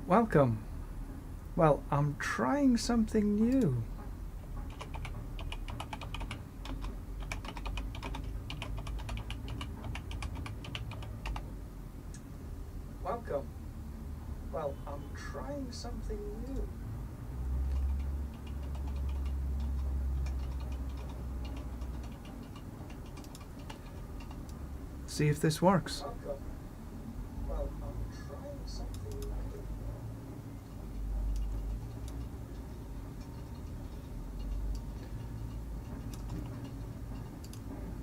Welcome. Well, I'm trying something new. Welcome. Well, I'm trying something new. See if this works. Welcome. Well, I'm trying something new.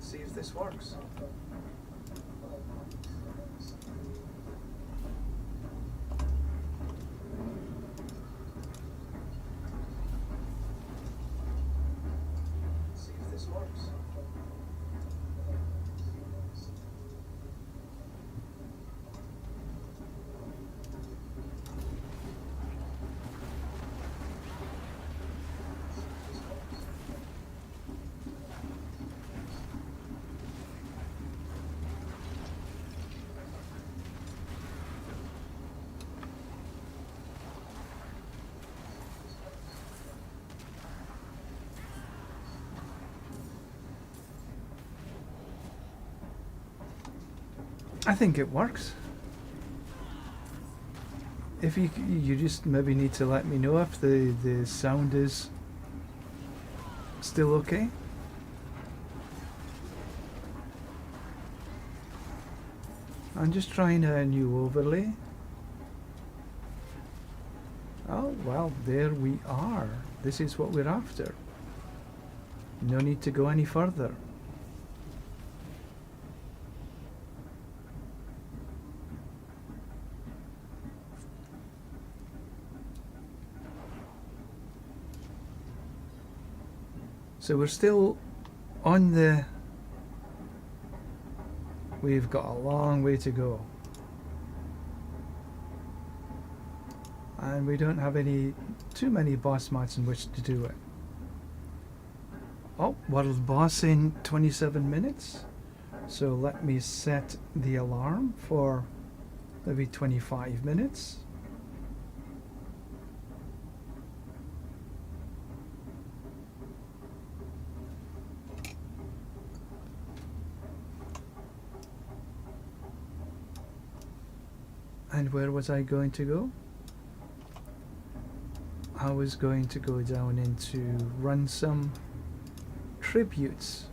See if this works. See if this works. I think it works. If you just maybe need to let me know if the sound is still okay. I'm just trying a new overlay. Oh well, there we are. This is what we're after. No need to go any further. So we're still on the... We've got a long way to go. And we don't have too many boss mats in which to do it. Oh, world boss in 27 minutes. So let me set the alarm for maybe 25 minutes. And where was I going to go? I was going to go down into run some tributes.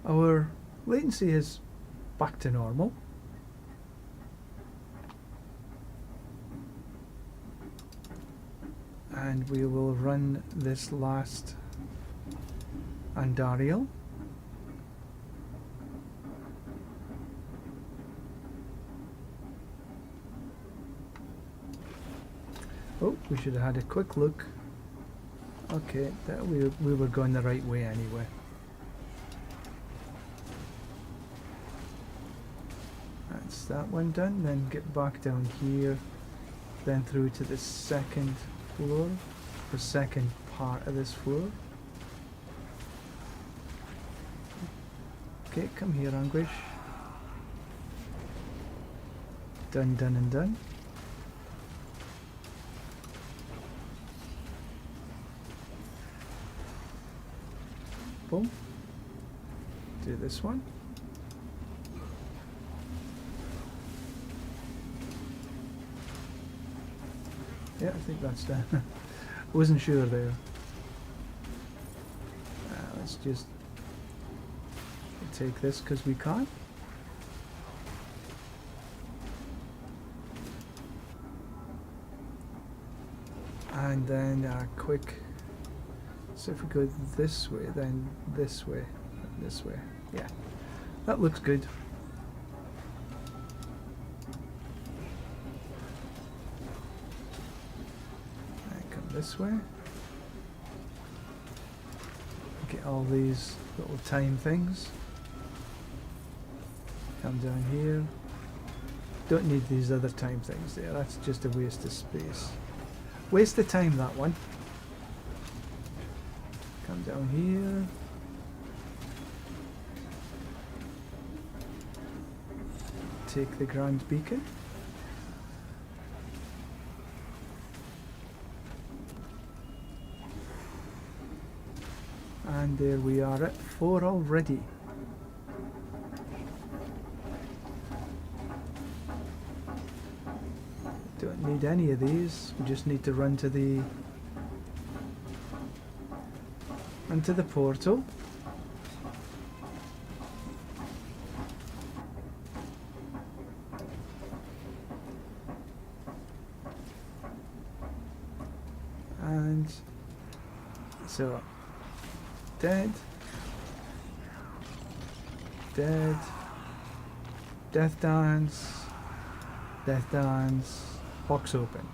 Our latency is back to normal. And we will run this last Andariel. Oh, we should have had a quick look. Okay, that we were going the right way anyway. That's that one done. Then get back down here, then through to the second floor, the second part of this floor. Okay, come here, Anguish. Done, done, and done. Boom. Do this one. Yeah, I think that's done. Wasn't sure there. Let's just take this because we can't. And then a quick... So if we go this way, then this way, and this way. Yeah, that looks good. This way. Get all these little time things. Come down here. Don't need these other time things there. That's just a waste of space. Waste of time, that one. Come down here. Take the Grand Beacon. And there we are at 4 already. Don't need any of these. We just need to run to the portal. And so dead, death dance, box open.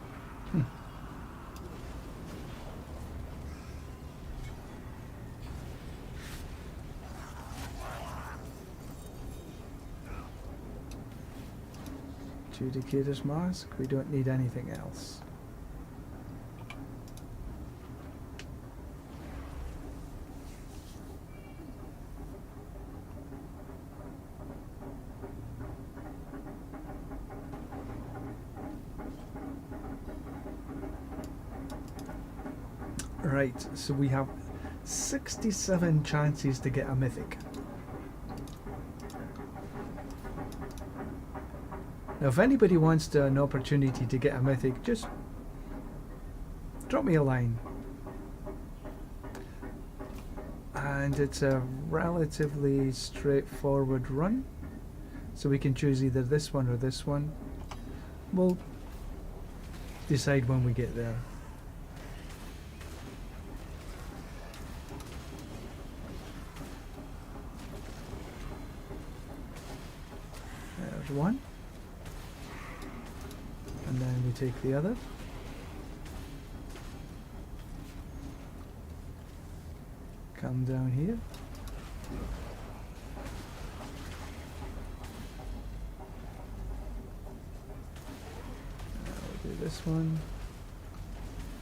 Judicator's mask, we don't need anything else. Right, so we have 67 chances to get a mythic. Now if anybody wants an opportunity to get a mythic, just drop me a line. And it's a relatively straightforward run, so we can choose either this one or this one. We'll decide when we get there. There's one. And then we take the other. Come down here. We'll do this one.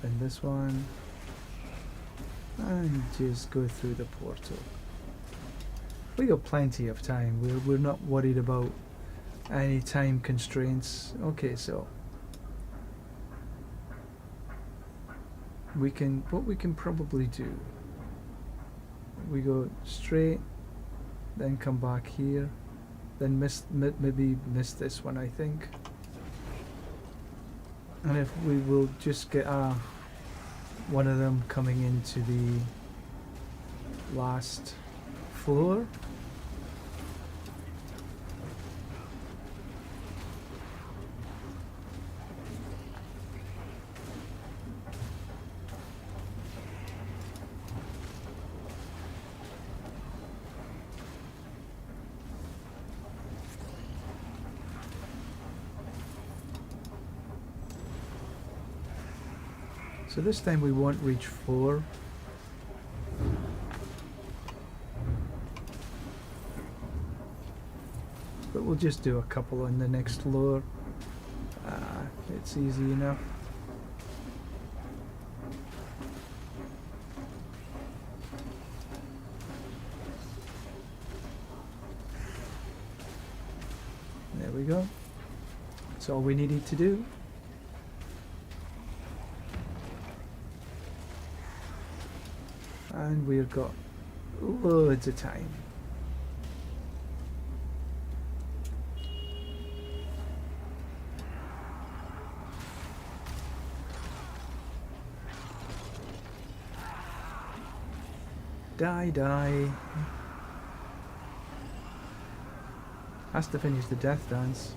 Then this one. And just go through the portal. We got plenty of time. We're not worried about any time constraints. Okay, so what we can probably do, we go straight, then come back here, then maybe miss this one, I think. And if we will just get one of them coming into the last floor. So this time we won't reach 4. But we'll just do a couple on the next floor. It's easy enough. There we go. That's all we needed to do. And we've got loads of time. Die. Has to finish the death dance.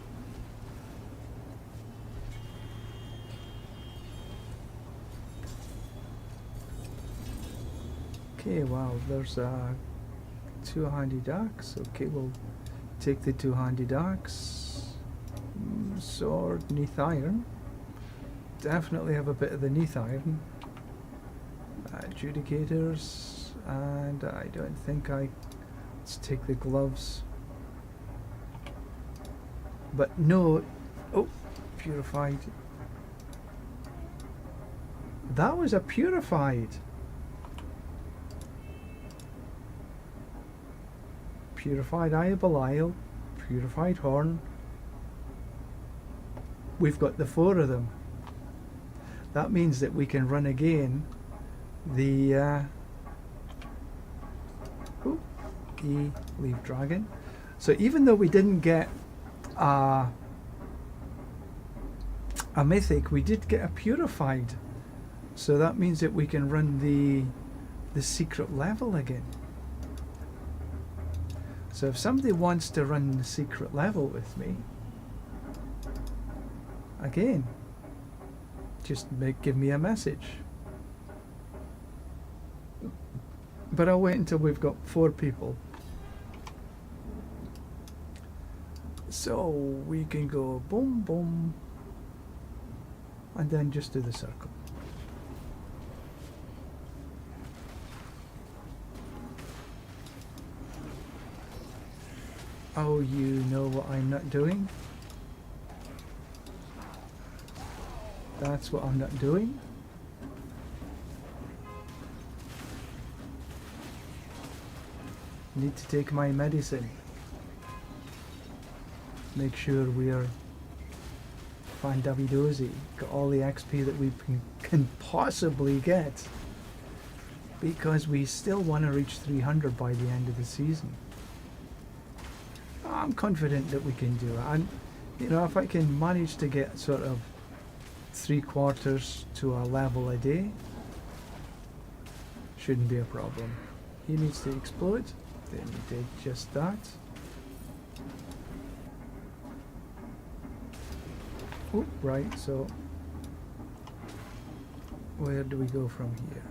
Okay, wow, there's 2 handy darks. Okay, we'll take the 2 handy darks. Sword, neath iron. Definitely have a bit of the neath iron. Adjudicators, and I don't think let's take the gloves. But no, oh, purified. That was a purified. Purified Eye of Belial, purified horn. We've got the 4 of them. That means that we can run again the leave dragon. So even though we didn't get a mythic, we did get a purified. So that means that we can run the secret level again. So if somebody wants to run the secret level with me, again, just give me a message. But I'll wait until we've got 4 people. So we can go boom, boom, and then just do the circle. Oh, you know what I'm not doing? That's what I'm not doing. Need to take my medicine. Make sure we're fan-dabby-dozy. Got all the XP that we can possibly get. Because we still want to reach 300 by the end of the season. I'm confident that we can do it. And, you know, if I can manage to get sort of 3/4 to a level a day, shouldn't be a problem. He needs to explode. Then we did just that. Oh, right, so where do we go from here?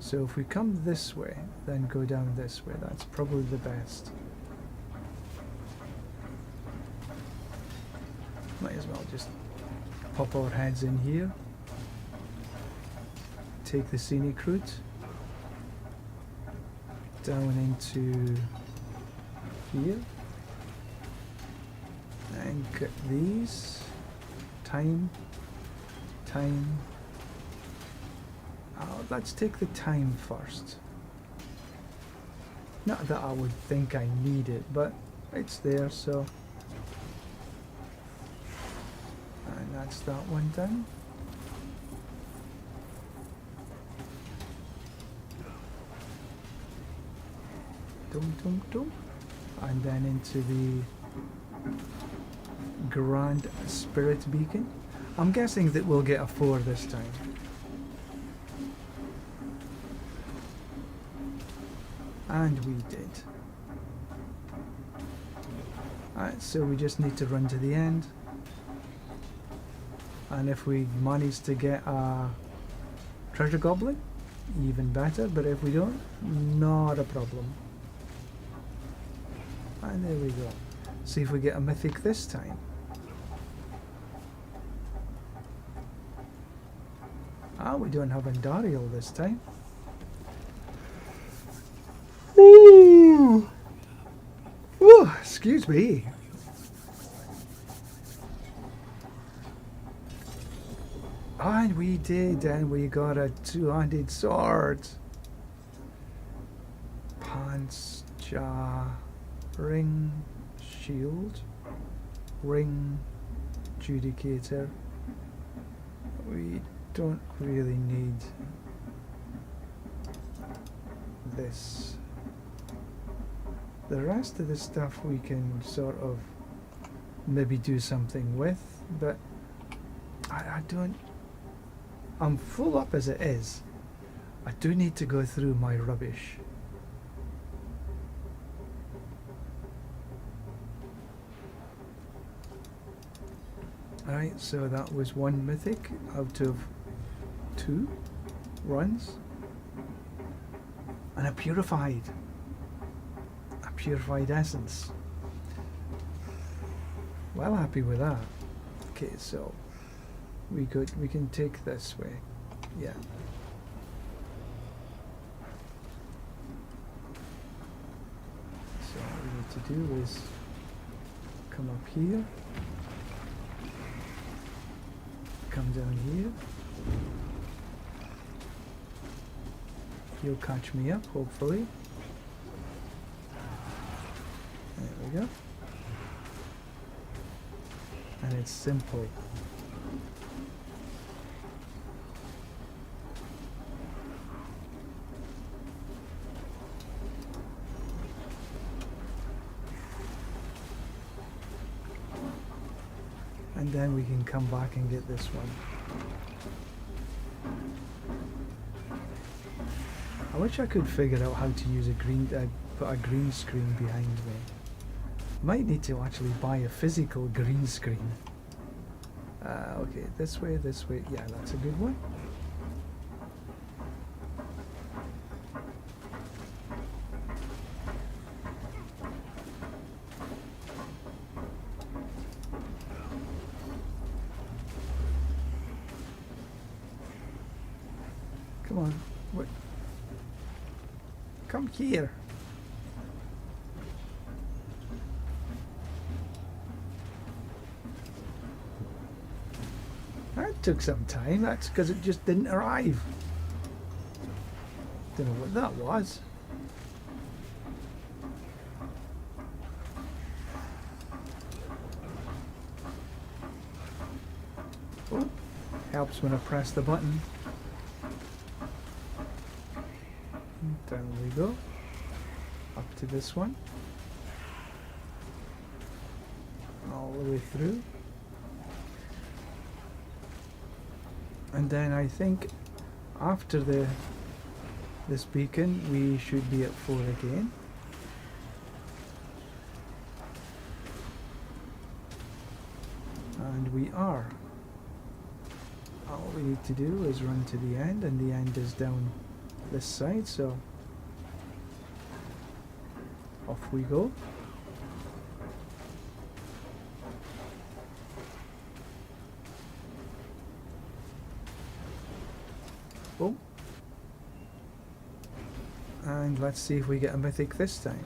So if we come this way, then go down this way. That's probably the best. Might as well just pop our heads in here. Take the scenic route down into here and cut these. Time. Let's take the time first. Not that I would think I need it, but it's there, so. And that's that one done. Dum. And then into the Grand Spirit Beacon. I'm guessing that we'll get a 4 this time. And we did. Alright, so we just need to run to the end. And if we manage to get a treasure goblin, even better, but if we don't, not a problem. And there we go. See if we get a mythic this time. Ah, we don't have Andariel this time. Ooh. Ooh, excuse me. And we did, and we got a 2-handed sword. Pants, jar, ring, shield, ring, judicator. We don't really need this. The rest of the stuff we can sort of maybe do something with, but I don't. I'm full up as it is. I do need to go through my rubbish. Alright, so that was 1 mythic out of 2 runs. And a purified essence. Well happy with that. Okay, so we can take this way. Yeah. So what we need to do is come up here. Come down here. You'll catch me up, hopefully. There we go. And it's simple. And then we can come back and get this one. I wish I could figure out how to use a put a green screen behind me. Might need to actually buy a physical green screen. Okay, this way, yeah, that's a good one. Come on, what? Come here. That took some time. That's because it just didn't arrive. Don't know what that was. Oh, helps when I press the button. Down we go. Up to this one. All the way through. And then I think after this beacon we should be at 4 again. And we are. All we need to do is run to the end, and the end is down this side, so off we go. Boom. And let's see if we get a mythic this time.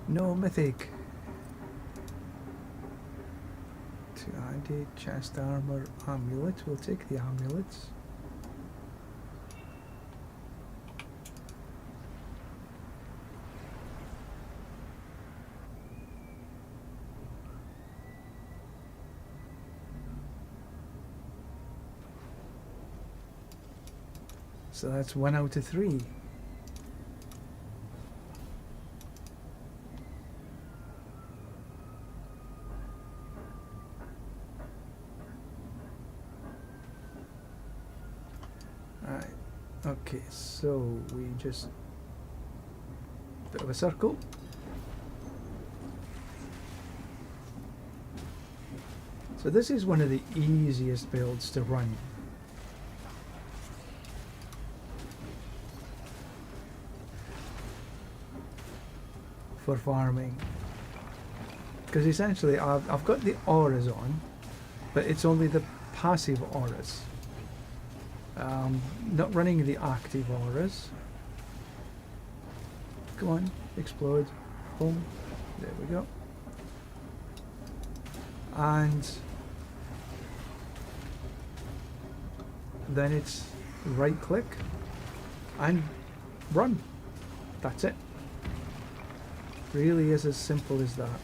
No mythic. Two-handed, chest armor, amulet. We'll take the amulets. So that's 1 out of 3. Alright, okay, so we just bit of a circle. So this is one of the easiest builds to run. For farming, because essentially I've got the auras on, but it's only the passive auras, not running the active auras. Come on, explode. Boom, there we go. And then it's right click and run. That's it. Really is as simple as that.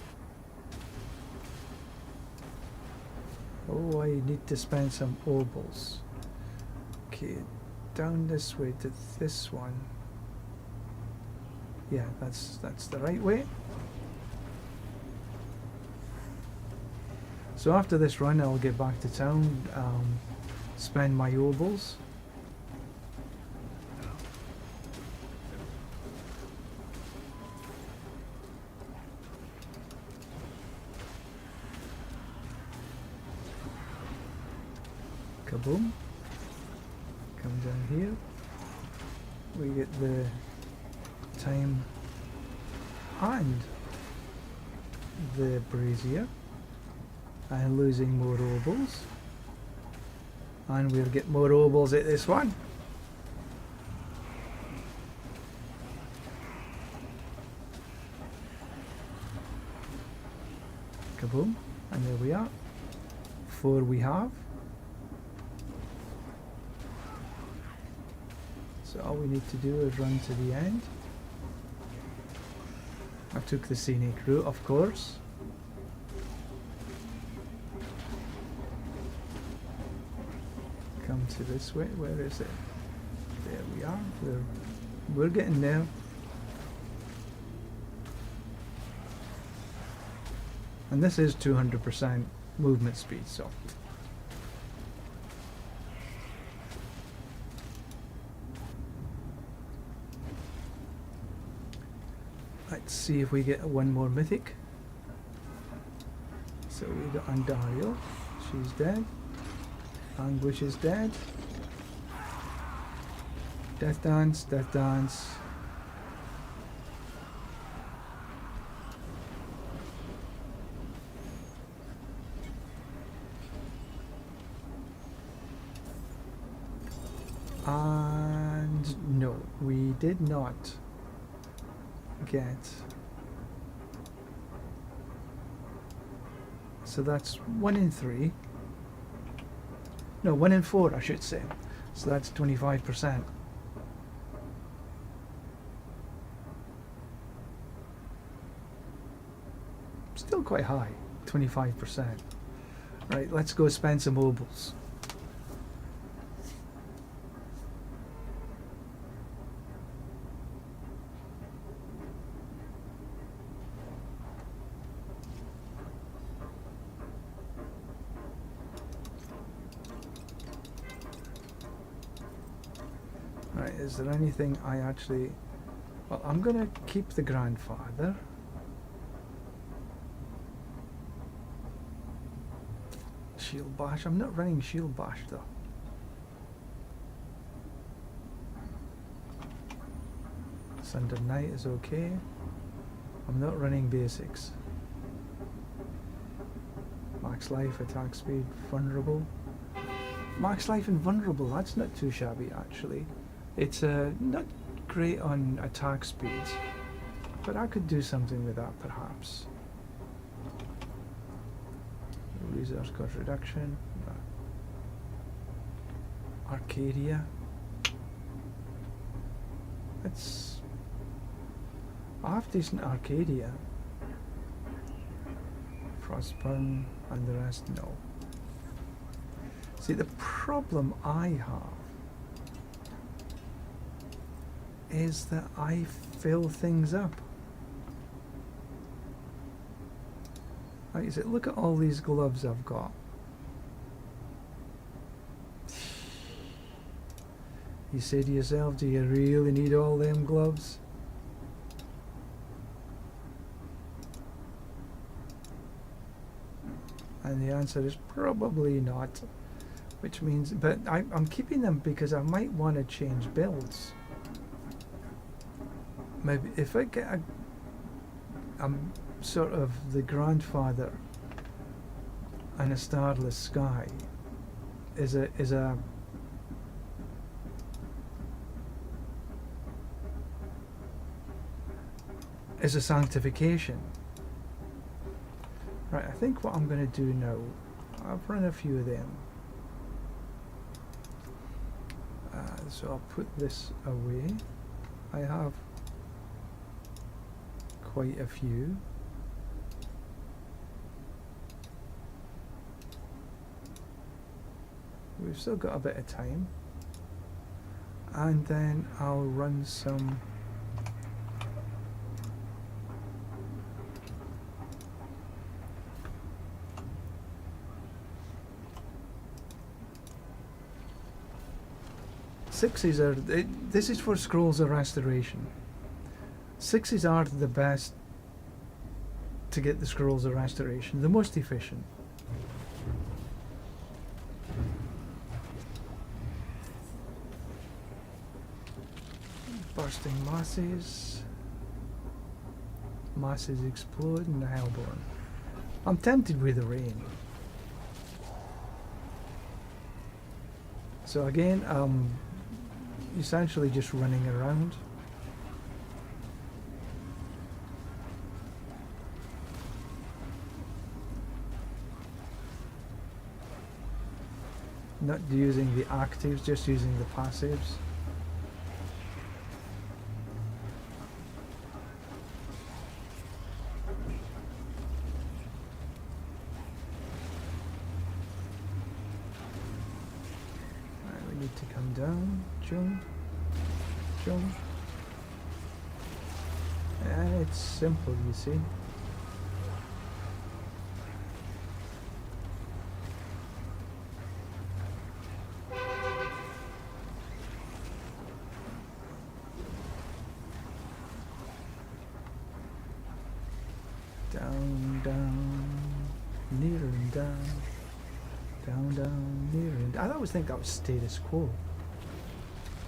Oh, I need to spend some obols. Okay, down this way to this one. Yeah, that's the right way. So after this run, I'll get back to town, spend my obols. Kaboom. Come down here. We get the time and the brazier, and losing more obols, and we'll get more obols at this one. Kaboom. And there we are. 4 we have. So all we need to do is run to the end. I took the scenic route, of course. Come to this way. Where is it? There we are. We're getting there. And this is 200% movement speed, so. Let's see if we get one more mythic. So we got Andario. She's dead. Anguish is dead. Death Dance, Death Dance. And no, we did not get. So that's 1 in 3. No, 1 in 4, I should say. So that's 25%. Still quite high, 25%. Right, let's go spend some mobiles. Right, is there anything I actually... Well, I'm going to keep the grandfather. Shield Bash. I'm not running Shield Bash though. Thunder Knight is okay. I'm not running basics. Max life, attack speed, vulnerable. Max life and vulnerable, that's not too shabby actually. It's not great on attack speeds, but I could do something with that perhaps. Resource cost reduction. Arcadia. It's... I have decent Arcadia. Frostburn and the rest no. See, the problem I have is that I fill things up. Like I said, look at all these gloves I've got. You say to yourself, do you really need all them gloves? And the answer is probably not. Which means, but I'm keeping them because I might want to change builds. Maybe if I get I'm sort of the grandfather and a starless sky is a sanctification. Right, I think what I'm going to do now, I've run a few of them. So I'll put this away. I have quite a few. We've still got a bit of time. And then I'll run some sixes are, this is for Scrolls of Restoration. Sixes are the best to get the Scrolls of Restoration, the most efficient. Bursting masses. Masses explode and the Hellborn. I'm tempted with the rain. So again, essentially just running around. not using the actives, just using the passives. We need to come down, jump, jump. And it's simple, you see. Down, down, near and down, down, down, near and down. I always think that was status quo.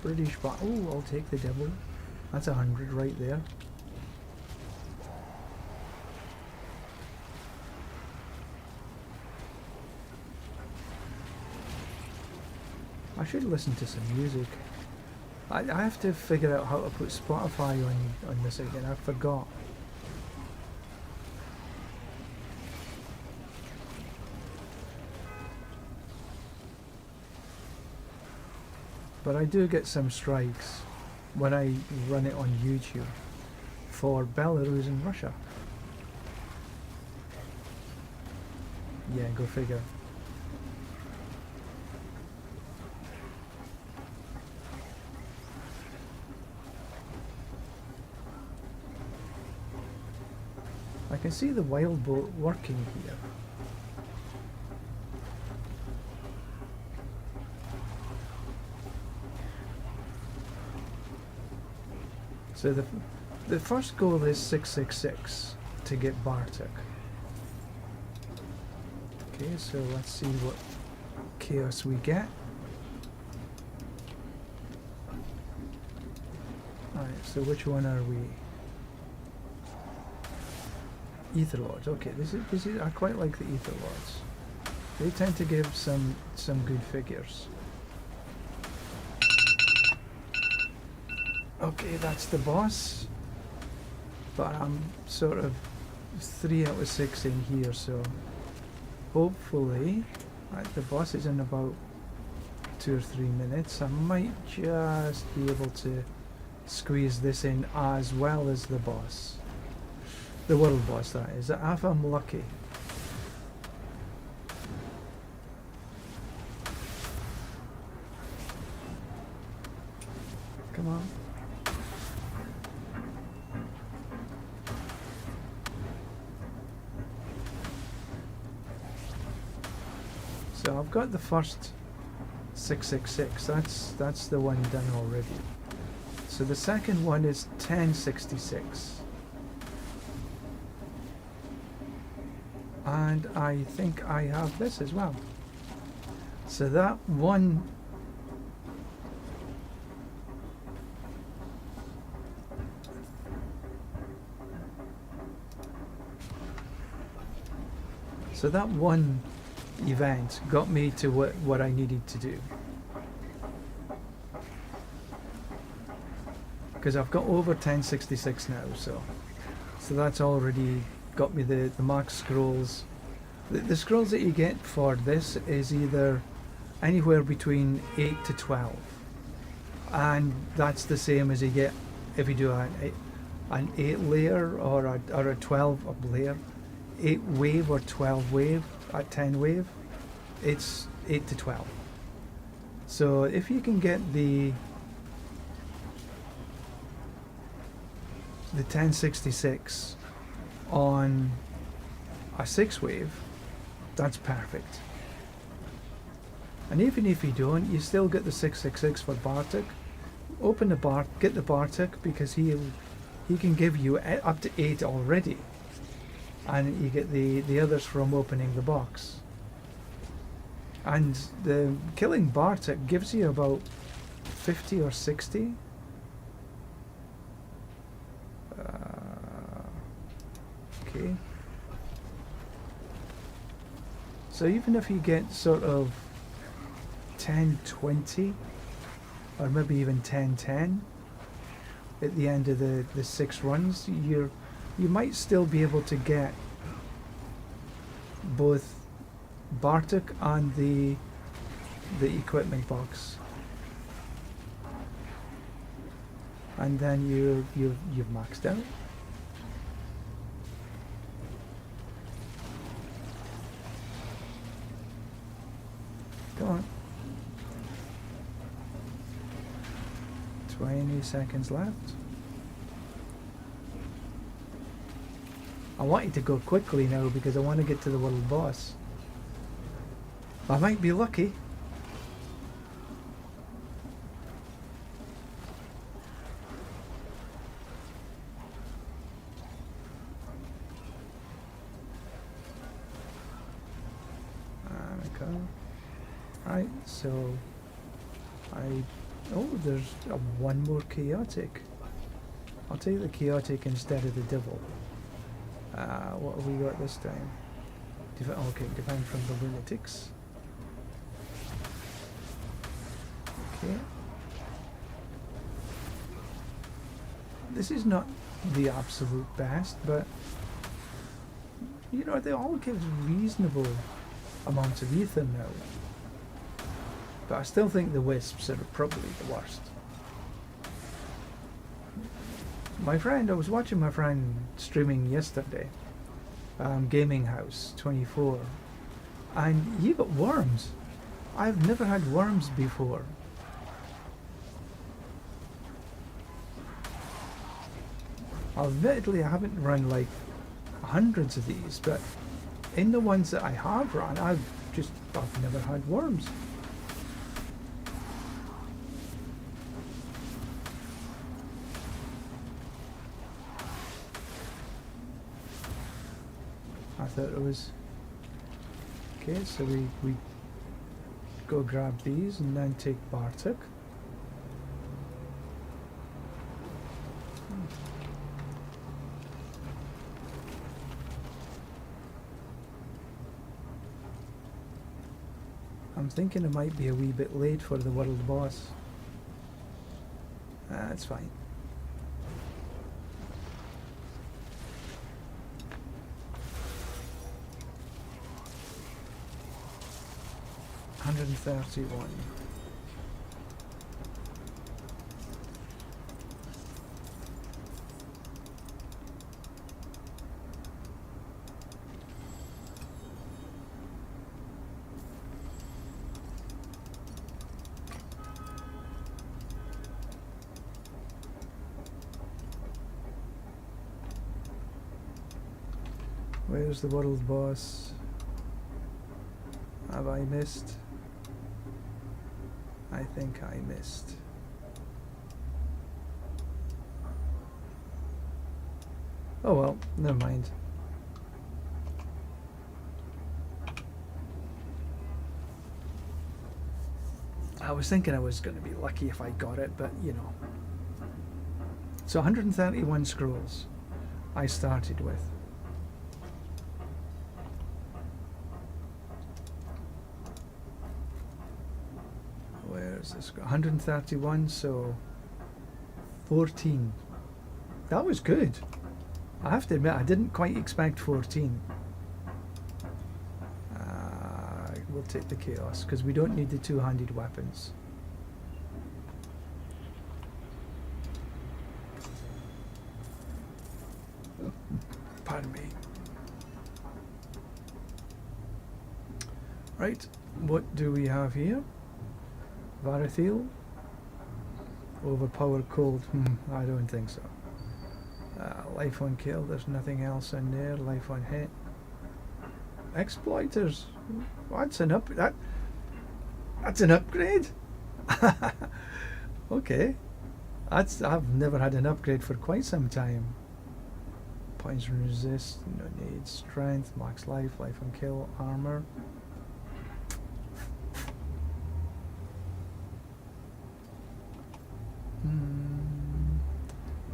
British, but oh, I'll take the devil. That's 100 right there. I should listen to some music. I have to figure out how to put Spotify on this again. I forgot. But I do get some strikes when I run it on YouTube for Belarus and Russia. Yeah, go figure. I can see the wild boat working here. So the first goal is 666 to get Bartek. Okay, so let's see what chaos we get. Alright, so which one are we? Ether Lords. Okay, this is I quite like the Ether Lords. They tend to give some good figures. Okay, that's the boss. But I'm sort of 3 out of 6 in here, so hopefully, right, the boss is in about 2 or 3 minutes. I might just be able to squeeze this in as well as the boss. The world boss, that is, if I'm lucky. Come on. So I've got the first 666, that's the one done already. So the second one is 1066. And I think I have this as well. So that one event got me to what I needed to do. Because I've got over 1066 now, so that's already got me the max scrolls. The scrolls that you get for this is either anywhere between 8 to 12, and that's the same as you get if you do an 8 layer or a 12 layer, 8 wave or 12 wave at 10 wave. It's 8 to 12. So if you can get the 1066 on a 6 wave, that's perfect. And even if you don't, you still get the 666 for Bartek. Open the get the Bartek, because he can give you up to 8 already, and you get the others from opening the box. And the killing Bartek gives you about 50 or 60. Okay. So even if you get sort of 10-20, or maybe even 10-10 at the end of the 6 runs, you might still be able to get both Bartek and the the equipment box. And then you've maxed out. Come on. 20 seconds left. I want you to go quickly now because I want to get to the world boss. I might be lucky. Right, so oh, there's one more chaotic. I'll take the chaotic instead of the devil. What have we got this time? Okay, defend from the lunatics. Okay. This is not the absolute best, but you know, they all give reasonable amounts of ether now. But I still think the wisps are probably the worst. I was watching my friend streaming yesterday, Gaming House 24, and he got worms. I've never had worms before. Admittedly, I haven't run like hundreds of these, but in the ones that I have run, I've never had worms. I thought it was okay, so we go grab these and then take Bartok. I'm thinking it might be a wee bit late for the world boss. That's fine. $131. Where's the world boss? Have I missed? I think I missed. Oh well, never mind. I was thinking I was going to be lucky if I got it, but you know. So 131 scrolls I started with. Where's this? 131, so 14. That was good. I have to admit, I didn't quite expect 14. We'll take the chaos because we don't need the two-handed weapons. Pardon me. Right, what do we have here? Varathil? Overpowered cold? I don't think so. Life on kill, there's nothing else in there. Life on hit. Exploiters. That's an that's an upgrade. Okay. I've never had an upgrade for quite some time. Poison resist, no need, strength, max life, life on kill, armor.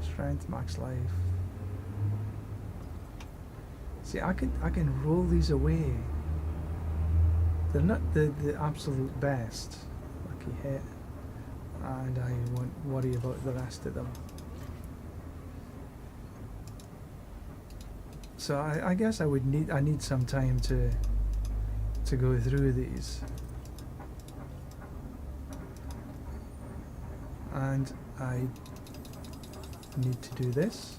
Strength, max life. See, I can roll these away. They're not the absolute best. Lucky hit. And I won't worry about the rest of them. So I guess I need some time to go through these. And I need to do this.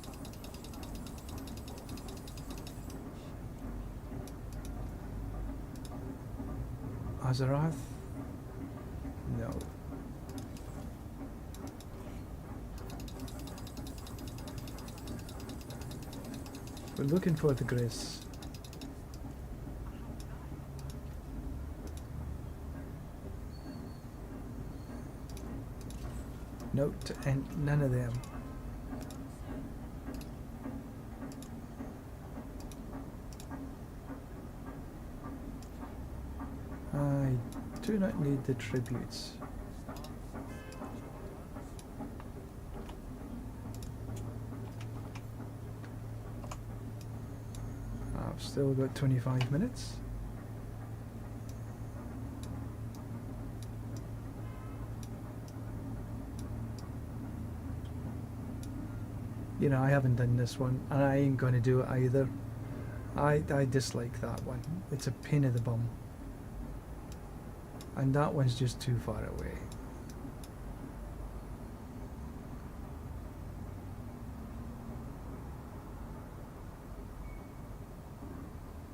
Azarath? No. We're looking for the grace. Note, and none of them. I do not need the tributes. I've still got 25 minutes. You know, I haven't done this one, and I ain't going to do it either. I dislike that one. It's a pain in the bum. And that one's just too far away.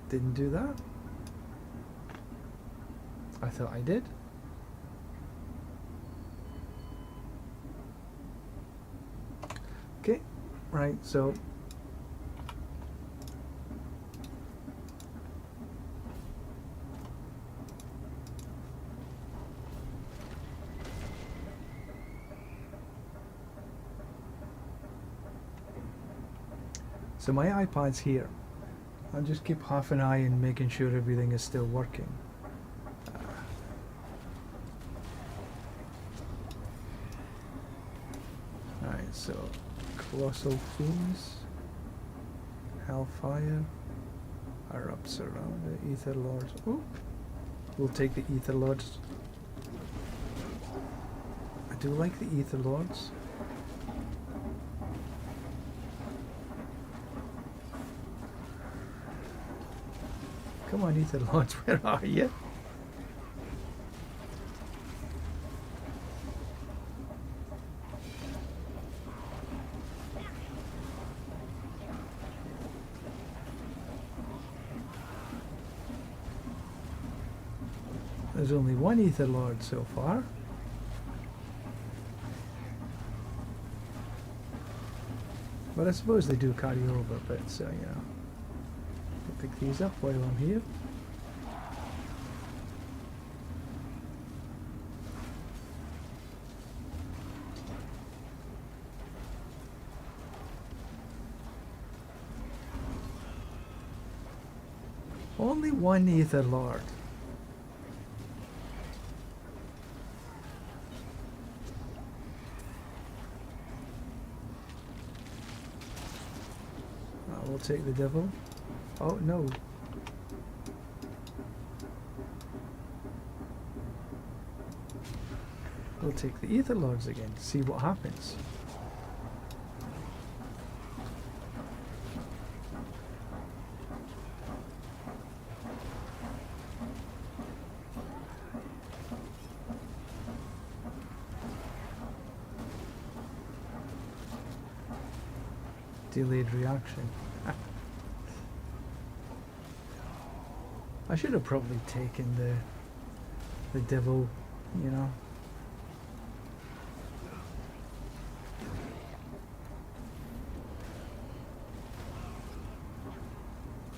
Didn't do that. I thought I did. Okay, right, so my iPad's here. I'll just keep half an eye and making sure everything is still working. Alright, so Colossal Fiends, Hellfire, Erupts around the Ether Lords. Oh, we'll take the Ether Lords. I do like the Ether Lords. Come on, Ether Lords, where are you? There's only one Ether Lord so far. But I suppose they do carry over a bit, so you know. I'll pick these up while I'm here. Only one Ether Lord. We'll take the devil. Oh no. We'll take the Ether Lords again to see what happens. Delayed reaction. I should have probably taken the devil, you know.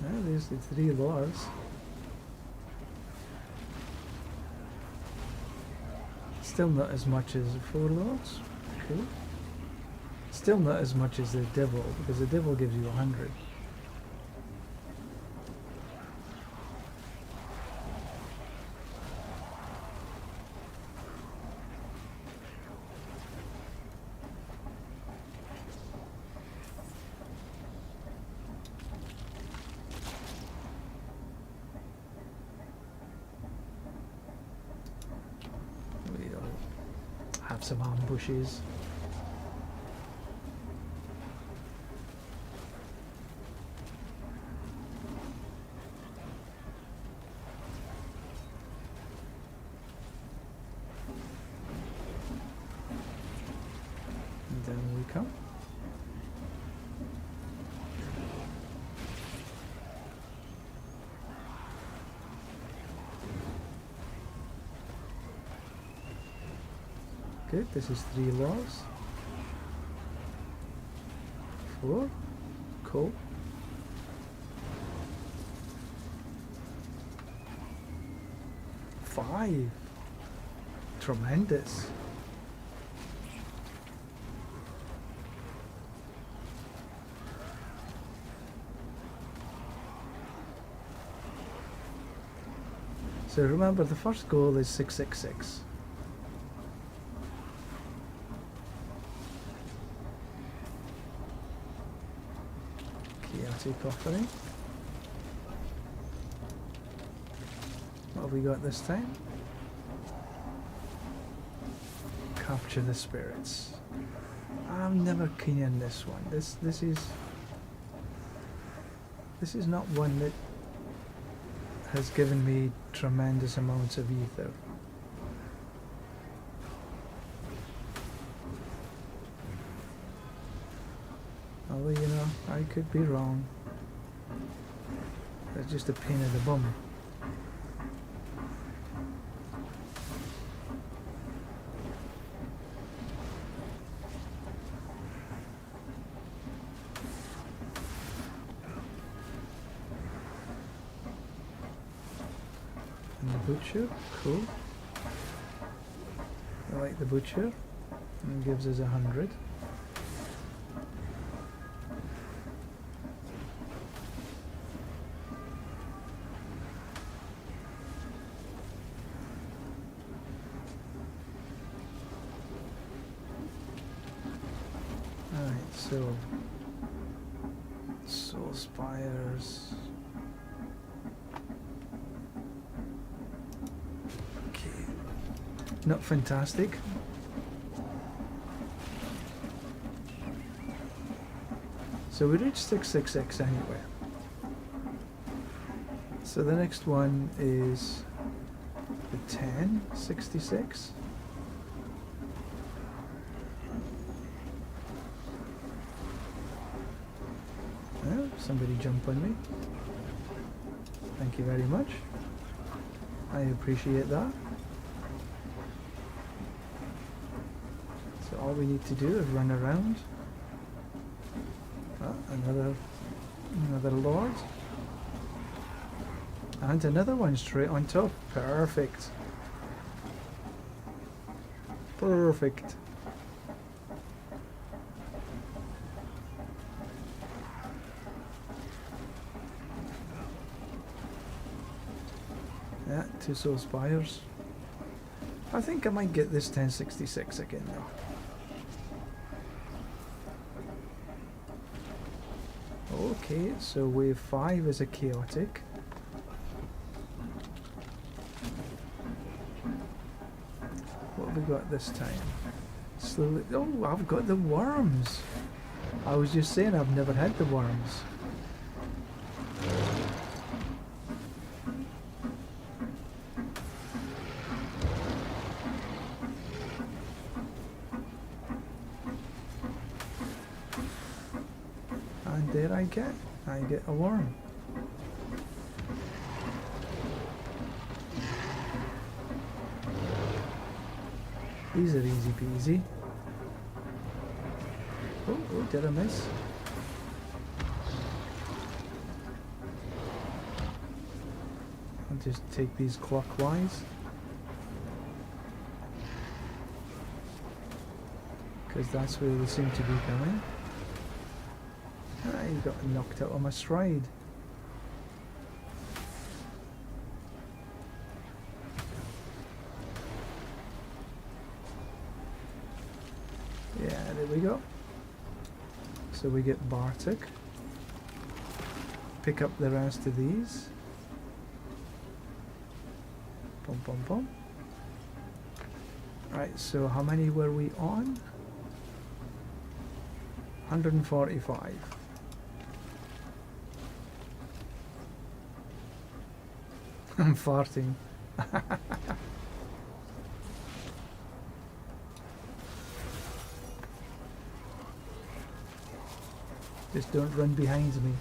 Well, there's the three lords. Still not as much as the four lords. Cool. Still not as much as the devil, because the devil gives you 100. We'll have some ambushes. Down we come. Good, this is 3 laws. 4. Cool. 5. Tremendous. So remember, the first goal is 666. Chaotic offering. What have we got this time? Capture the spirits. I'm never keen on this one. This is not one that has given me tremendous amounts of ether. Although, you know, I could be wrong. It's just a pain in the bum. Butcher, cool. I like the butcher. And gives us 100. Alright, so soul spires. Not fantastic. So we reached 666 anyway. So the next one is the 1066. Oh, somebody jump on me. Thank you very much. I appreciate that. So all we need to do is run around. Another lord. And another one straight on top. Perfect. Perfect. Yeah, 2 soul spires. I think I might get this 1066 again now. Okay, so wave 5 is a chaotic. What have we got this time? Slowly. Oh, I've got the worms. I was just saying I've never had the worms. And there I get a worm. These are easy peasy. Oh, did I miss? I'll just take these clockwise. Because that's where they seem to be going. Ah, you got knocked out of my stride. Yeah, there we go. So we get Bartek. Pick up the rest of these. Boom, boom, boom. Right, so how many were we on? 145. I'm farting. Just don't run behind me.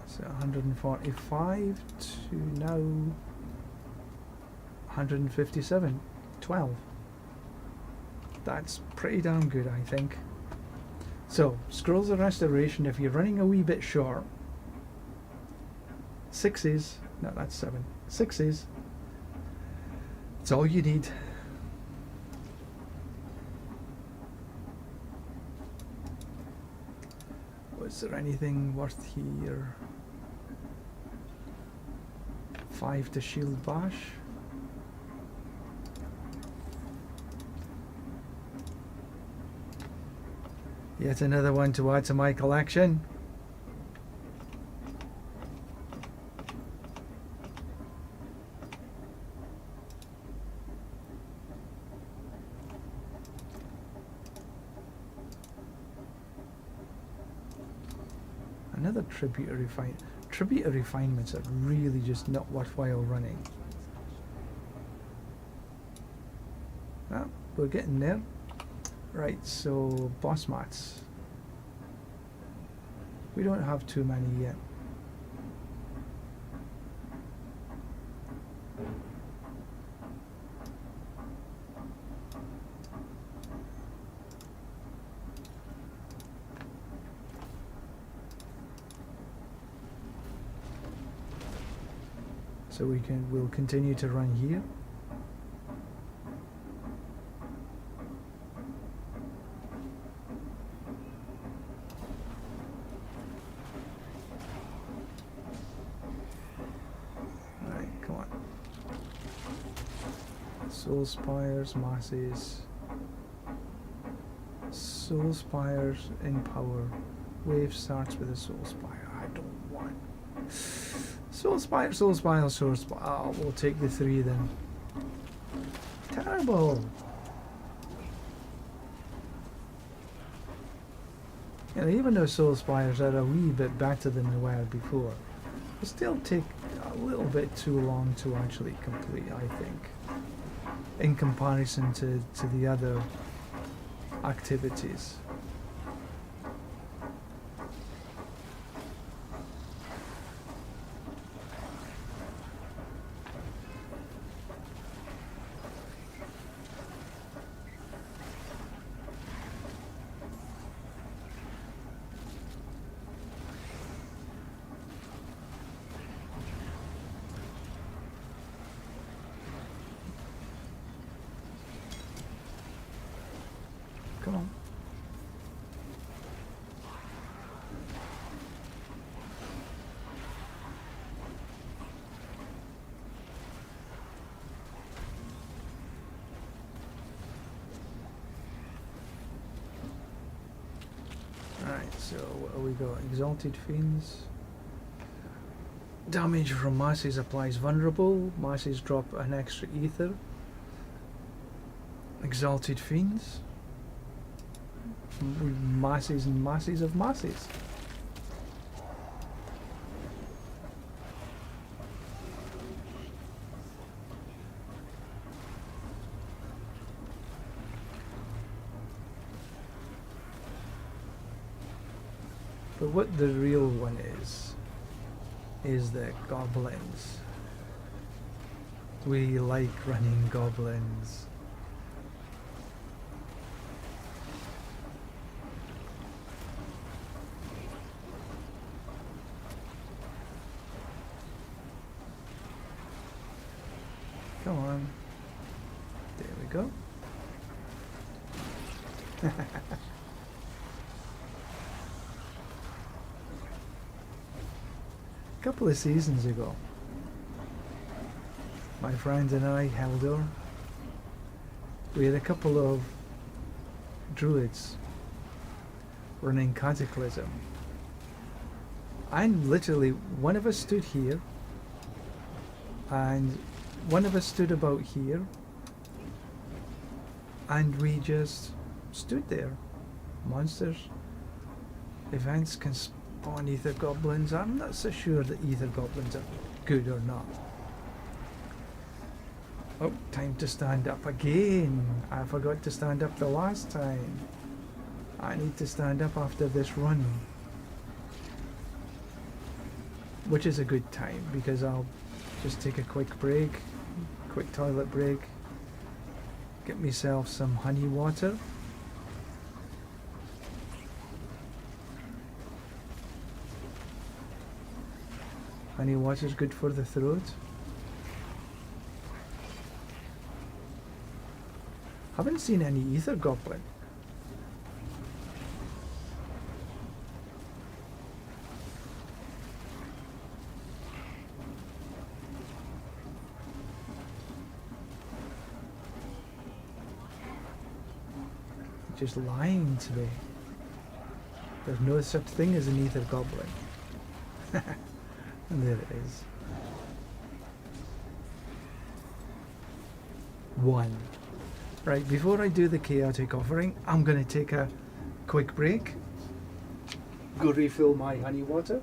So 145 to now 157. 12. That's pretty damn good, I think. So, Scrolls of Restoration, if you're running a wee bit short, 6s, no, that's 7. 6s. It's all you need. Was there anything worth here? 5 to shield bash. Yet another one to add to my collection. Another tribute to refine. Tribute to refinements are really just not worthwhile running. Ah, we're getting there. Right, so boss mats. We don't have too many yet. So we'll continue to run here. Soul Spires, masses. Soul Spires in power. Wave starts with a Soul Spire. I don't want. Soul Spire, Soul Spire, Soul Spire. Oh, we'll take the 3 then. Terrible! And even though Soul Spires are a wee bit better than they were before, they still take a little bit too long to actually complete, I think, in comparison to the other activities. Come on. Alright, so what have we got? Exalted Fiends. Damage from masses applies vulnerable. Masses drop an extra ether. Exalted Fiends. Masses and masses of masses. But what the real one is the goblins. We like running goblins. Come on. There we go. A couple of seasons ago, my friend and I, Heldor, we had a couple of druids running Cataclysm. And literally, one of us stood here and one of us stood about here, and we just stood there. Monsters, events can spawn ether goblins. I'm not so sure that ether goblins are good or not. Oh, time to stand up again. I forgot to stand up the last time. I need to stand up after this run. Which is a good time because I'll just take a quick break, quick toilet break, get myself some honey water. Honey water is good for the throat. Haven't seen any ether goblin. Just lying to me. There's no such thing as an ether goblin. And there it is. 1. Right, before I do the chaotic offering, I'm going to take a quick break. Go refill my honey water.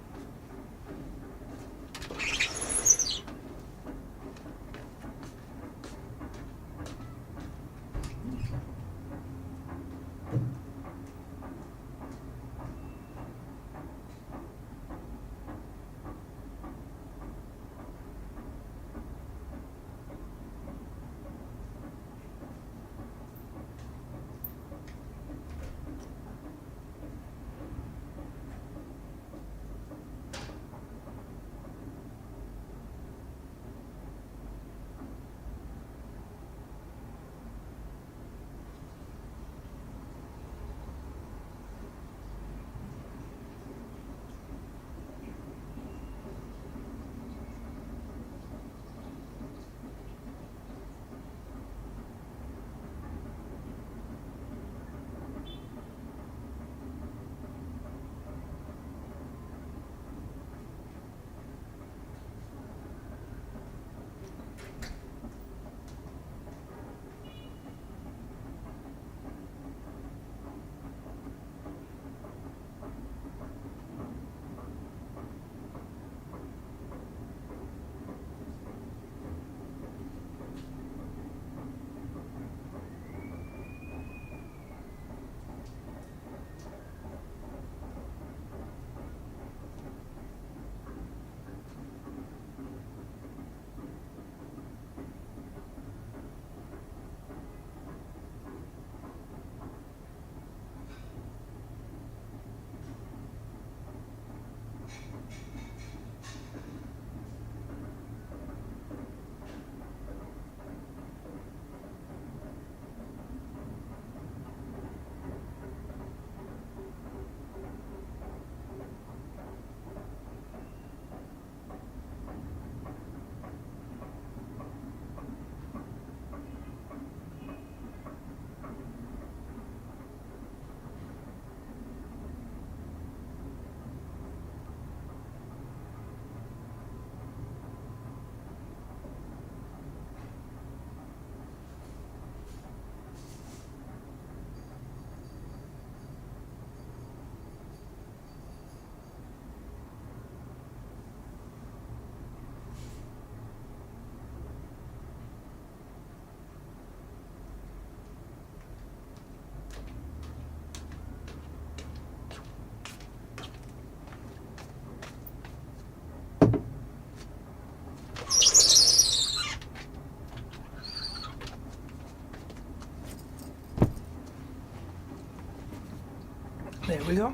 There we go.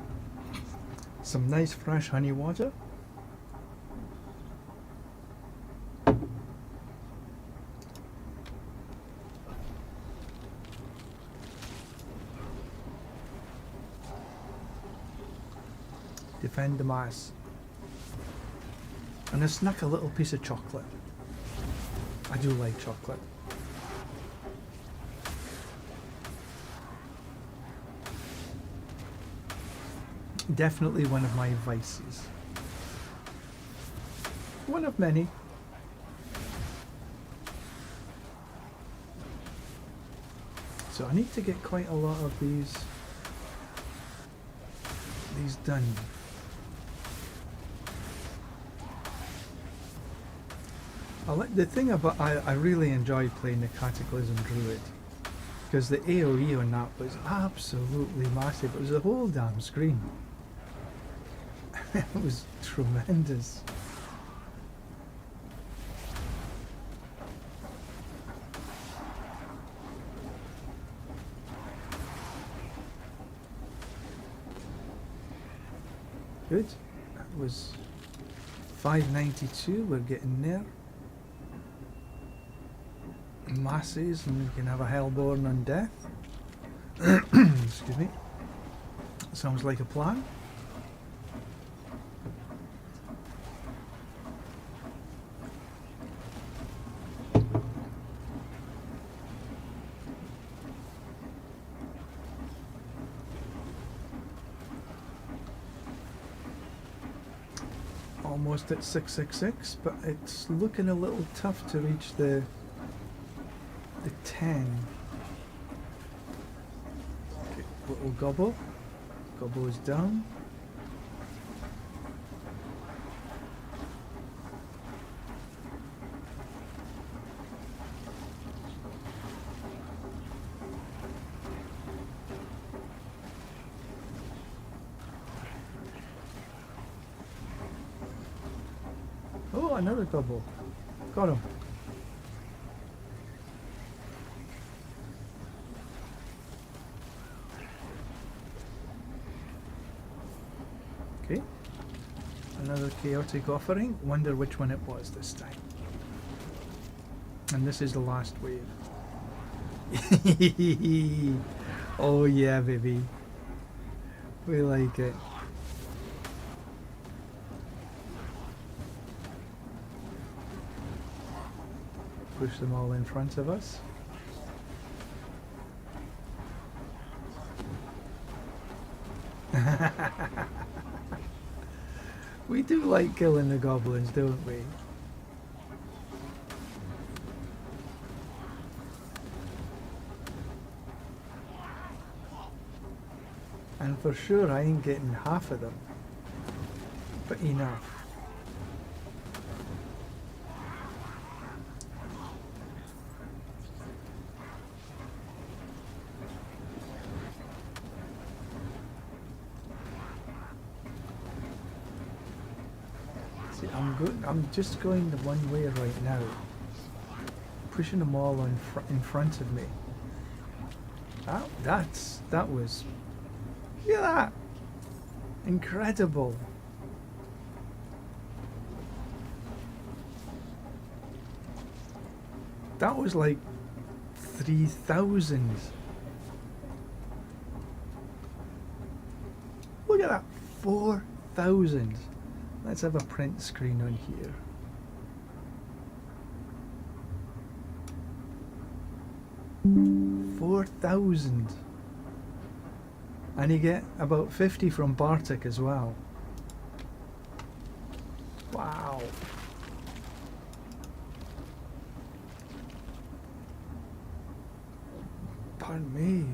Some nice fresh honey water. Defend the mass. And I snuck a little piece of chocolate. I do like chocolate. Definitely one of my vices. One of many. So I need to get quite a lot of these done. The thing about I really enjoyed playing the Cataclysm Druid, because the AoE on that was absolutely massive. It was the whole damn screen. It was tremendous. Good. That was 592. We're getting there. Masses, and we can have a Hellborn on death. Excuse me. Sounds like a plan. Almost at 666, but it's looking a little tough to reach the 10. Okay, little gobble. Gobble is down. Oh, another gobble. Got him. Okay, another chaotic offering. Wonder which one it was this time. And this is the last wave. Oh yeah, baby. We like it. Push them all in front of us. We do like killing the goblins, don't we? And for sure I ain't getting half of them. But enough. See, I'm just going the one way right now. Pushing them all in front of me. That was... Look at that! Incredible! That was like 3,000. Look at that! 4,000. Let's have a print screen on here. $4,000. And you get about 50 from Bartek as well. Wow. Pardon me.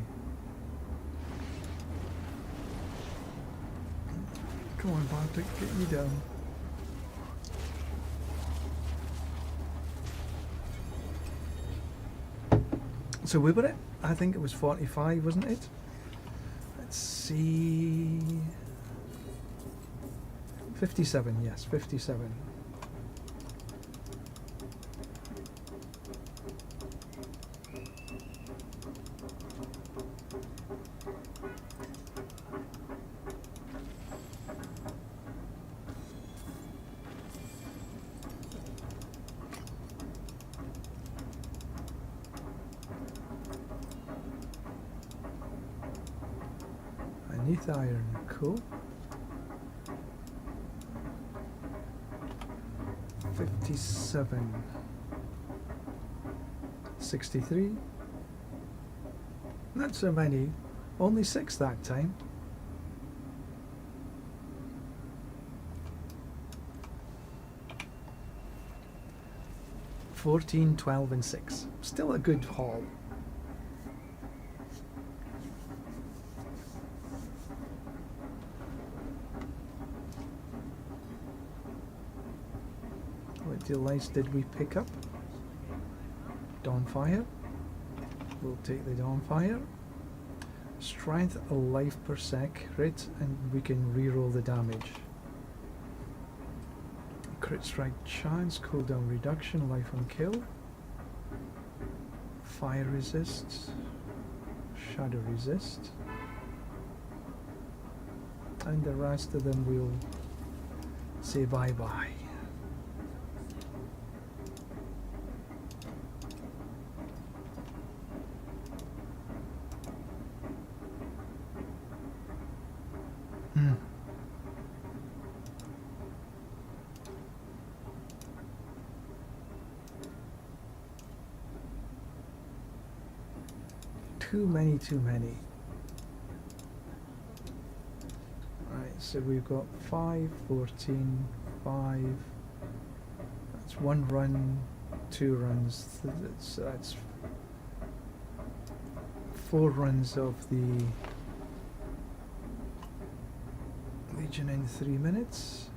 Come on, Bartek, get me down. So we were at, I think it was 45, wasn't it? Let's see. 57, yes, 57. Iron, cool. 57. 63. Not so many. Only 6 that time. $14, $12 and 6. Still a good haul. device did we pick up? Dawnfire. We'll take the Dawnfire. Strength, a life per sec crit, and we can reroll the damage. Crit strike chance, cooldown reduction, life on kill. Fire resist. Shadow resist. And the rest of them we'll say bye-bye. Too many. Right, so we've got 5, 14, 5. That's 1 run, 2 runs. That's 4 runs of the Legion in 3 minutes.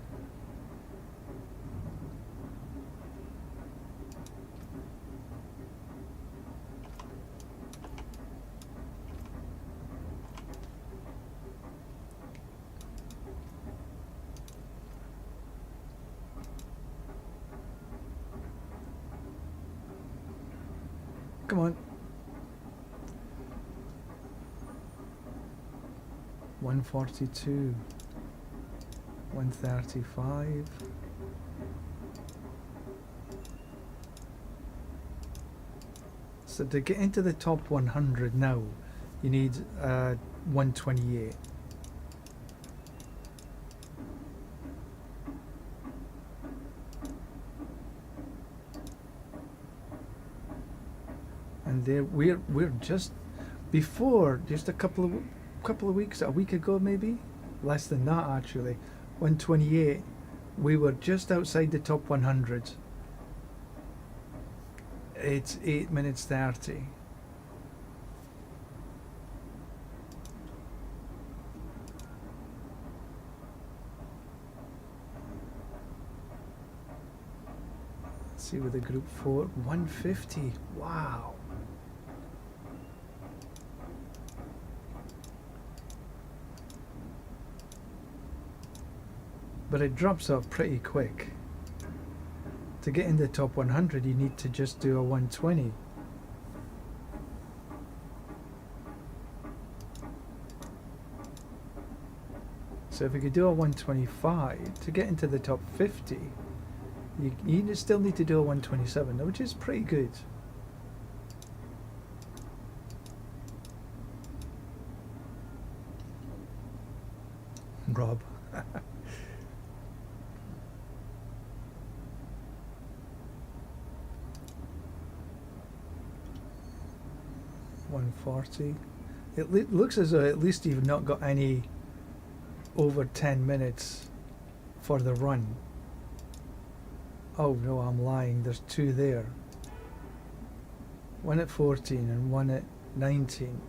Come on. 142. 135. So to get into the top 100 now, you need 128. And there we're just before, just a couple of weeks, a week ago maybe, less than that actually, 128. We were just outside the top 100. It's 8 minutes 30. Let's see with the group 4, 150. Wow. But it drops off pretty quick. To get in the top 100, you need to just do a 120. So if we could do a 125, to get into the top 50, you still need to do a 127, which is pretty good. Rob. 140. It looks as though at least you've not got any over 10 minutes for the run. Oh no, I'm lying. There's 2 there. One at 14 and one at 19.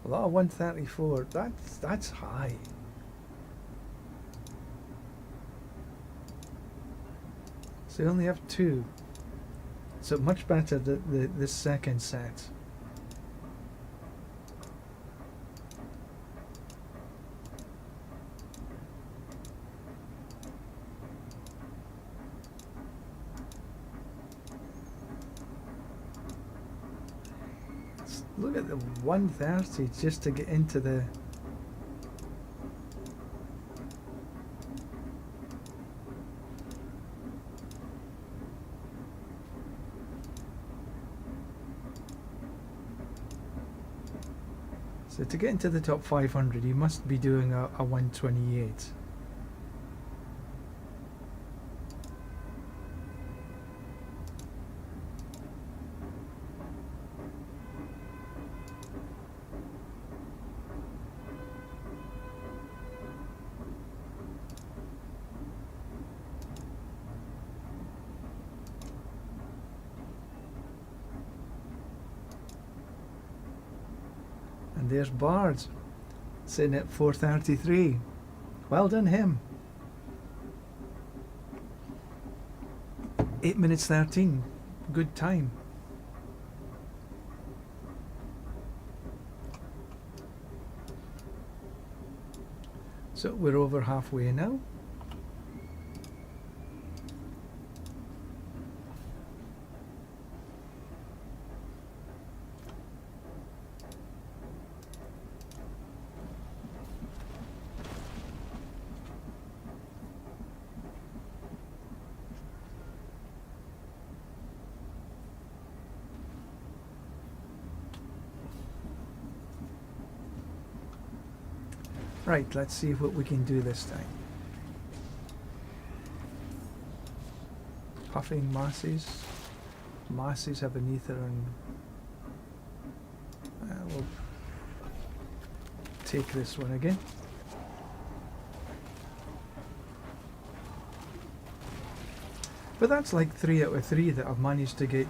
A lot of 134. That's high. So you only have 2. So much better the second set. Look at the 130 just to get into the... So to get into the top 500, you must be doing a 128. And there's Bard sitting at 433. Well done him. 8 minutes 13. Good time. So we're over halfway now. Right, let's see what we can do this time. Puffing masses. Masses have an ether and we'll take this one again. But that's like 3 out of 3 that I've managed to get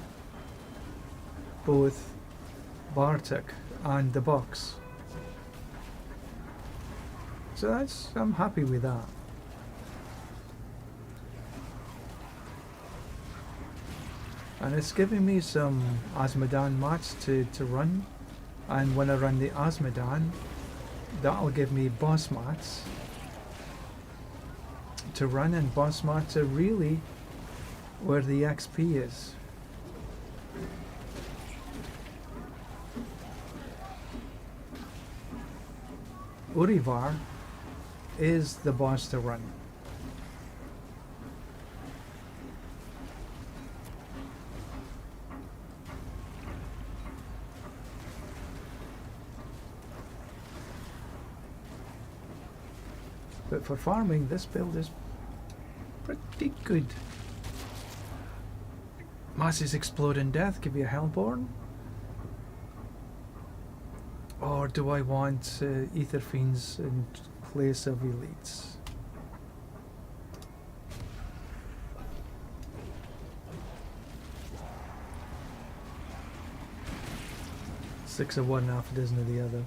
both Bartek and the box. So I'm happy with that. And it's giving me some Asmodan mats to run, and when I run the Asmodan, that'll give me boss mats to run, and boss mats are really where the XP is. Urivar is the boss to run. But for farming, this build is pretty good. Masses explode in death, give you a Hellborn. Or do I want Ether Fiends in place of Elites? Six of one, half a dozen of the other.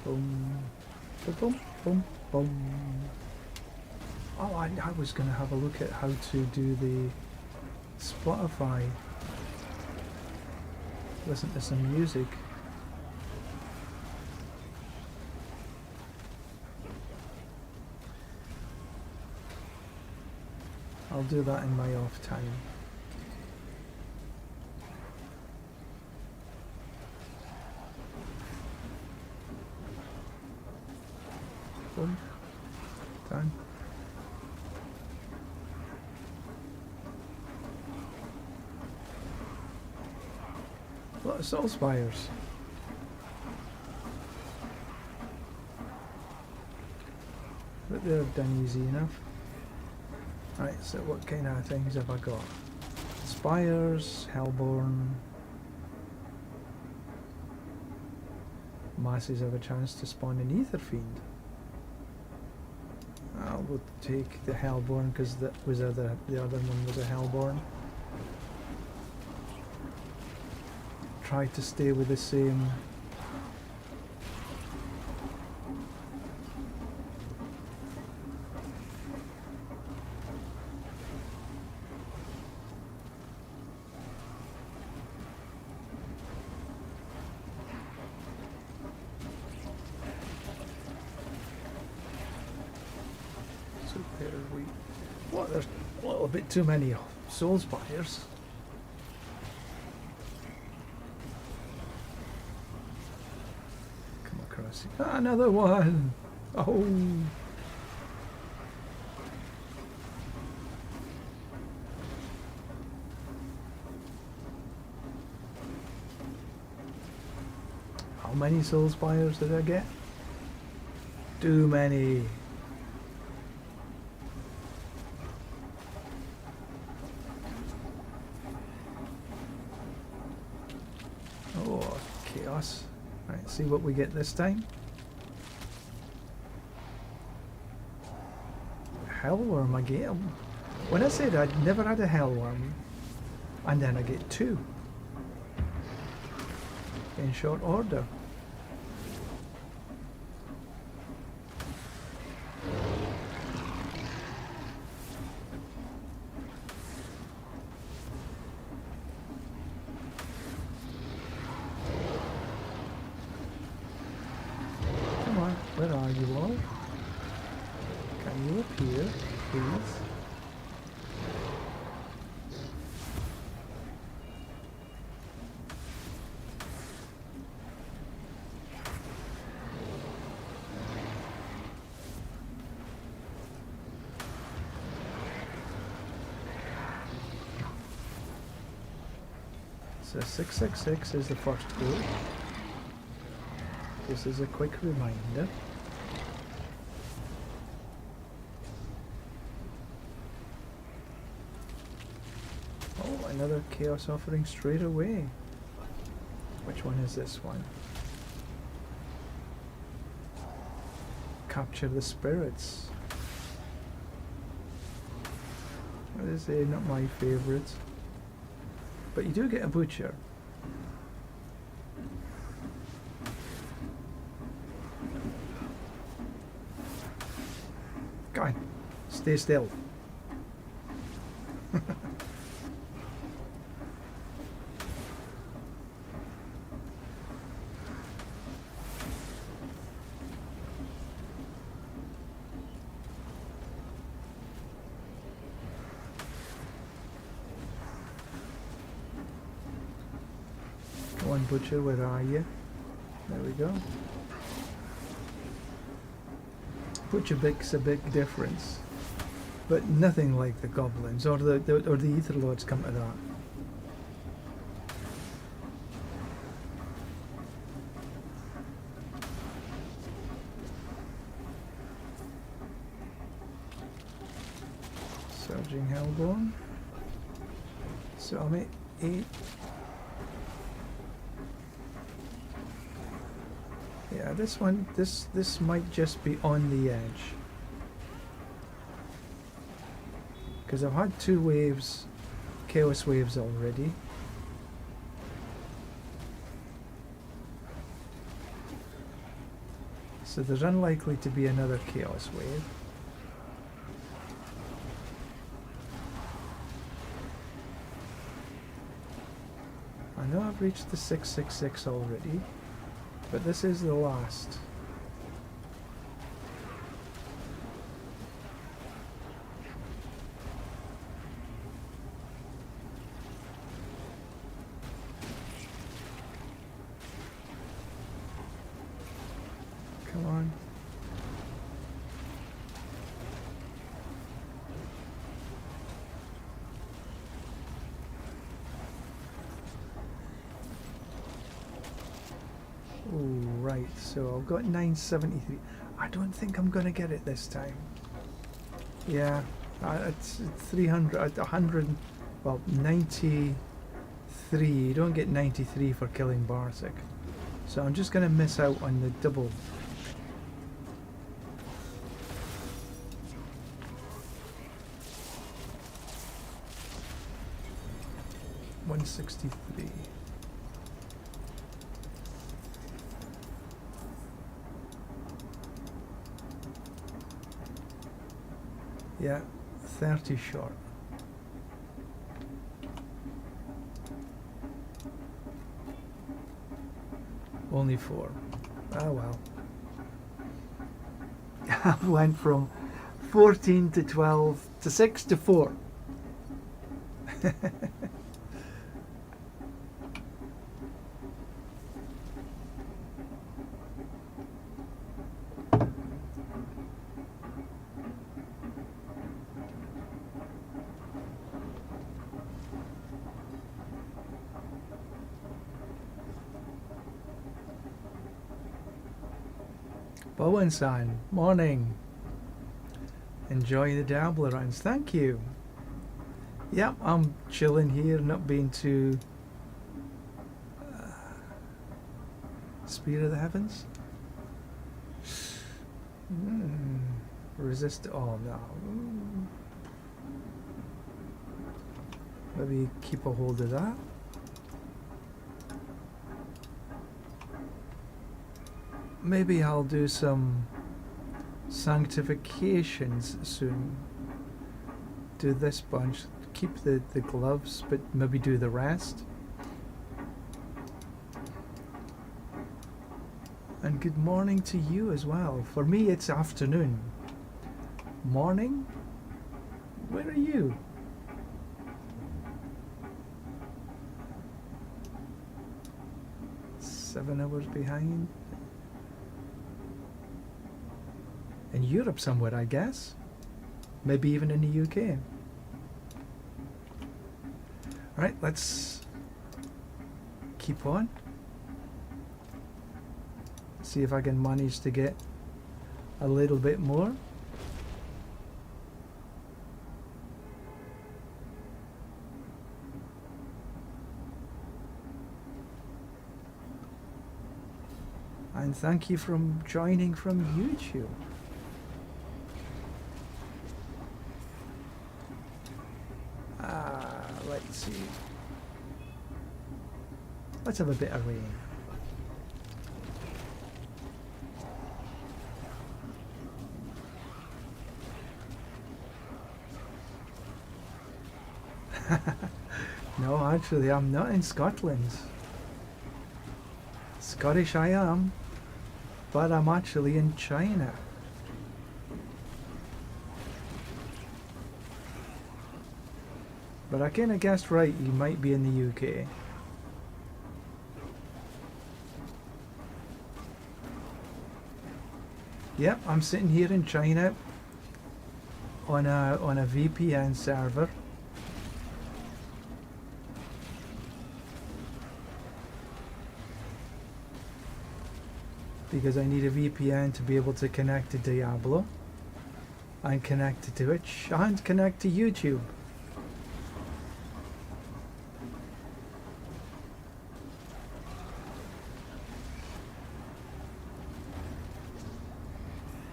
Boom, boom, boom, boom, boom. Oh, I was going to have a look at how to do the Spotify. Listen to some music. I'll do that in my off time. Boom. Done. A lot of soul spires. But they're done easy enough. Right, so what kind of things have I got? Spires, Hellborn. Masses have a chance to spawn an Ether Fiend. We'll take the Hellborn because that was the other one was a Hellborn. Try to stay with the same there's a little bit too many soul spires. Come across it. Another one! Oh! How many soul spires did I get? Too many. Right, see what we get this time. Hellworm again. When I said I'd never had a Hellworm, And then I get 2 in short order. Come on, where are you all? Can you appear, please? So 666 is the first group. This is a quick reminder. Oh, another chaos offering straight away. Which one is this one? Capture the spirits. This is not my favourite. But you do get a butcher. Go on, stay still. One butcher, where are you? There we go. Butcher makes a big difference, but nothing like the goblins or the ether lords come to that. Surging Hellborn. So I'm at 8. Yeah, this one, this might just be on the edge. Because I've had 2 waves, chaos waves already. So there's unlikely to be another chaos wave. I know I've reached the 666 already. But this is the last. Come on. Right, so I've got 973. I don't think I'm going to get it this time. Yeah, it's 300, 100, well, 93. You don't get 93 for killing Bartek. So I'm just going to miss out on the double. $163. Yeah, 30 short. Only 4. Oh well. I went from 14 to 12 to 6 to 4. Bowen-san, morning. Enjoy the Diablo runs. Thank you. Yep, I'm chilling here, not being too... Spear of the Heavens? Resist... Oh, no. Maybe keep a hold of that. Maybe I'll do some sanctifications soon. Do this bunch. Keep the gloves, but maybe do the rest. And good morning to you as well. For me it's afternoon. Morning? Where are you? Seven hours behind. In Europe somewhere, I guess. Maybe even in the UK. Right, let's keep on. See if I can manage to get a little bit more. And thank you for joining from YouTube. Let's see. Let's have a bit of rain. No, actually, I'm not in Scotland. Scottish I am, but I'm actually in China. But I kinda guessed right, you might be in the UK. Yep, I'm sitting here in China on a VPN server. Because I need a VPN to be able to connect to Diablo and connect to Twitch and connect to YouTube.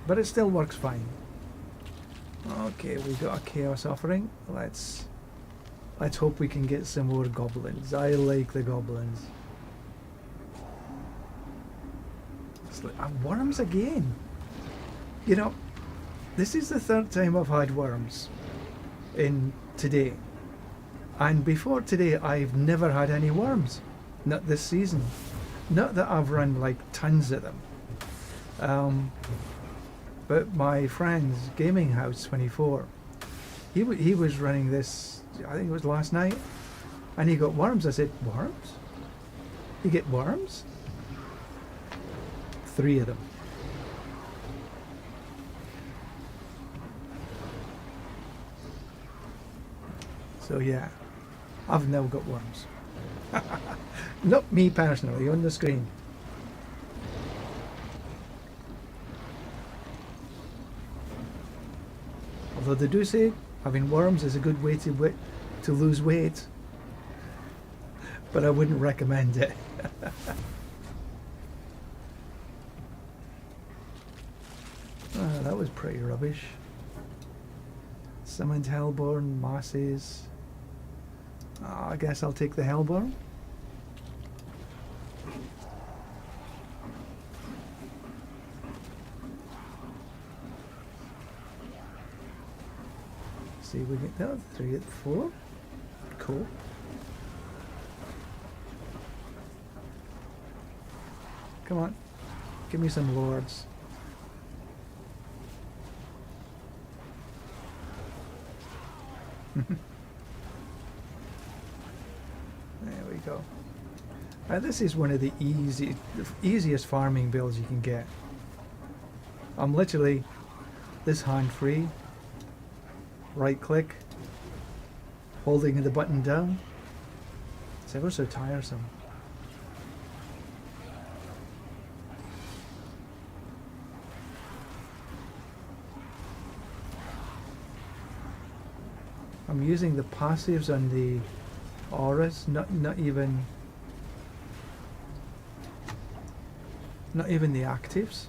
But it still works fine. Okay, we got a chaos offering. Let's hope we can get some more goblins. I like the goblins. It's like, worms again. You know, this is the third time I've had worms in today. And before today, I've never had any worms. Not this season. Not that I've run like tons of them. But my friend's Gaming House 24, he was running this, I think it was last night, and he got worms. I said, worms? You get worms? 3 of them. So yeah, I've now got worms. Not me personally, on the screen. Although they do say having worms is a good way to lose weight, but I wouldn't recommend it. That was pretty rubbish. Summoned Hellborn, masses. I guess I'll take the Hellborn. See, we get that 3 at 4. Cool. Come on, give me some lords. There we go. This is one of the easiest farming builds you can get. I'm literally this hand free. Right click, holding the button down. It's ever so tiresome. I'm using the passives on the auras, not even the actives.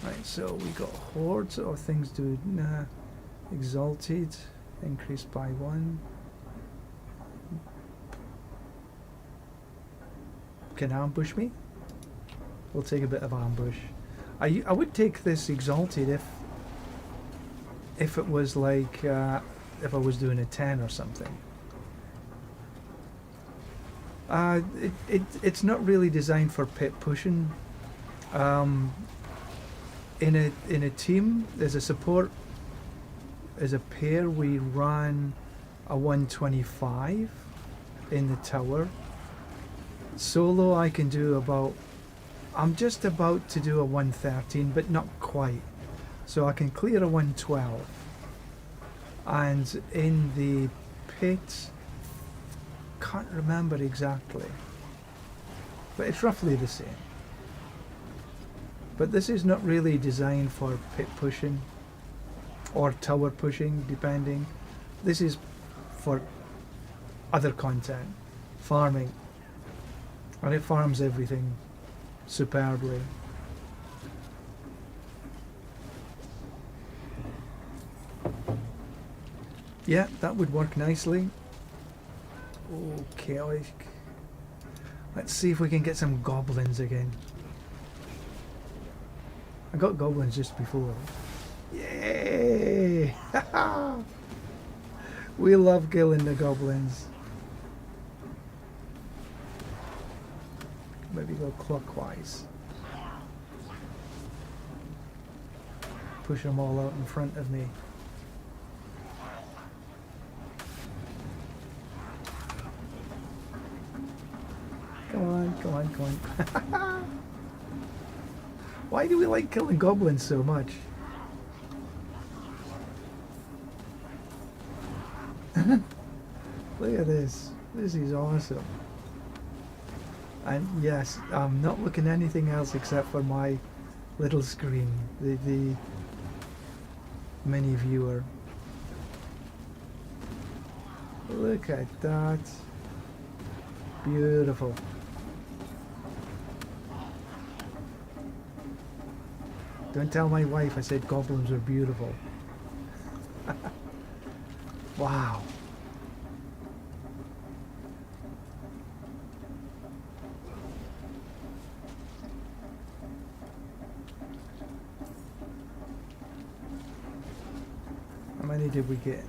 Right, so we got hordes or things do. Exalted, increased by 1. can ambush me. We'll take a bit of ambush. I would take this exalted if it was like if I was doing a 10 or something. It's not really designed for pit pushing. In a team, as a support, as a pair, we ran a 125 in the tower. Solo, I can do about. I'm just about to do a 113, but not quite. So I can clear a 112. And in the pit, can't remember exactly, but it's roughly the same. But this is not really designed for pit pushing or tower pushing, depending. This is for other content, farming, and it farms everything superbly. Yeah, that would work nicely. Okay, let's see if we can get some goblins again. I got goblins just before. Yay! We love killing the goblins. Maybe go clockwise. Push them all out in front of me. Come on, come on, come on. Why do we like killing goblins so much? Look at this. This is awesome. And yes, I'm not looking at anything else except for my little screen, the mini viewer. Look at that. Beautiful. Don't tell my wife I said goblins are beautiful. Wow. How many did we get?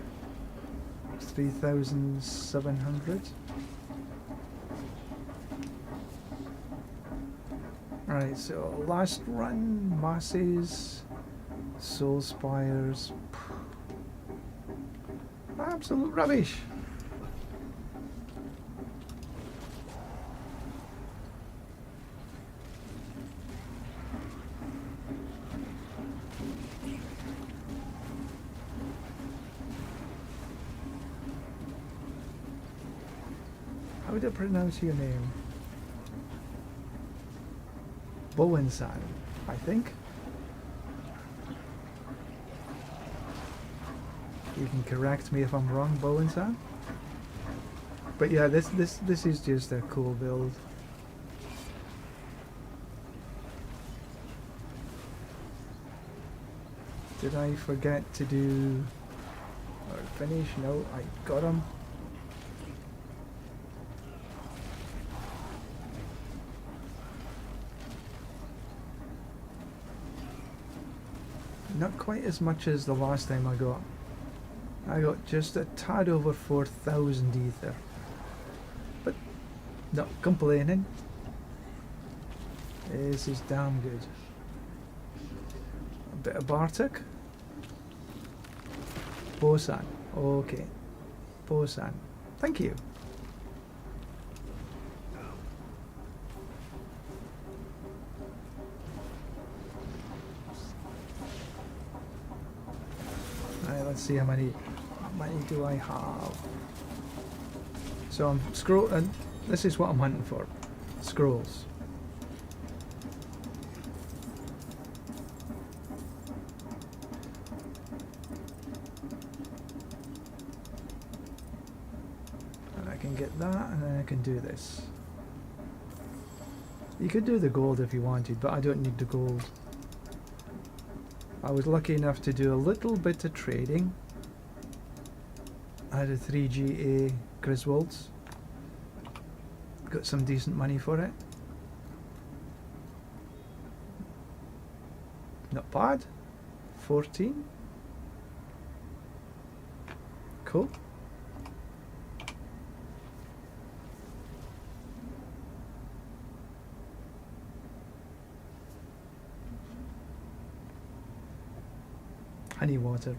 3,700? Alright, so last run, masses, soul spires. Absolute rubbish. How would I pronounce your name? Bowensan, I think. You can correct me if I'm wrong, Bowensan. But yeah, this is just a cool build. Did I forget to do or finish? No, I got him. Not quite as much as the last time I got. I got just a tad over 4,000 ether. But not complaining. This is damn good. A bit of Bartek. Bosan. Okay. Bosan. Thank you. Let's see how many do I have. So I'm scrolling. This is what I'm hunting for. Scrolls. And I can get that, and then I can do this. You could do the gold if you wanted, but I don't need the gold. I was lucky enough to do a little bit of trading. I had a 3GA Griswolds. Got some decent money for it. Not bad. 14. Cool. Honey water.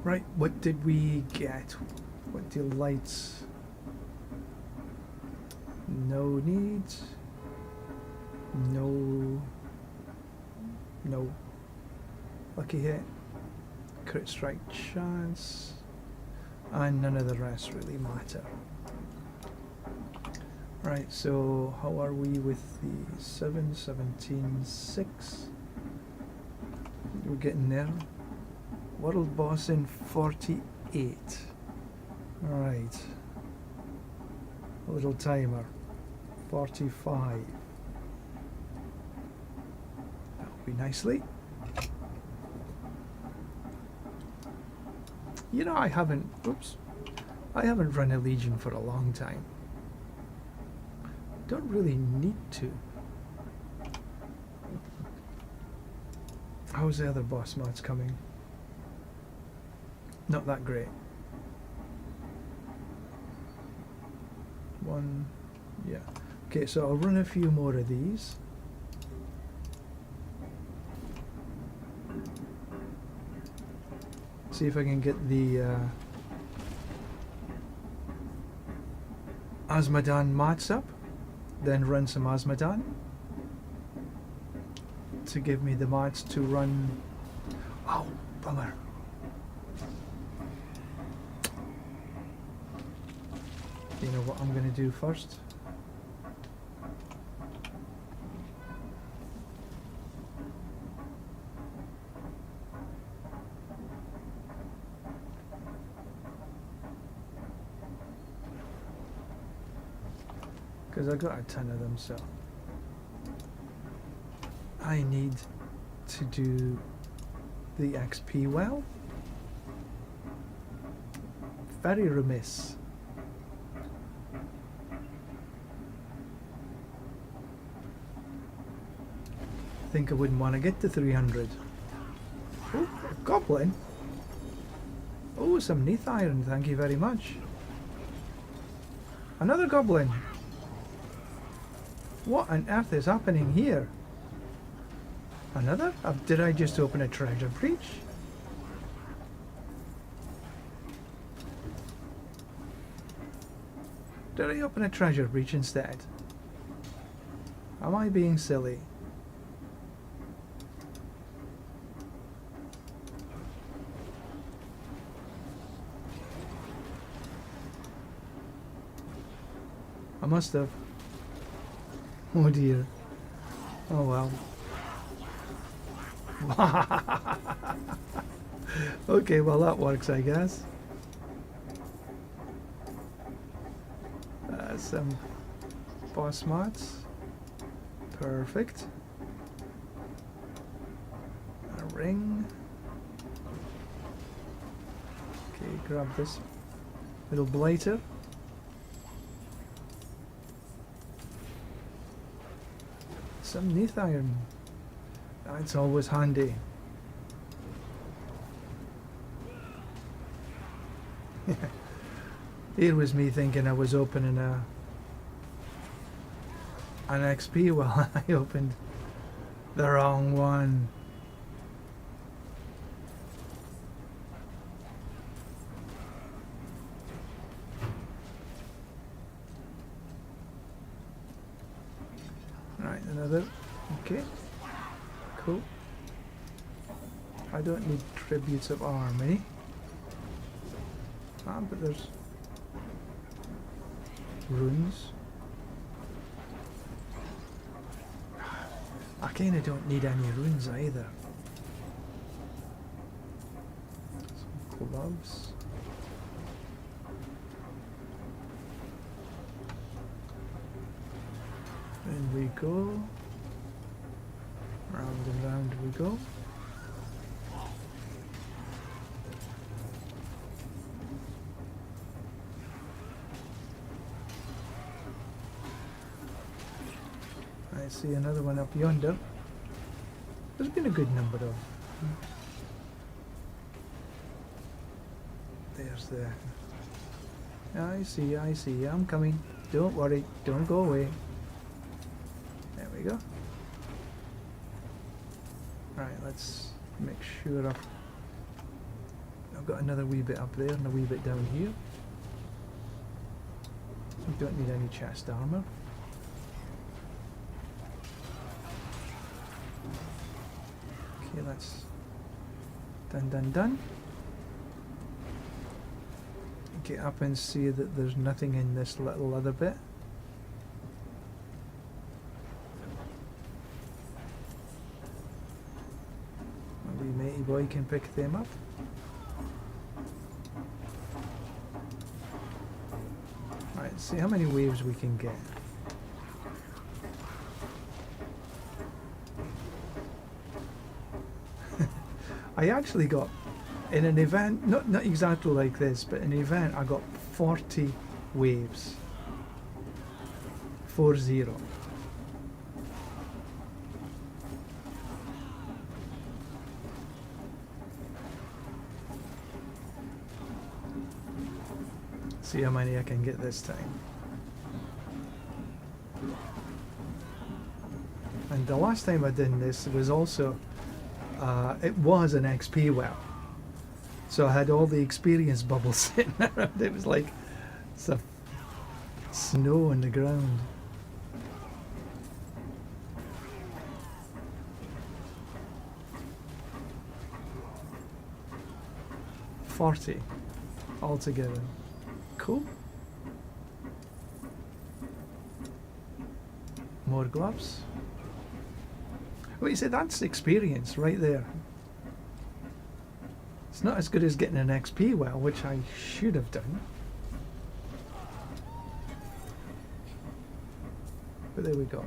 Right, what did we get? What delights? No needs. No. No. Lucky hit. Crit strike chance. And none of the rest really matter. Right, so how are we with the 7, 17, 6? We're getting there. World boss in 48. Alright. A little timer. 45. That'll be nicely. You know, I haven't run a Legion for a long time. Don't really need to. How's the other boss mods coming? Not that great. One, yeah. Okay, so I'll run a few more of these. See if I can get the Azmodan mats up. Then run some Azmodan to give me the mods to run. Oh, bummer. You know what I'm going to do first? Because I got a ton of them, so I need to do the XP well. Very remiss. I think I wouldn't want to get to 300. Oh, a goblin. Oh, some Neath Iron, thank you very much. Another goblin. What on earth is happening here? Another? Did I just open a treasure breach? Did I open a treasure breach instead? Am I being silly? I must have. Oh dear. Oh well. Okay, well that works, I guess. Some boss mods. Perfect. A ring. Okay, grab this little blighter. Some Neath Iron. That's always handy. Here was me thinking I was opening an XP while I opened the wrong one. Right, another. Okay. Cool. I don't need tributes of army. Ah, but there's runes. I kinda don't need any runes either. Some gloves. In we go. Round and round we go. I see another one up yonder. There's been a good number of. There's the... I see, I'm coming. Don't worry, don't go away. There we go. Right, let's make sure I've got another wee bit up there and a wee bit down here. We don't need any chest armor. Okay, that's done. Get up and see that there's nothing in this little other bit. My wee matey boy can pick them up. Right, see how many waves we can get. I actually got, in an event, not exactly like this, but in an event I got 40 waves. 40. See how many I can get this time. And the last time I did this was also, it was an XP well. So I had all the experience bubbles sitting around. It was like some snow on the ground. $40 altogether. Cool. More gloves. Well, you see, that's experience right there. It's not as good as getting an XP well, which I should have done. But there we go.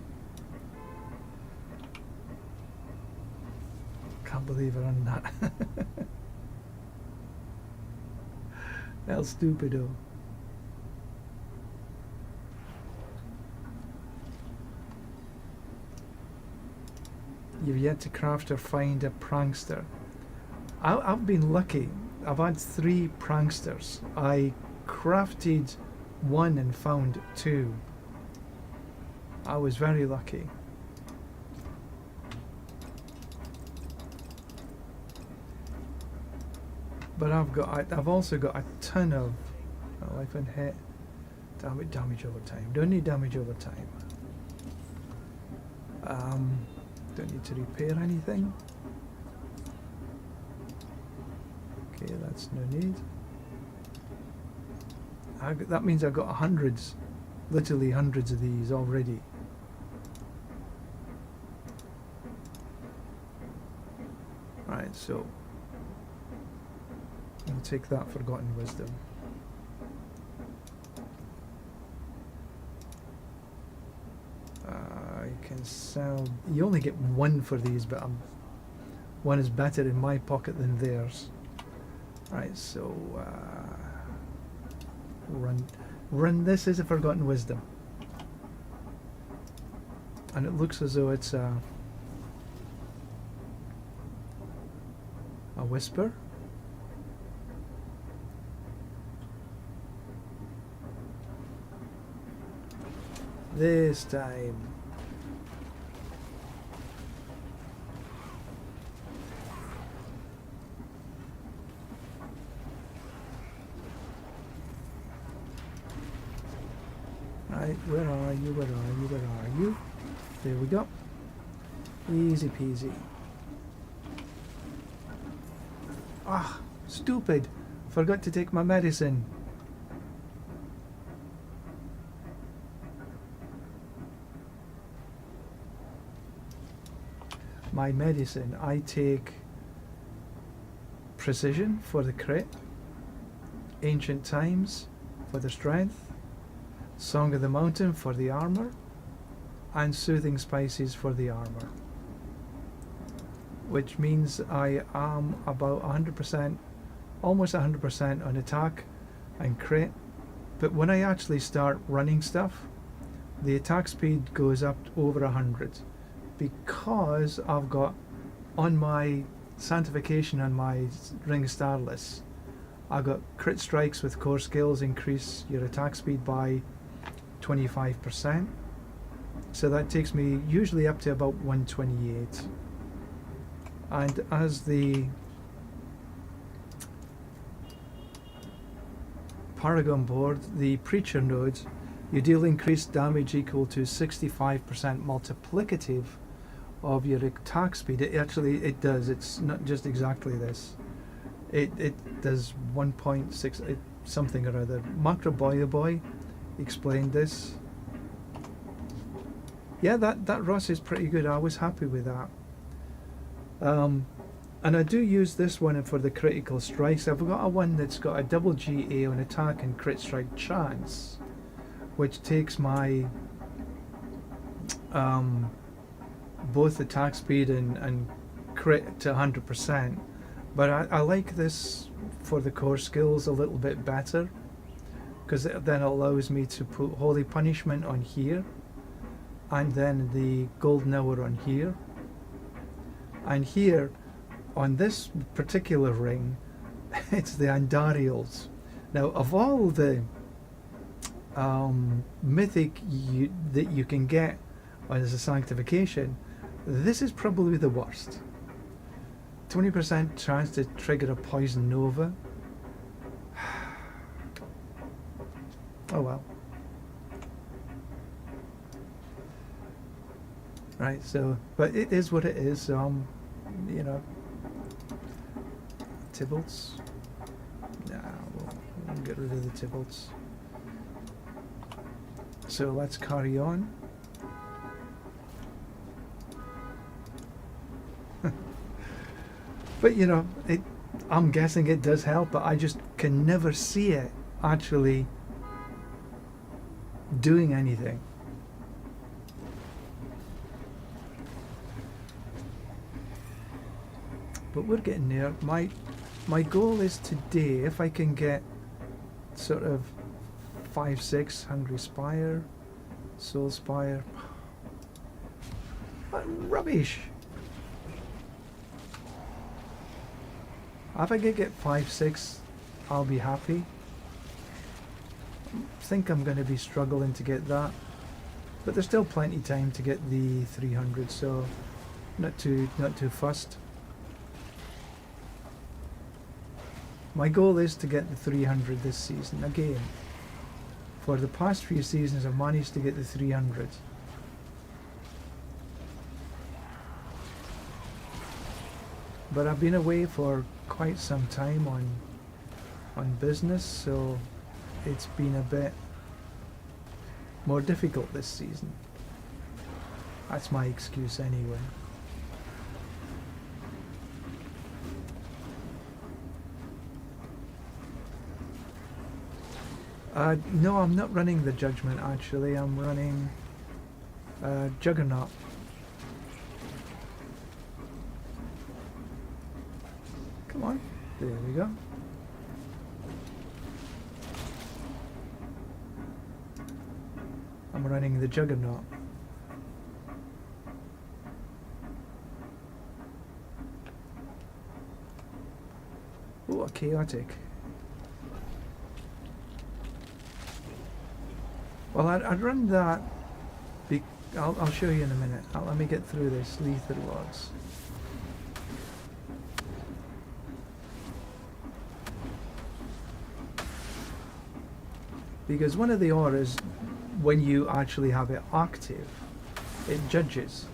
Can't believe I run that. El stupido. You've yet to craft or find a prankster. I've been lucky. I've had 3 pranksters. I crafted 1 and found 2. I was very lucky. But I've also got a ton of life and hit damage over time. Don't need damage over time. Don't need to repair anything. Okay, that's no need. That means I've got hundreds, literally hundreds of these already. Right, so I'll take that Forgotten Wisdom. I can sell. You only get 1 for these, but one is better in my pocket than theirs. Right, so run this as a Forgotten Wisdom, and it looks as though it's a whisper. This time. Right, where are you? Where are you? Where are you? There we go. Easy peasy. Ah, stupid. Forgot to take my medicine. My medicine, I take Precision for the crit, Ancient Times for the strength, Song of the Mountain for the armor, and Soothing Spices for the armor. Which means I am about 100%, almost 100% on attack and crit. But when I actually start running stuff, the attack speed goes up over 100 because I've got on my sanctification on my ring starless, I've got crit strikes with core skills increase your attack speed by 25%. So that takes me usually up to about 128. And as the Paragon board, the Preacher node, you deal increased damage equal to 65% multiplicative of your attack speed. It does. It's not just exactly this. It does 1.6 something or other. Macro Boy explained this. Yeah, that Ross is pretty good. I was happy with that. And I do use this one for the critical strikes. I've got a one that's got a double GA on attack and crit strike chance, which takes my both attack speed and crit to 100%. But I like this for the core skills a little bit better, because it then allows me to put Holy Punishment on here, and then the Golden Hour on here. And here, on this particular ring, it's the Andariels. Now, of all the mythic that you can get as a sanctification, this is probably the worst. 20% chance to trigger a poison nova. Oh well. Right, so, but it is what it is. You know, Tybalts. Nah, we'll get rid of the Tybalts. So let's carry on. But you know, I'm guessing it does help, but I just can never see it actually doing anything. But we're getting there. My goal is today, if I can get sort of 5-6 Hungry Spire, Soul Spire. What rubbish! If I can get 5-6, I'll be happy. I think I'm going to be struggling to get that, but there's still plenty of time to get the 300, so not too fussed. My goal is to get the 300 this season again. For the past few seasons, I've managed to get the 300. But I've been away for quite some time on business, so it's been a bit more difficult this season. That's my excuse anyway. No, I'm not running the Judgment actually. I'm running Juggernaut. Come on, there we go. I'm running the Juggernaut. Oh, a chaotic. Well, I'd run that. I'll show you in a minute. Let me get through this lethal logs. Because one of the auras, when you actually have it active, it judges.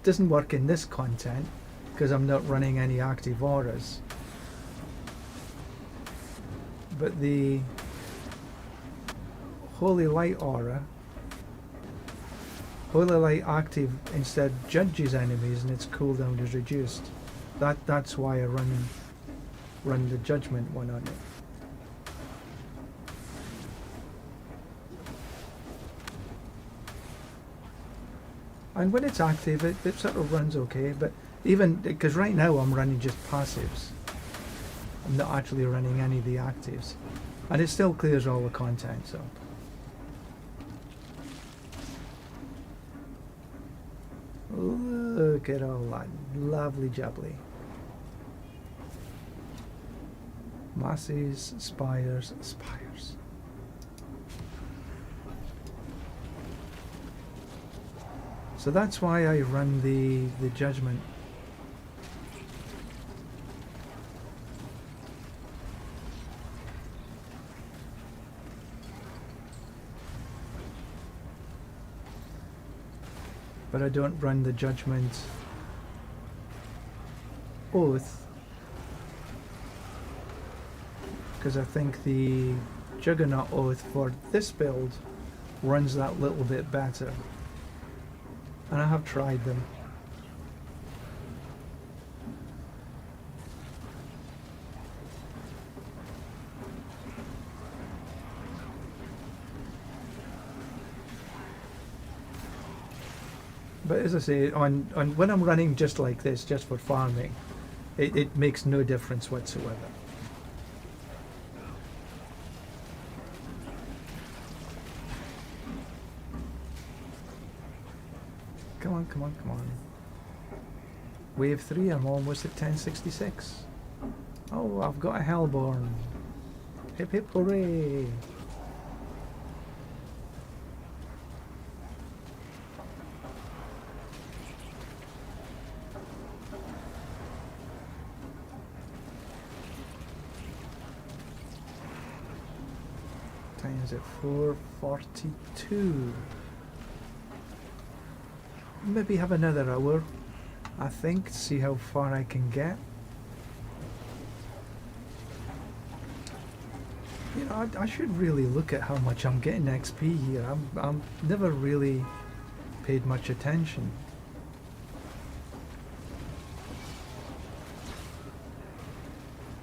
Doesn't work in this content because I'm not running any active auras. But the Holy Light aura, Holy Light active instead judges enemies and its cooldown is reduced. That's why I run the Judgment one on it. And when it's active, it sort of runs okay, but even because right now I'm running just passives. I'm not actually running any of the actives. And it still clears all the contents up. Look at all that lovely jubbly. Masses, spires, spires. So that's why I run the judgment. But I don't run the judgment oath because I think the Juggernaut oath for this build runs that little bit better. And I have tried them. But as I say, on when I'm running just like this, just for farming, it makes no difference whatsoever. Come on, come on, come on. Wave 3, I'm almost at 1066. Oh, I've got a Hellborn. Hip hip hooray! Time is at 4:42. Maybe have another hour, I think, to see how far I can get. You know, I should really look at how much I'm getting XP here. I'm never really paid much attention.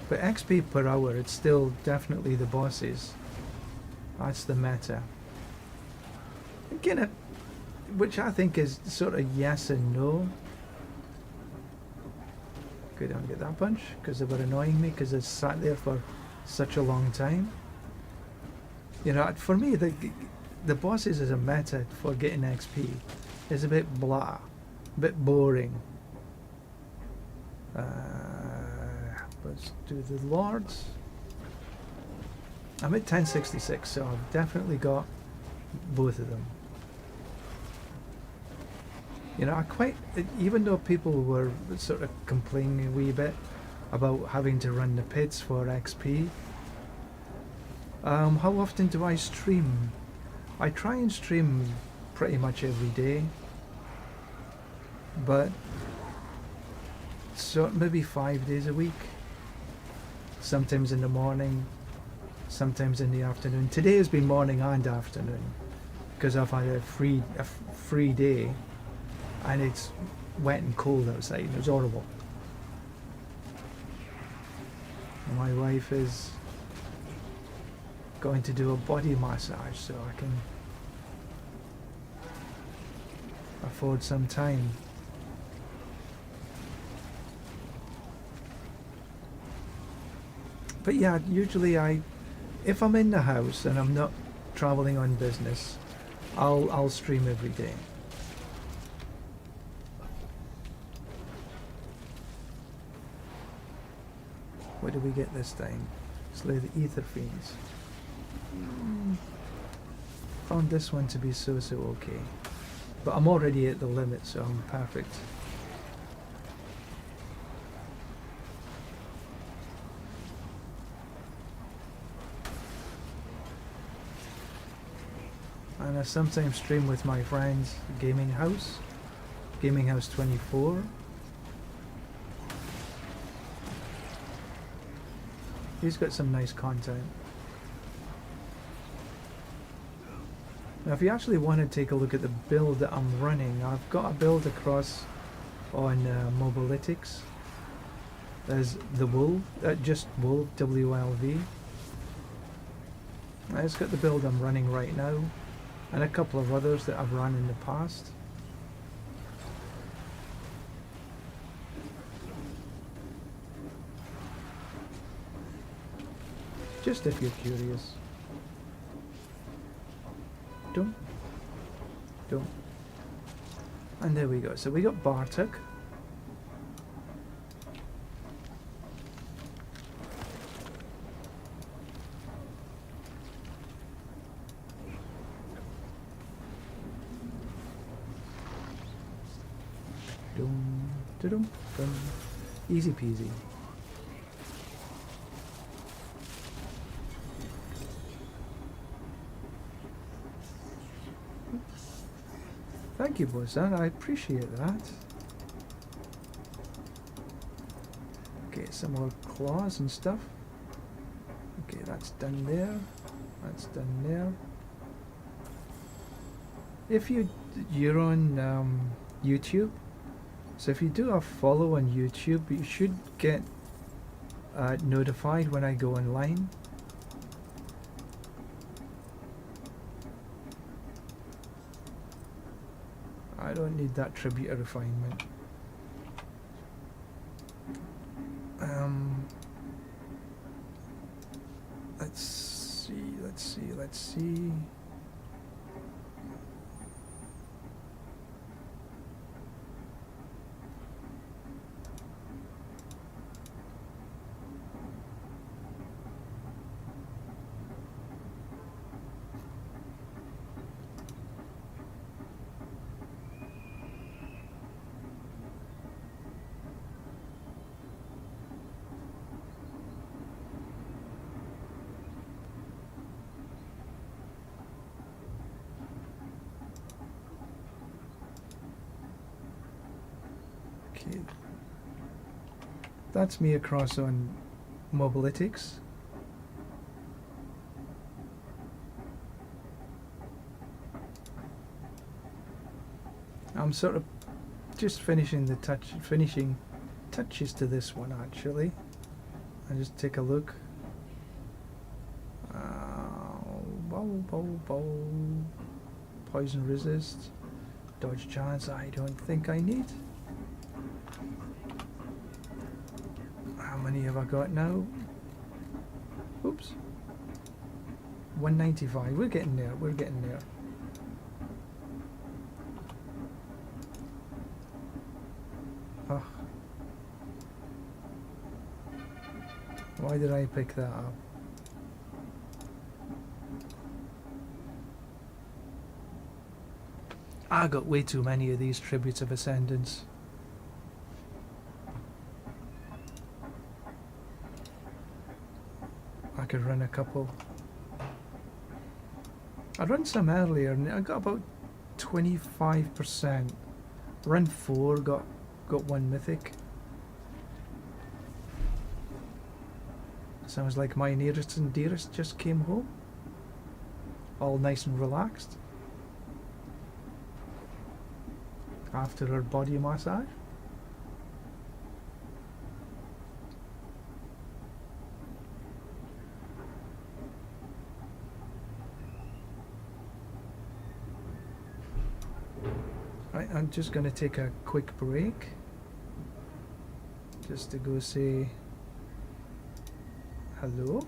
But XP per hour, it's still definitely the bosses. That's the meta. Again, which I think is sort of yes and no. Go down and get that bunch because they were annoying me because they sat there for such a long time. You know, for me, the bosses as a meta for getting XP is a bit blah, a bit boring. Let's do the lords. I'm at 1066, so I've definitely got both of them. You know, even though people were sort of complaining a wee bit about having to run the pits for XP, how often do I stream? I try and stream pretty much every day, but so maybe 5 days a week. Sometimes in the morning, sometimes in the afternoon. Today has been morning and afternoon because I've had a free day. And it's wet and cold outside. It was horrible. My wife is going to do a body massage so I can afford some time. But yeah, usually if I'm in the house and I'm not traveling on business, I'll stream every day. What do we get this time? Slay the Ether Fiends. Found this one to be so okay. But I'm already at the limit, so I'm perfect. And I sometimes stream with my friends, Gaming House 24. He's got some nice content. Now if you actually want to take a look at the build that I'm running, I've got a build across on Mobilytics. There's the Wolf, just Wolf, WLV. It's got the build I'm running right now, and a couple of others that I've run in the past. Just if you're curious. Dum. Dum. And there we go. So we got Bartek. Dum, dum, dum. Easy peasy. Thank you, Bozan. I appreciate that. Okay, some more claws and stuff. Okay, that's done there. That's done there. If you're on YouTube, so if you do a follow on YouTube, you should get notified when I go online. I don't need that tribute of refinement. Let's see. Okay. That's me across on Mobilytics. I'm sort of just finishing touches to this one actually. I just take a look. Poison resist, dodge chance. I don't think I need. How many have I got now? Oops. 195. We're getting there. We're getting there. Ugh. Why did I pick that up? I got way too many of these tributes of ascendance. I could run a couple. I run some earlier and I got about 25%. Run 4, got 1 mythic. Sounds like my nearest and dearest just came home. All nice and relaxed. After her body massage. Right, I'm just going to take a quick break just to go say hello.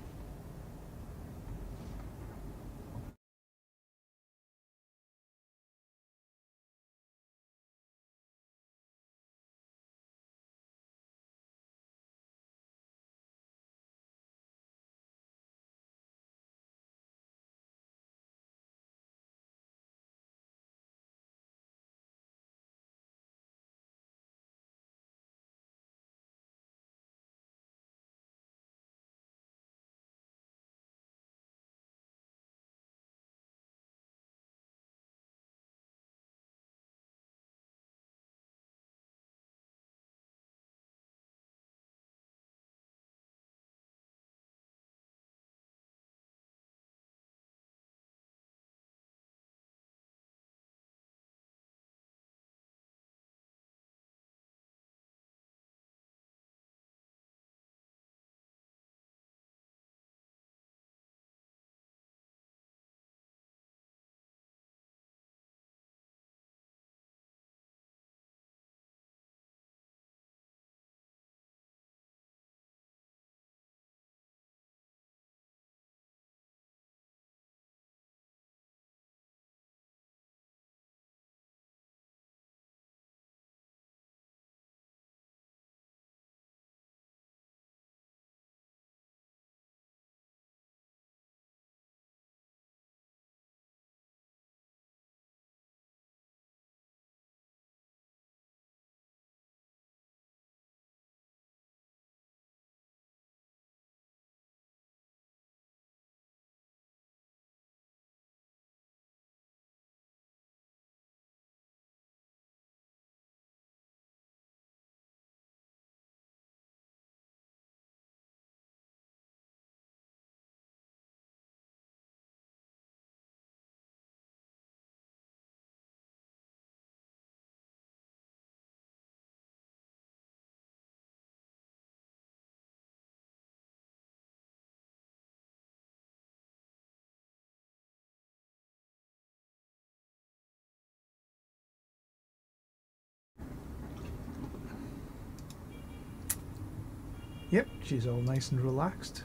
Yep, she's all nice and relaxed.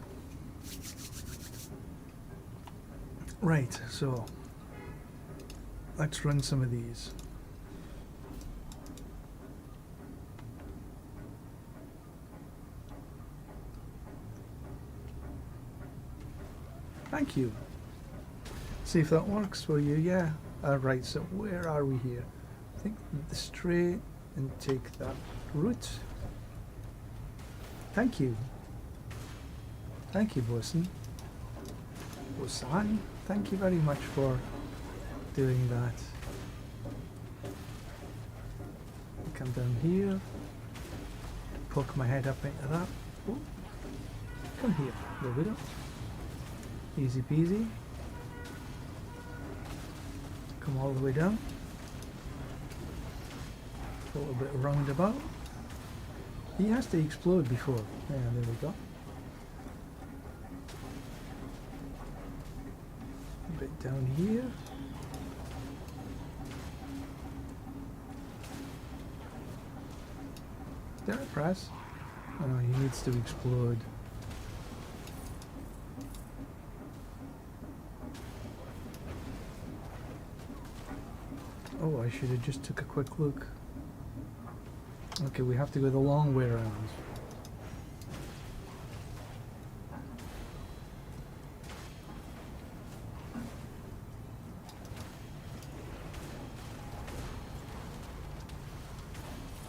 Right, so let's run some of these. Thank you. See if that works for you. Yeah. Right, so where are we here? I think straight and take that route. Thank you. Thank you, Bosun. Bosan, thank you very much for doing that. Come down here. Poke my head up into that. Oh, come here. There we go. Easy peasy. Come all the way down. A little bit roundabout. He has to explode before. Yeah, there we go. A bit down here. Did I press? Oh no, he needs to explode. Oh, I should have just took a quick look. Okay, we have to go the long way around.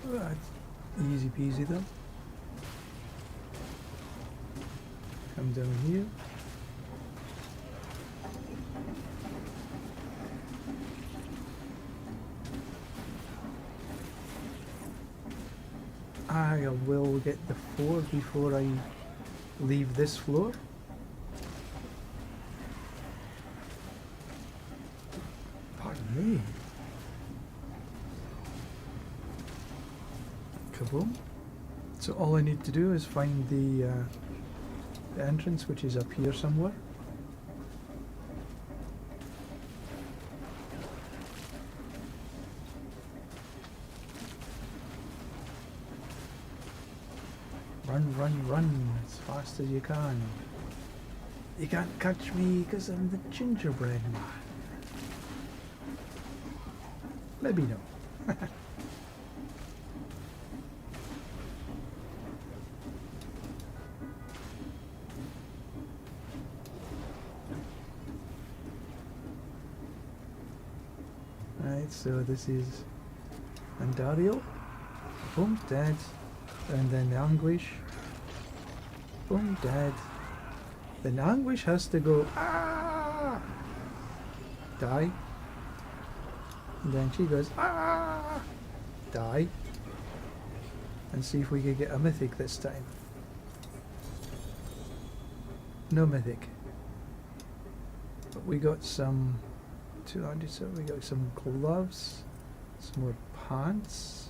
Right, easy peasy though. Come down here. I will get the 4 before I leave this floor. Pardon me. Kaboom. So all I need to do is find the entrance, which is up here somewhere. Run as fast as you can. You can't catch me because I'm the gingerbread man. Maybe no. Right, so this is Andario. Boom, dead. And then the Anguish. Boom, dead. Then Anguish has to go, ah! Die. And then she goes, ah! Die. And see if we can get a mythic this time. No mythic. But we got some 200, so we got some gloves, some more pants.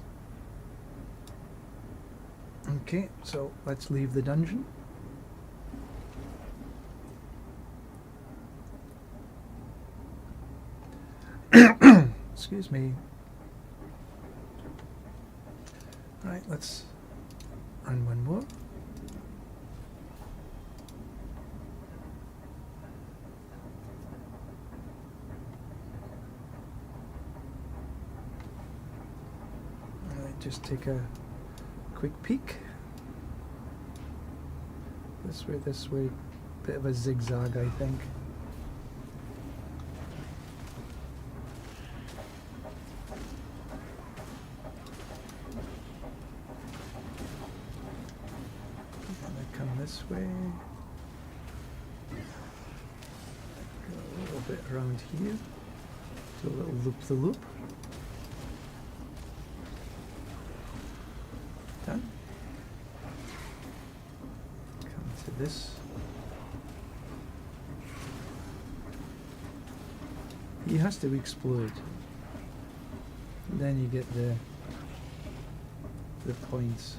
Okay, so let's leave the dungeon. Excuse me. Right, let's run one more. Alright, just take a quick peek. This way. Bit of a zigzag, I think. This way. Go a little bit around here. Do a little loop the loop. Done. Come to this. He has to explode. And then you get the points.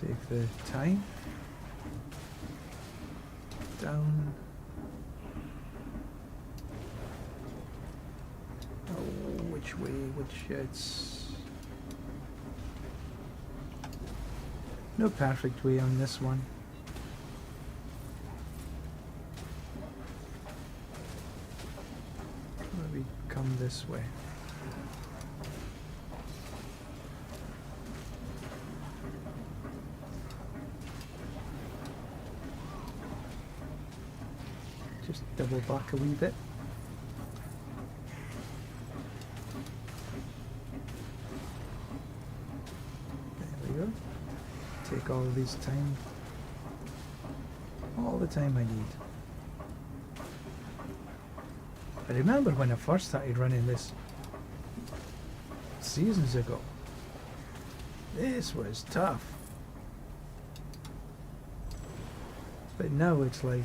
Take the time down. Oh, which way? Which it's No perfect way on this one. Maybe come this way. Just double back a wee bit. There we go. Take all of these time. All the time I need. I remember when I first started running this seasons ago. This was tough. But now it's like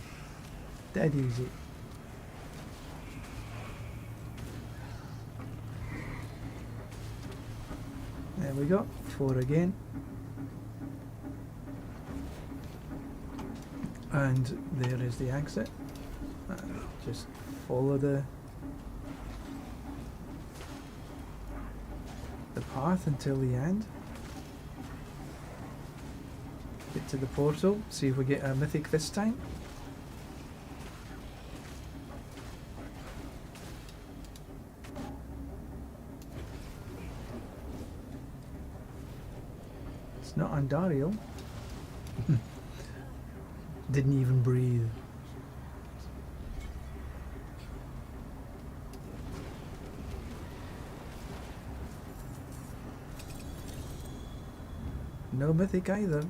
dead easy. There we go. 4 again. And there is the exit. Just follow the path until the end. Get to the portal, see if we get a mythic this time. It's not Andariel. Didn't even breathe. No mythic either.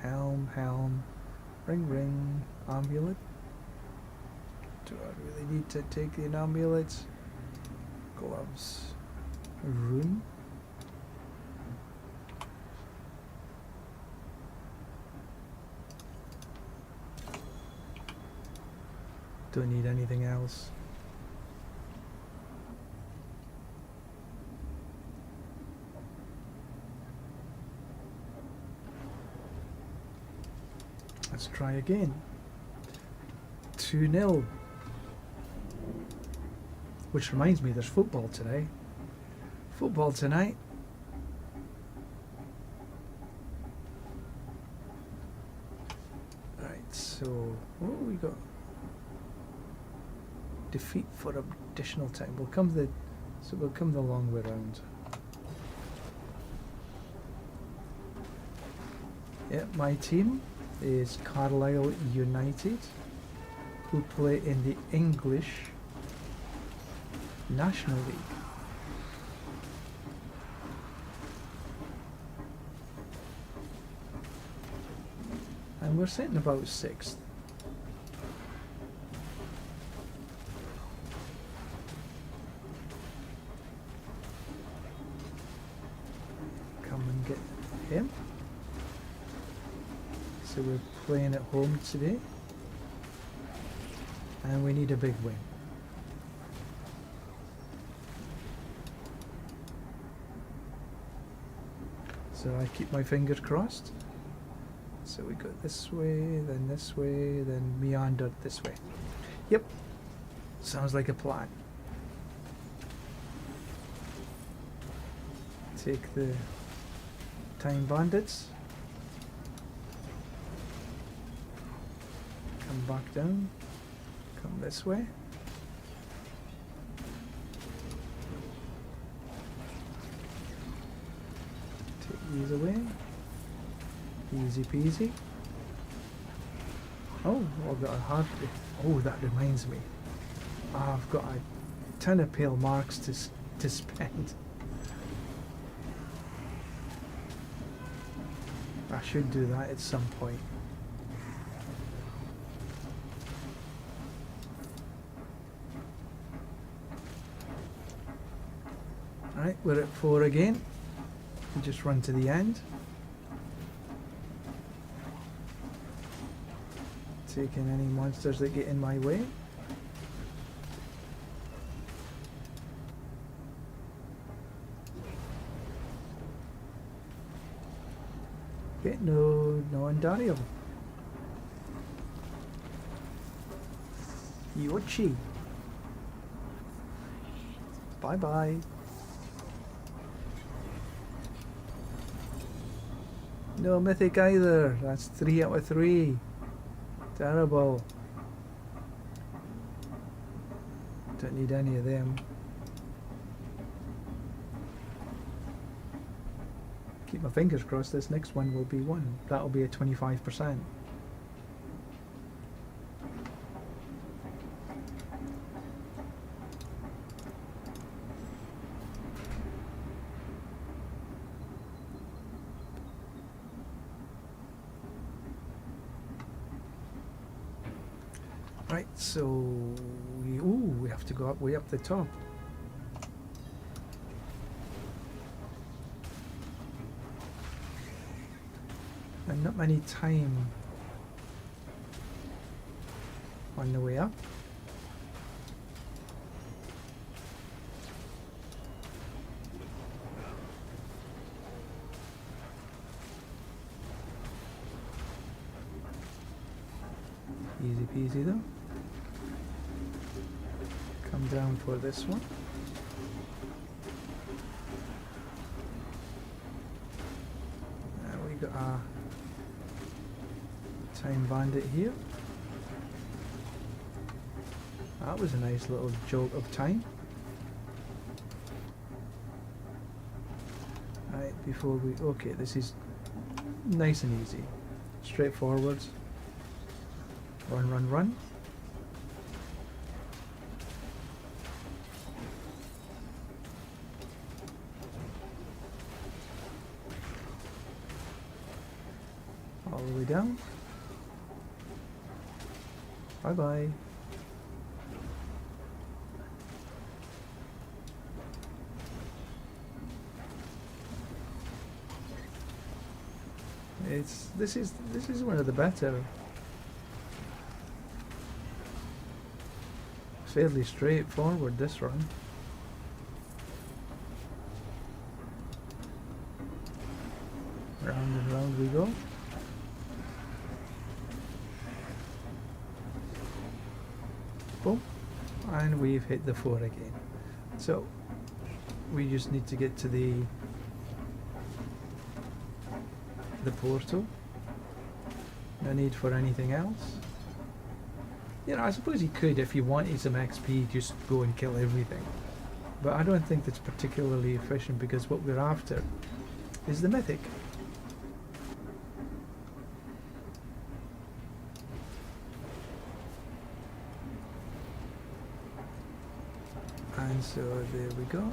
Helm, ring, amulet. Do I really need to take the amulet? Gloves. Rune. Don't need anything else. Let's try again. 2-0. Which reminds me, there's football today. Football tonight. Right, so what have we got? Defeat for additional time. We'll come the long way round. Yep, my team is Carlisle United, who play in the English National League. And we're sitting about 6th. Come and get him. So we're playing at home today, and we need a big win. So I keep my fingers crossed. So we go this way, then meander this way. Yep, sounds like a plan. Take the time bandits. Come back down. Come this way. Take these away. Easy peasy. Oh, I've got a hard. Oh, that reminds me. I've got a ton of pale marks to spend. I should do that at some point. Alright, we're at 4 again. We just run to the end. Taking any monsters that get in my way. Okay, no Andariel. Yoshi. Bye bye. No mythic either. That's 3 out of 3. Terrible. Don't need any of them. Keep my fingers crossed this next one will be one. That'll be a 25%. Right, so we have to go up way up the top. And not many time on the way up. Easy peasy though. Come down for this one. We got a time bandit here. That was a nice little jolt of time. Right, before we... Okay, this is nice and easy. Straightforward. Run, run, run. All the way down. Bye bye. This is one of the better. Fairly straightforward this run. Round and round we go. Boom. And we've hit the 4 again. So we just need to get to the portal. No need for anything else. You know, I suppose you could, if you wanted some XP, just go and kill everything. But I don't think that's particularly efficient, because what we're after is the mythic. And so there we go.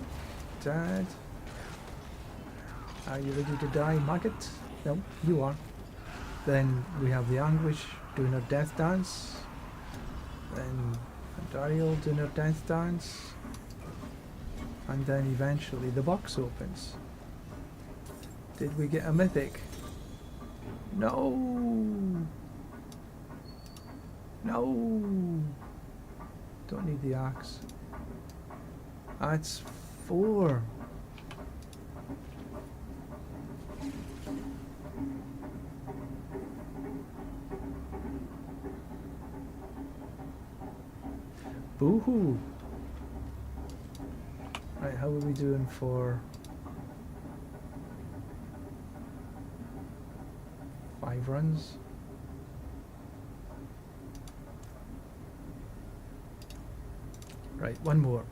Dad, are you ready to die, maggot? No, you are. Then we have the Anguish doing her death dance. Then Daryl doing her death dance. And then eventually the box opens. Did we get a mythic? No! No! Don't need the axe. That's 4. Boo-hoo! Right, how are we doing for 5 runs? Right, one more.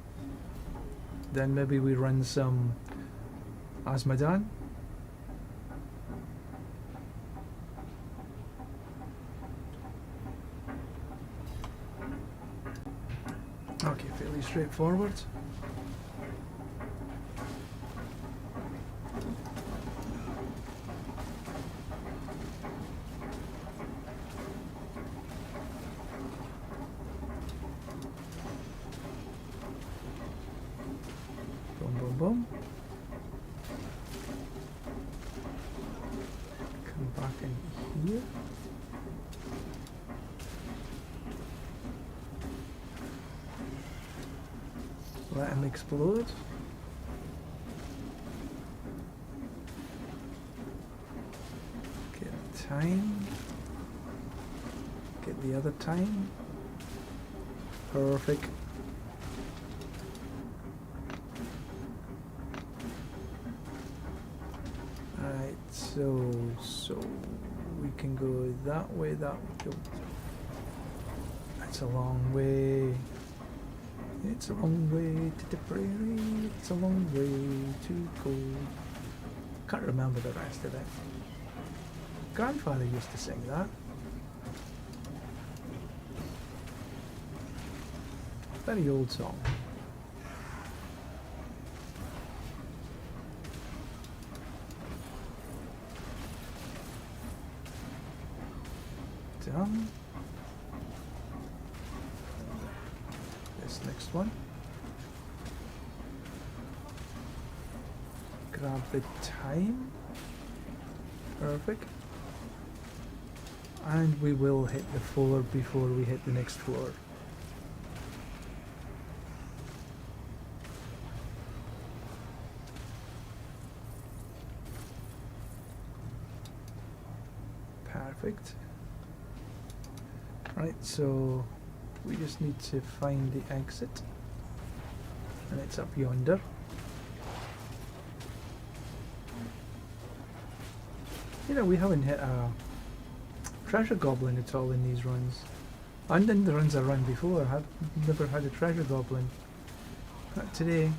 Then maybe we run some Asmodan. Okay, fairly straightforward. Boom, boom, boom. Come back in here. Let him explode. Get time. Get the other time. Perfect. Alright. So we can go that way, that way. That's a long way. It's a long way to the prairie. It's a long way to go. Can't remember the rest of it. Grandfather used to sing that. Very old song. Done. This next one. Grab the time. Perfect. And we will hit the 4 before we hit the next floor. Perfect. Right, so we just need to find the exit, and it's up yonder. You know, we haven't hit a treasure goblin at all in these runs. And in the runs I run before, I've never had a treasure goblin. Not today.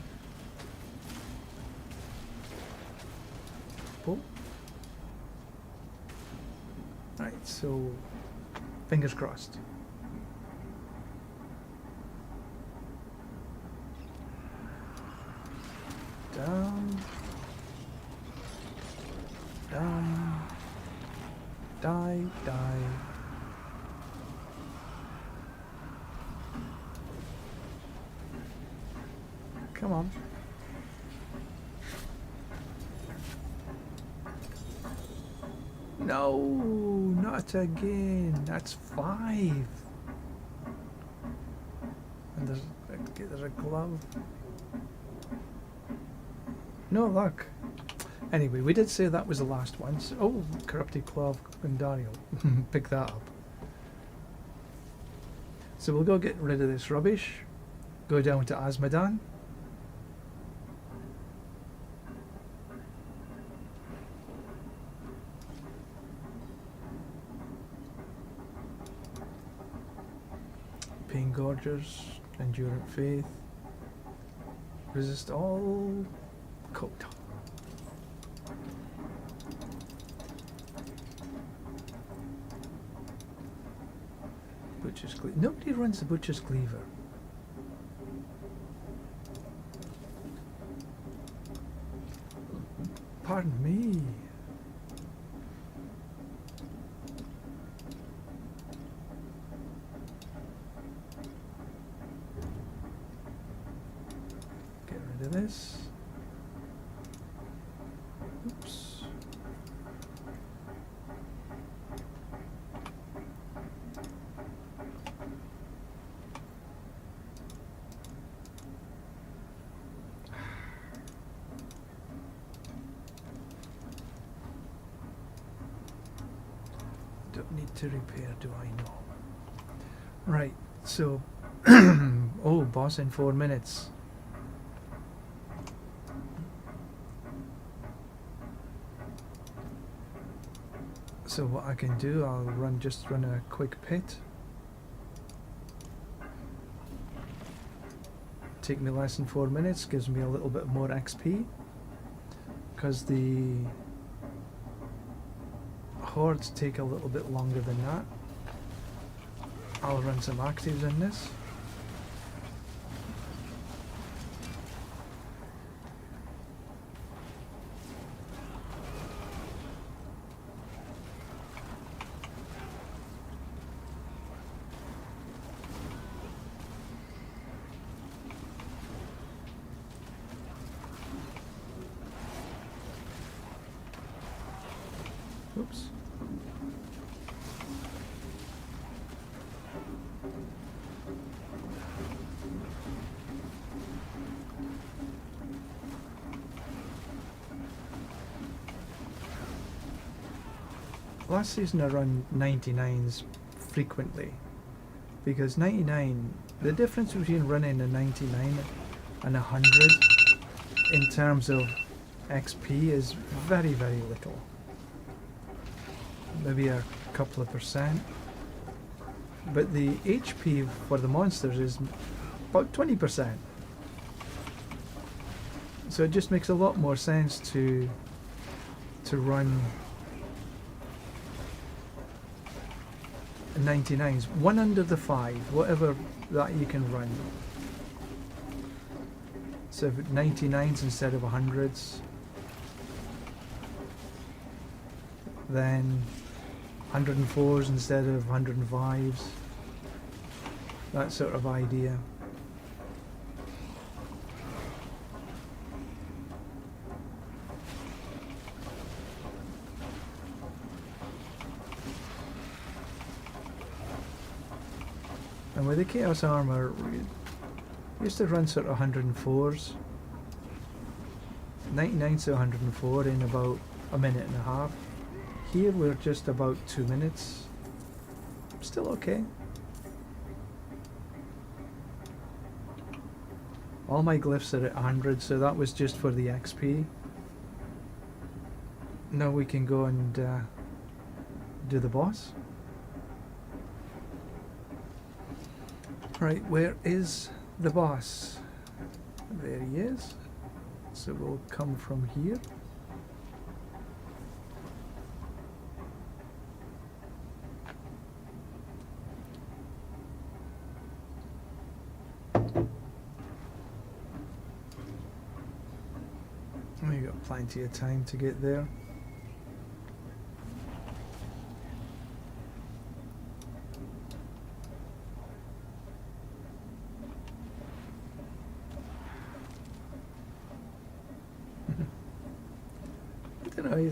Oh. Right, so fingers crossed. Down. Down. Die, die. Come on. No, not again. That's 5. And there's a glove. No luck. Anyway, we did say that was the last one. So, oh, Corrupted Claw of Gundariel. Pick that up. So we'll go get rid of this rubbish. Go down to Azmodan. Pain Gorgers, Endurant Faith. Resist all coat. Butcher's Cleaver. Nobody runs the Butcher's Cleaver. Pardon me. Get rid of this. Oops. Don't need to repair, do I know? Right, so oh, boss in 4 minutes. So what I can do, I'll just run a quick pit. Take me less than 4 minutes, gives me a little bit more XP. Because the hordes take a little bit longer than that. I'll run some actives in this. Oops. Last season I run 99s frequently because 99, the difference between running a 99 and 100 in terms of XP is very, very little. maybe a couple of percent. But the HP for the monsters is about 20%. So it just makes a lot more sense to run 99s, one under the 5, whatever that you can run. So if 99s instead of 100s, then 104s instead of 105s, that sort of idea. And with the Chaos Armor, we used to run sort of 104s, 99 to 104 in about a minute and a half. Here we're just about 2 minutes. Still okay. All my glyphs are at 100, so that was just for the XP. Now we can go and do the boss. Right, where is the boss? There he is. So we'll come from here. We got plenty of time to get there.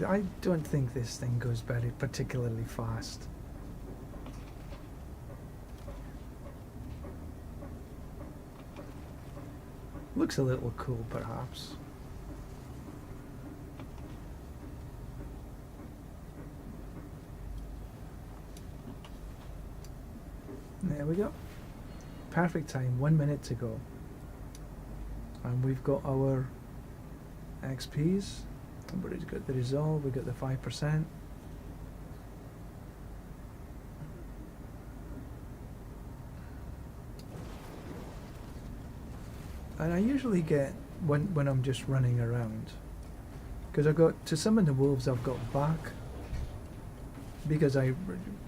I don't think this thing goes very particularly fast. Looks a little cool, perhaps. There we go. Perfect time, 1 minute to go. And we've got our XPs. Somebody's got the resolve, we got the 5%. And I usually get, when I'm just running around, because I've got, to summon the wolves I've got back, because I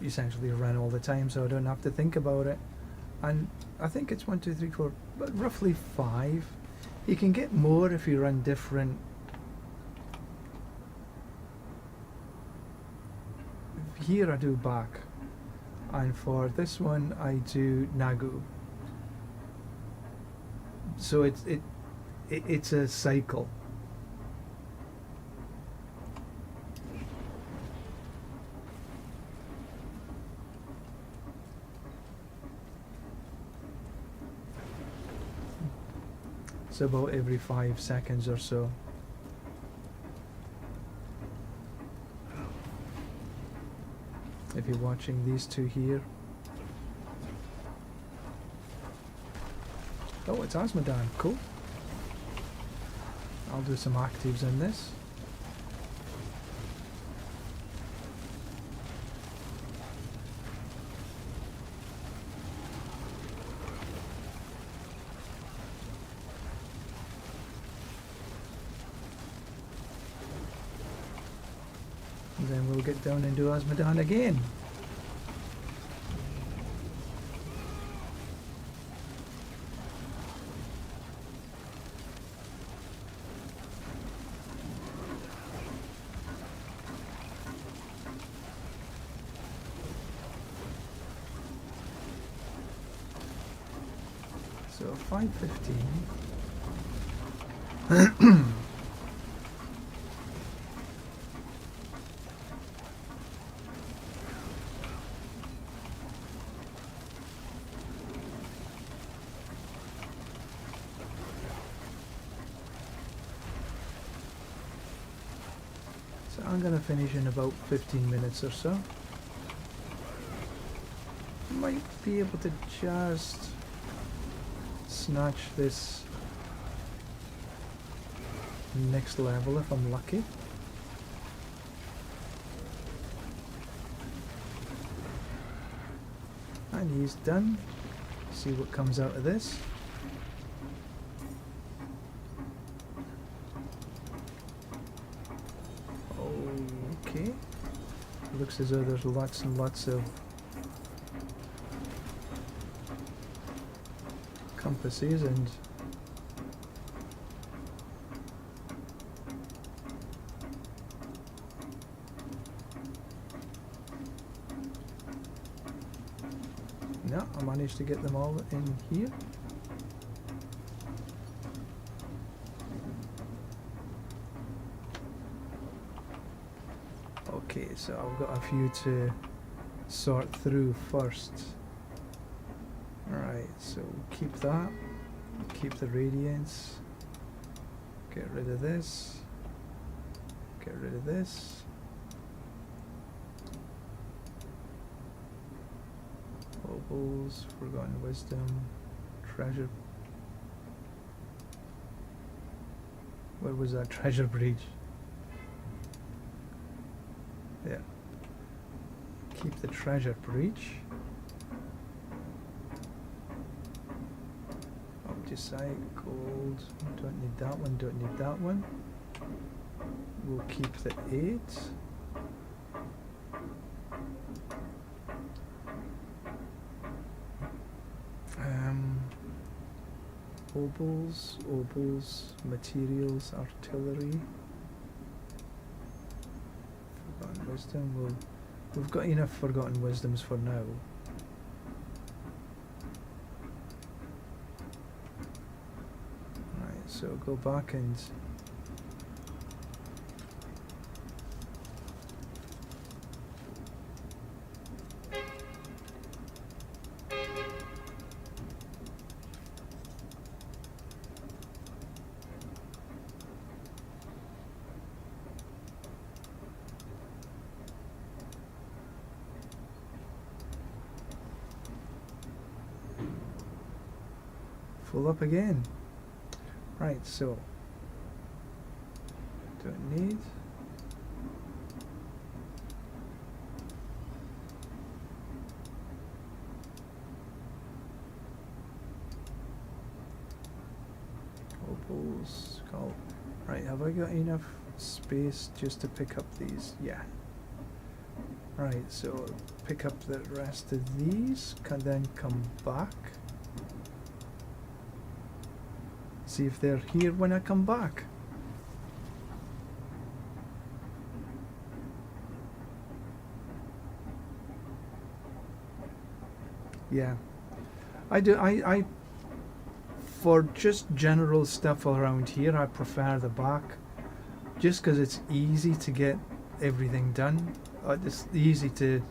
essentially run all the time, so I don't have to think about it. And I think it's 1, 2, 3, 4, but roughly 5. You can get more if you run different. Here I do back, and for this one I do Nagu. So it's a cycle. It's about every 5 seconds or so. If you're watching these two here. Oh, it's Asmodan. Cool. I'll do some actives in this. And then we'll get down and do Asmodan again. So 5:15. So I'm going to finish in about 15 minutes or so. Might be able to just snatch this next level if I'm lucky. And he's done. See what comes out of this. Okay. Looks as though there's lots and lots of compasses and no, I managed to get them all in here. Okay, so I've got a few to sort through first. Alright, so keep that. Keep the radiance. Get rid of this. Get rid of this. Opals, Forgotten Wisdom, Treasure. Where was that treasure breach? Yeah. Keep the treasure breach. Opticite, gold. Don't need that one, don't need that one. We'll keep the 8. Opals, materials, artillery. Forgotten Wisdom. We've got enough Forgotten Wisdoms for now. Right, so go back and full up again. Right, so don't need. Opals, skull. Right, have I got enough space just to pick up these? Yeah. Right, so pick up the rest of these, can then come back. See if they're here when I come back. Yeah. I for just general stuff around here, I prefer the back. Just because it's easy to get everything done. It's easy to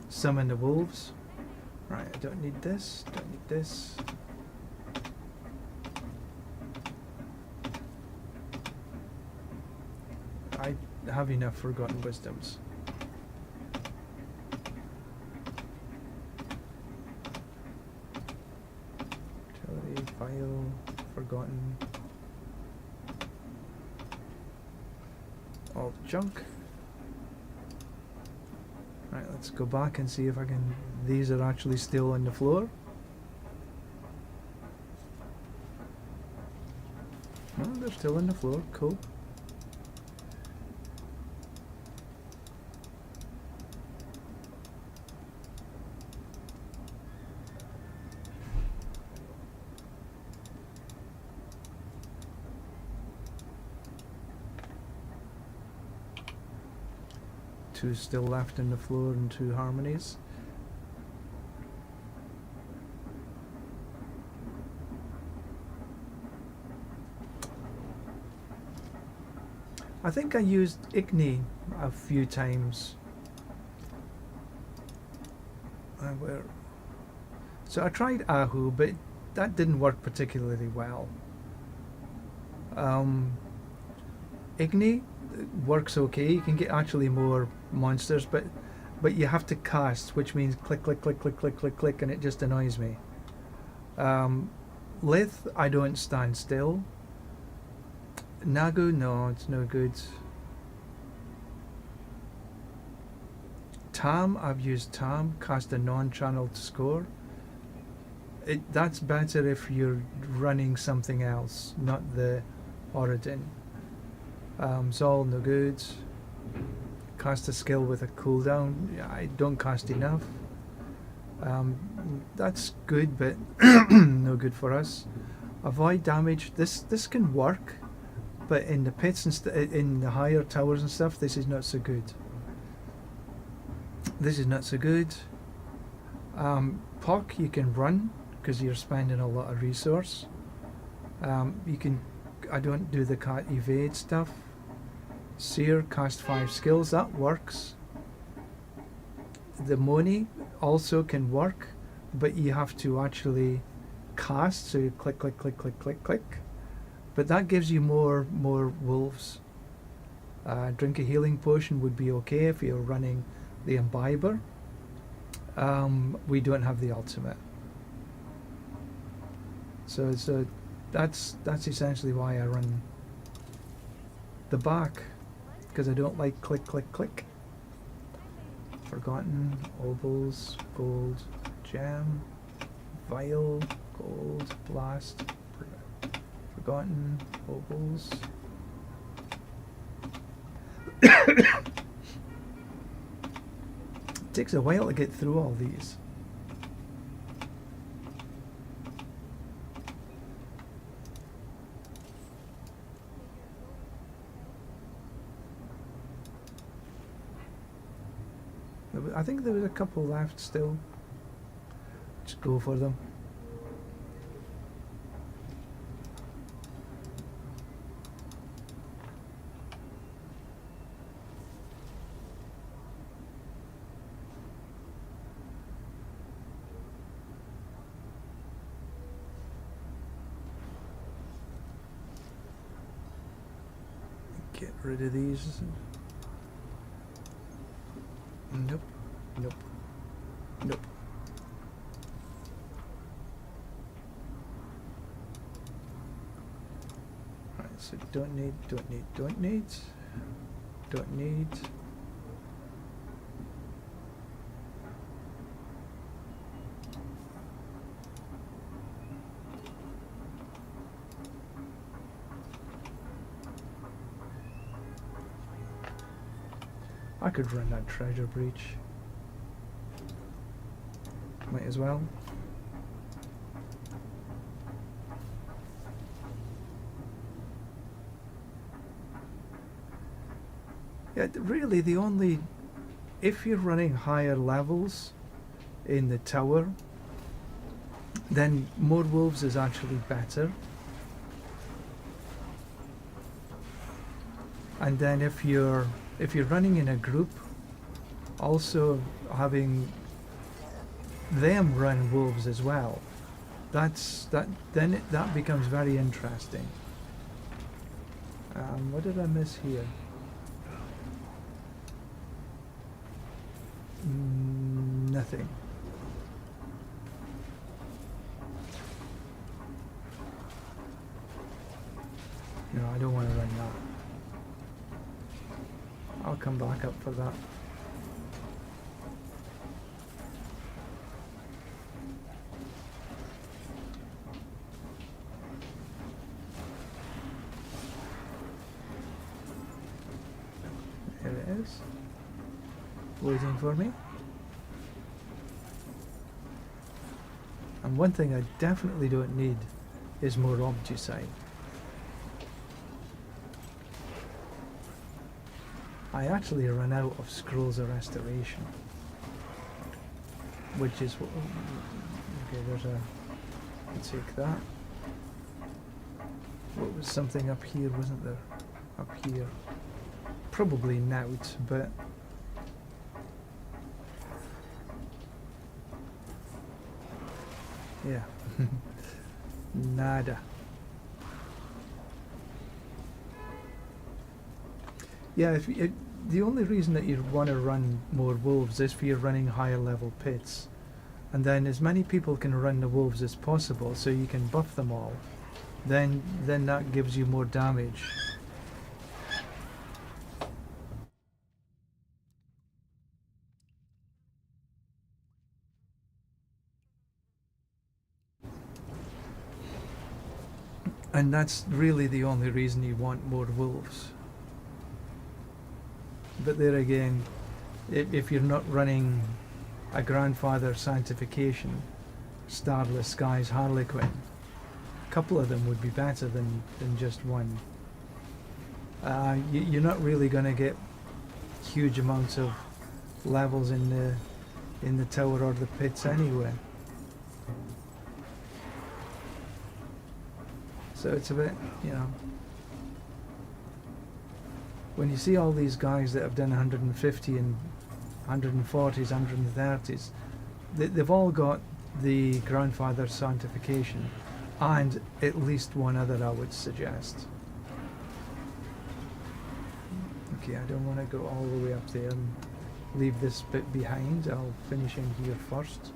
summon the wolves. Right, I don't need this, don't need this. I have enough Forgotten Wisdoms. Utility, file, Forgotten. All junk. Right, let's go back and see if I can... These are actually still on the floor. No, they're still on the floor. Cool. Two still left in the floor and 2 harmonies. I think I used Igni a few times. So I tried Ahu, but that didn't work particularly well. Igni works okay. You can get actually more monsters, but you have to cast, which means click, click, click, click, click, click, click, and it just annoys me. Lith, I don't stand still. Nagu, no, it's no good. Tam, I've used Tam, cast a non-channeled score. That's better if you're running something else, not the Auradin. Zol, no good. Cast a skill with a cooldown. I don't cast enough. That's good, but no good for us. Avoid damage. This can work, but in the pits and in the higher towers and stuff, this is not so good. This is not so good. Puck, you can run because you're spending a lot of resource. You can. I don't do the evade stuff. Seer, cast 5 skills. That works. The Moni also can work, but you have to actually cast. So you click, click, click, click, click, click. But that gives you more wolves. Drink a healing potion would be okay if you're running the Imbiber. We don't have the ultimate. So that's essentially why I run the back, because I don't like click, click, click. Forgotten, Obols, Gold, Gem, Vial, Gold, Blast, Forgotten, Obols. It takes a while to get through all these. I think there was a couple left still. Just go for them. Get rid of these. Nope. Nope. Nope. Alright, so don't need. I could run that treasure breach. Might as well. Yeah, really the only... If you're running higher levels in the tower, then more wolves is actually better. And then if you're running in a group, also having them run wolves as well, then that becomes very interesting. What did I miss here? Nothing. No, I don't want to run that. I'll come back up for that. There it is. Waiting for me. And one thing I definitely don't need is more Obducide. I actually run out of Scrolls of Restoration, which is what... Okay, there's a... I'll take that. What was something up here, wasn't there? Up here. Probably Nout, but... Yeah. Nada. Yeah, the only reason that you want to run more wolves is if you're running higher level pits, and then as many people can run the wolves as possible, so you can buff them all. Then that gives you more damage. And that's really the only reason you want more wolves. But there again, if you're not running a grandfather sanctification, Starless Skies Harlequin, a couple of them would be better than just one. You're not really going to get huge amounts of levels in the tower or the pits anyway. So it's a bit, you know, when you see all these guys that have done 150 and 140s, 130s, they've all got the grandfather sanctification and at least one other, I would suggest. Okay, I don't want to go all the way up there and leave this bit behind. I'll finish in here first.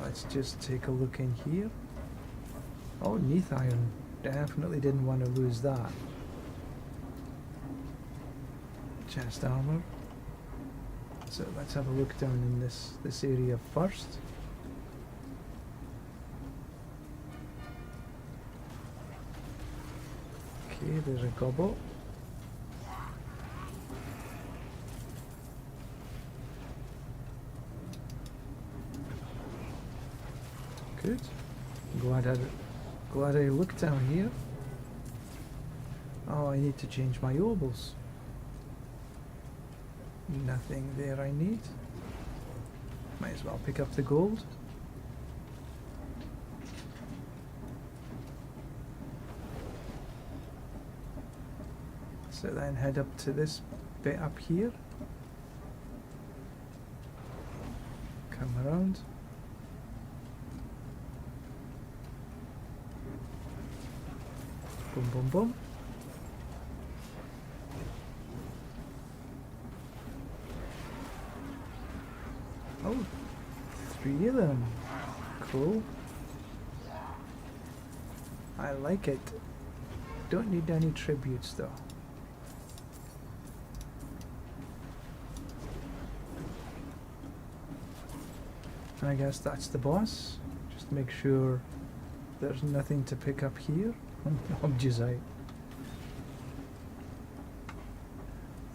Let's just take a look in here. Oh, Neath Iron. Definitely didn't want to lose that. Chest armor. So let's have a look down in this area first. Okay, there's a gobbo. Good. Glad I looked down here. Oh, I need to change my obols. Nothing there I need. Might as well pick up the gold. So then head up to this bit up here. Come around. Boom, boom, boom. Oh, 3 of them. Cool. I like it. Don't need any tributes though. I guess that's the boss. Just make sure there's nothing to pick up here. Obviously.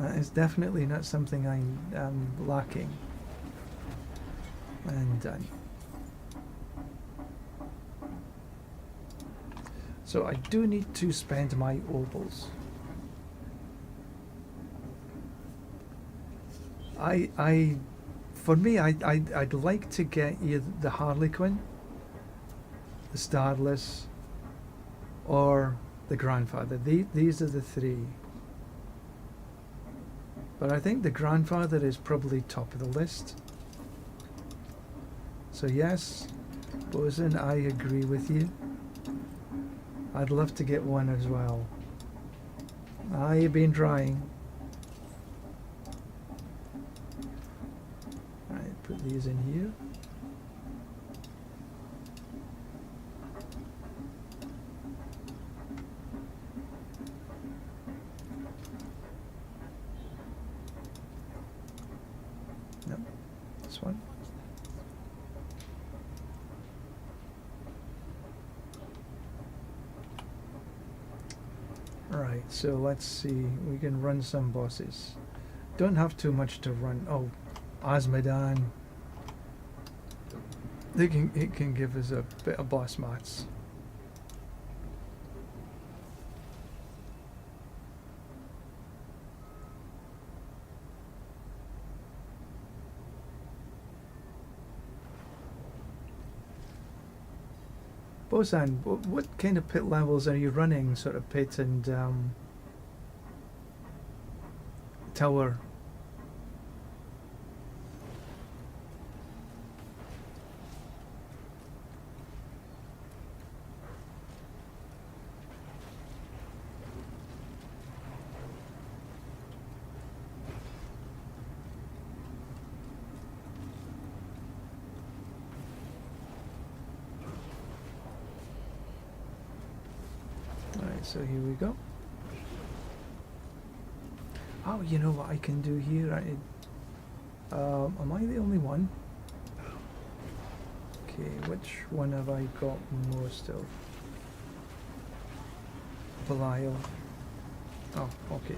That is definitely not something I am lacking. And done. So I do need to spend my obols. For me, I'd like to get either the Harlequin, the Starless, or the Grandfather. These are the three. But I think the Grandfather is probably top of the list. So yes, Bosun, I agree with you. I'd love to get one as well. You've been trying. Alright, put these in here. Nope, this one. Alright, so let's see. We can run some bosses. Don't have too much to run. Oh, Osmodan. It can give us a bit of boss mats. Bosan, what kind of pit levels are you running? Sort of pit and tower. So here we go. Oh, you know what I can do here? Am I the only one? Okay, which one have I got most of? Belial. Oh, okay.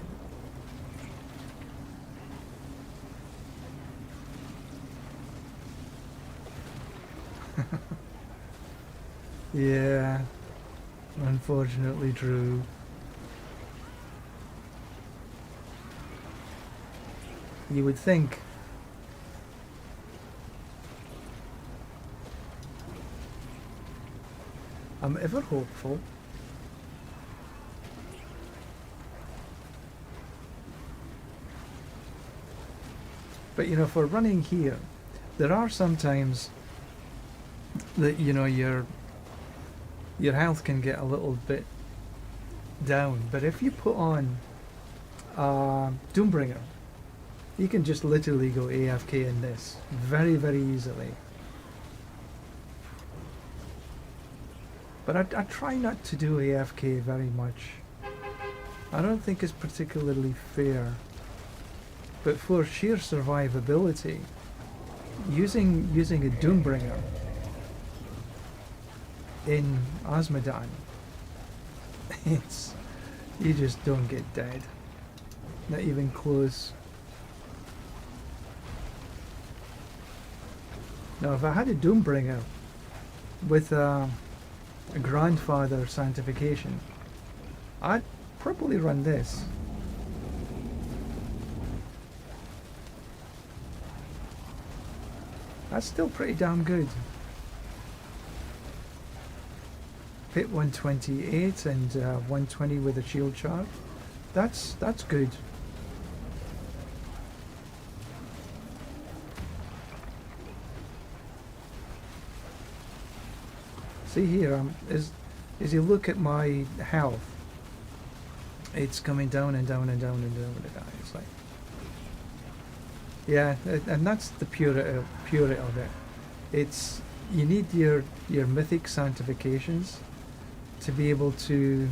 Yeah, unfortunately true. You would think. I'm ever hopeful. But you know, for running here, there are some times that, you know, your health can get a little bit down. But if you put on Doombringer, you can just literally go AFK in this very, very easily. But I try not to do AFK very much. I don't think it's particularly fair. But for sheer survivability, using a Doombringer in Osmodan, you just don't get dead. Not even close. Now if I had a Doombringer with a grandfather sanctification, I'd probably run this. That's still pretty damn good. Hit 128 and 120 with a shield charge. That's good. See here, as you look at my health, it's coming down and down and down and down and down. It's like, yeah, and that's the purity of it. It's, you need your mythic sanctifications to be able to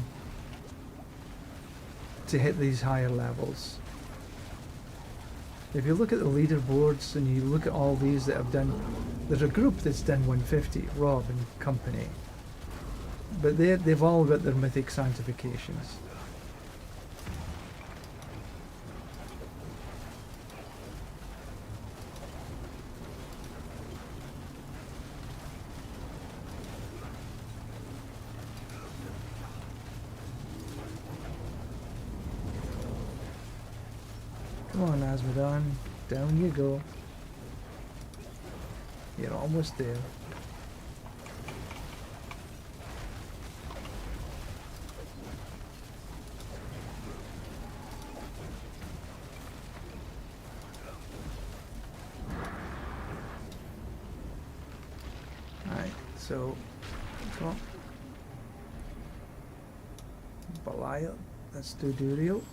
hit these higher levels. If you look at the leaderboards and you look at all these that have done, there's a group that's done 150, Rob and company, but they've all got their mythic sanctifications. Come on, Asmodon, down you go. You're almost there. Alright, so come on. Belial, let's do Duriel.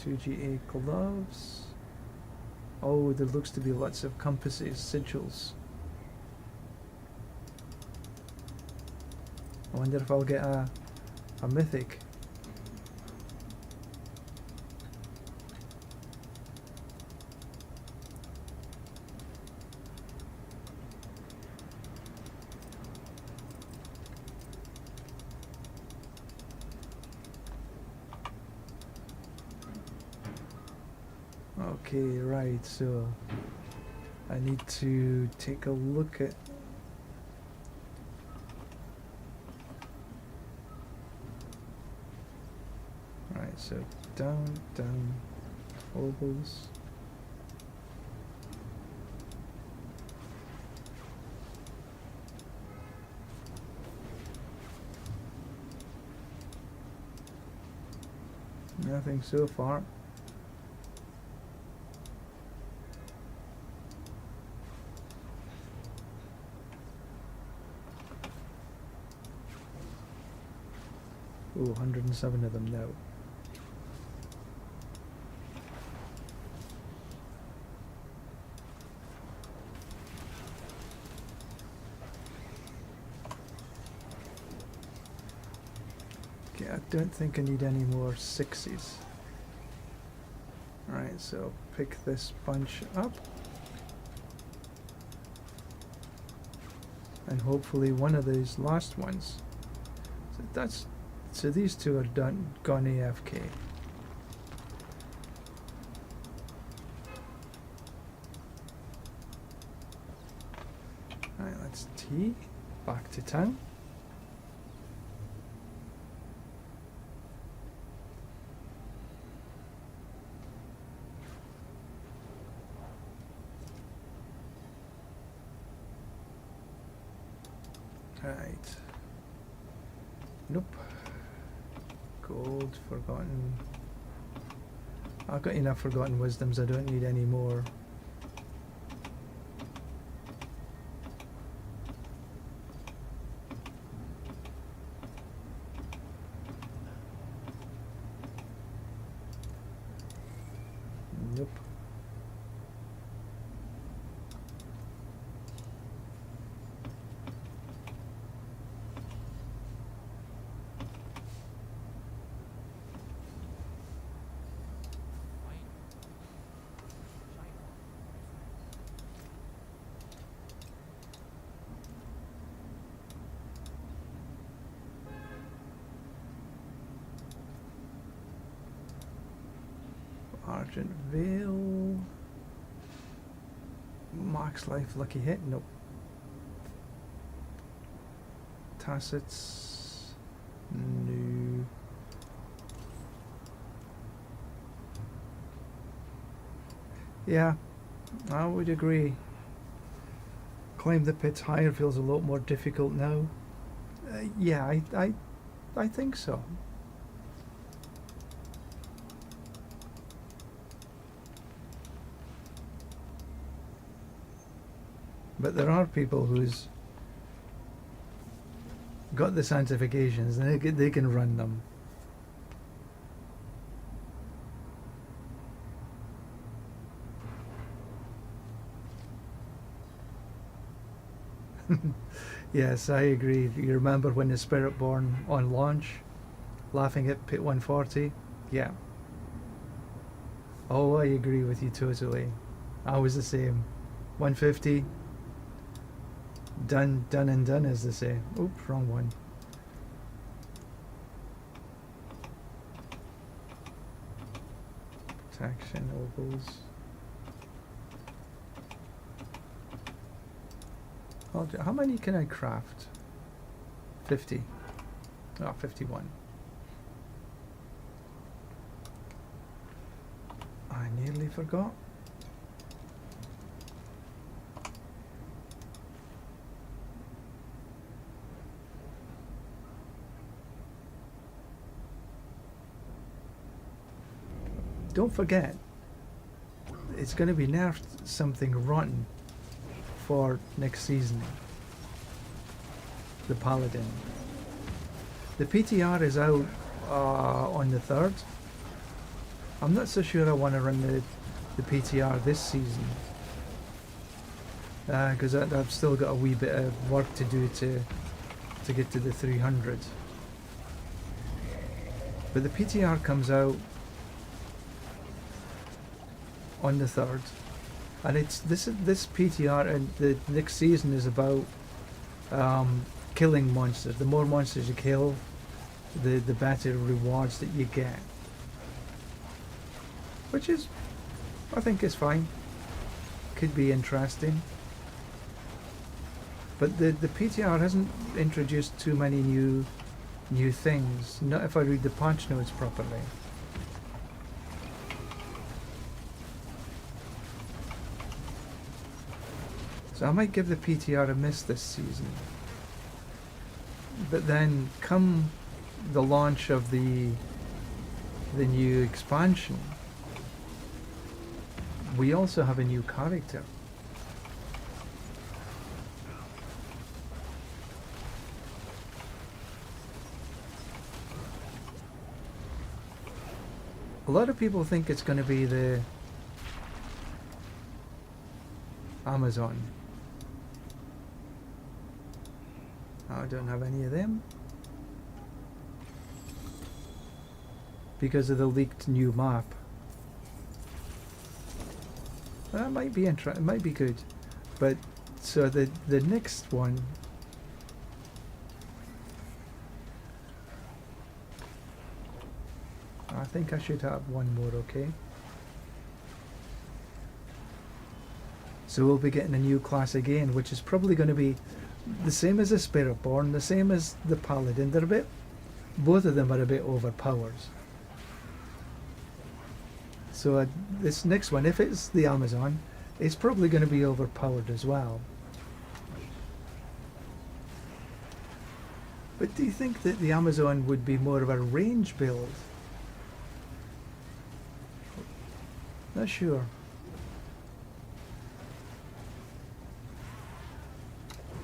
Two GA gloves. Oh, there looks to be lots of compasses, sigils. I wonder if I'll get a mythic. Okay, right, so I need to take a look at right, so down, ovals. Nothing so far. Ooh, 107 of them now. Yeah, I don't think I need any more 60s. Alright, so pick this bunch up. And hopefully one of these last ones. So these two are gone AFK. Alright, let's T. Back to town. Right. Nope. Gold, forgotten. I've got enough forgotten wisdoms, I don't need any more. Nope. Argent Veil. Max life lucky hit. Nope. Tacits. No. Yeah, I would agree. Climb the pits higher feels a lot more difficult now. Yeah, I think so. But there are people who's got the sanctifications and they can run them. Yes, I agree. You remember when the Spiritborn on launch, laughing at pit 140? Yeah. Oh, I agree with you totally. I was the same. 150. Done and done, as they say. Oops, wrong one. Protection ovals. How many can I craft? 50. Oh, 51. I nearly forgot. Don't forget, it's going to be nerfed something rotten for next season. The Paladin. The PTR is out on the 3rd. I'm not so sure I want to run the PTR this season. Because I've still got a wee bit of work to do to get to the 300. But the PTR comes out on the 3rd, and it's this PTR and the next season is about killing monsters. The more monsters you kill, the better rewards that you get, which is, I think, is fine. Could be interesting, but the PTR hasn't introduced too many new things. Not if I read the patch notes properly. So I might give the PTR a miss this season. But then come the launch of the new expansion, we also have a new character. A lot of people think it's going to be the Amazon. I don't have any of them. because of the leaked new map. That might be interesting. It might be good, but so the next one. I think I should have one more, okay? So we'll be getting a new class again, which is probably going to be the same as the Spiritborn, the same as the Paladin. They're a bit, both of them are a bit overpowered. So this next one, if it's the Amazon, it's probably going to be overpowered as well. But do you think that the Amazon would be more of a range build? Not sure.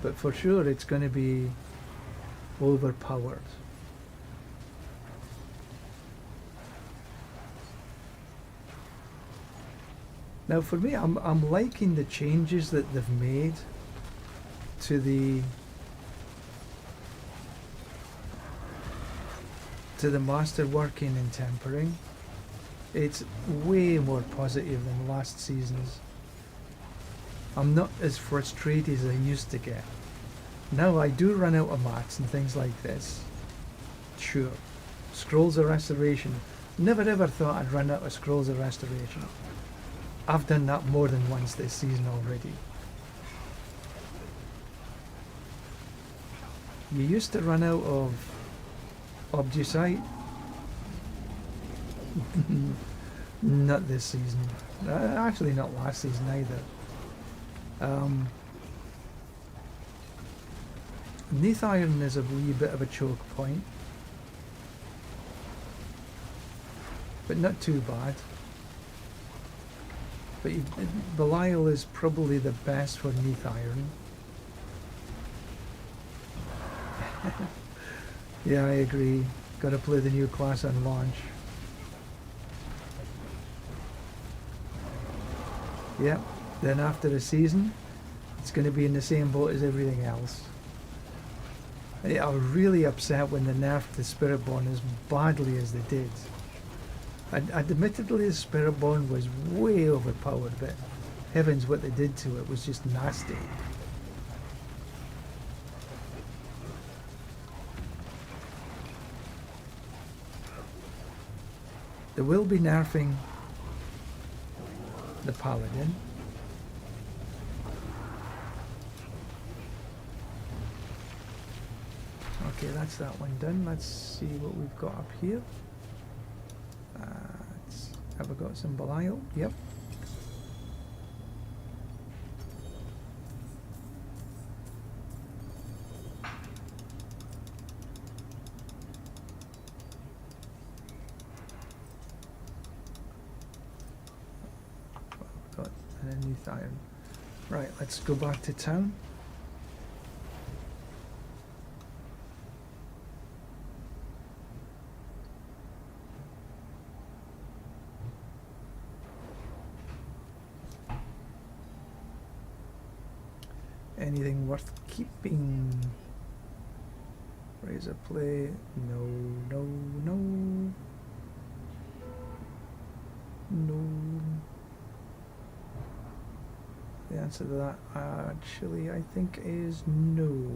But for sure it's going to be overpowered. Now for me, I'm liking the changes that they've made to the masterworking and tempering. It's way more positive than last season's. I'm not as frustrated as I used to get. Now I do run out of mats and things like this. Sure. Scrolls of Restoration. Never ever thought I'd run out of Scrolls of Restoration. I've done that more than once this season already. You used to run out of Obducite. Not this season. Actually not last season either. Neath Iron is a wee bit of a choke point, but not too bad. But Belial is probably the best for Neath Iron. Yeah, I agree. Gotta play the new class on launch. Yep, then after the season, it's going to be in the same boat as everything else. I was really upset when they nerfed the Spiritborn as badly as they did. Admittedly, the Spiritborn was way overpowered, but heavens, what they did to it was just nasty. They will be nerfing the Paladin. Okay, that's that one done. Let's see what we've got up here. Have we got some Belial? Yep. Got an Neath Iron. Right, let's go back to town. Anything worth keeping? Razor play? No, no, no. No. The answer to that actually I think is no.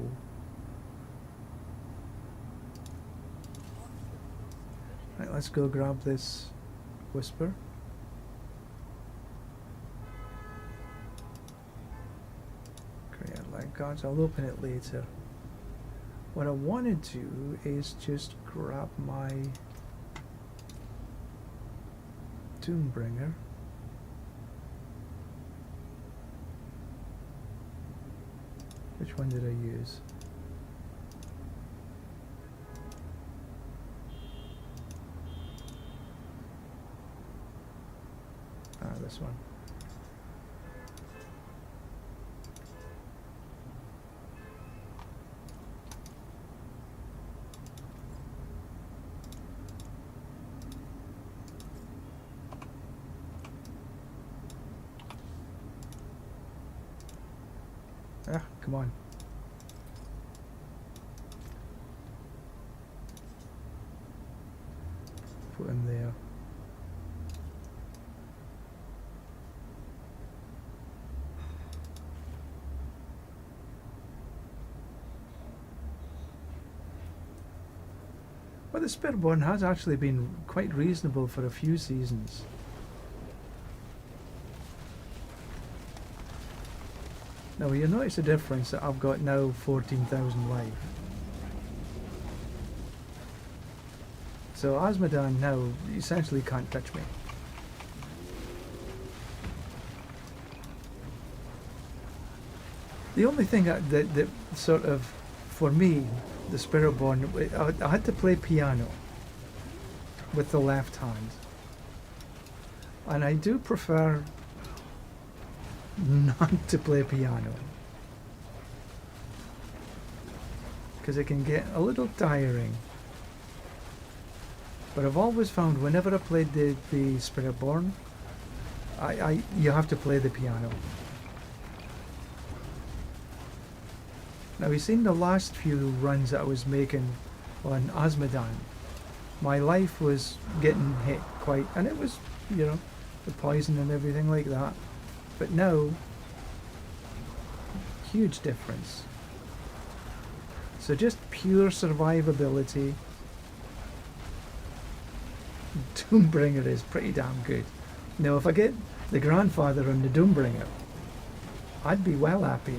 Right, let's go grab this Whisper. Gods, I'll open it later. What I want to do is just grab my Doombringer. Which one did I use? This one. Ah, come on. put him there. Well, the Spiritborn has actually been quite reasonable for a few seasons. Now you notice the difference that I've got now 14,000 life. So Osmodan now essentially can't touch me. The only thing that sort of, for me, the Spiritborn, I had to play piano with the left hand. And I do prefer not to play piano, because it can get a little tiring. But I've always found whenever I played the Spiritborn, you have to play the piano. Now you've seen the last few runs that I was making on Osmodan. My life was getting hit quite, and it was, you know, the poison and everything like that. But now, huge difference. So just pure survivability. Doombringer is pretty damn good. Now if I get the grandfather on the Doombringer, I'd be well happy.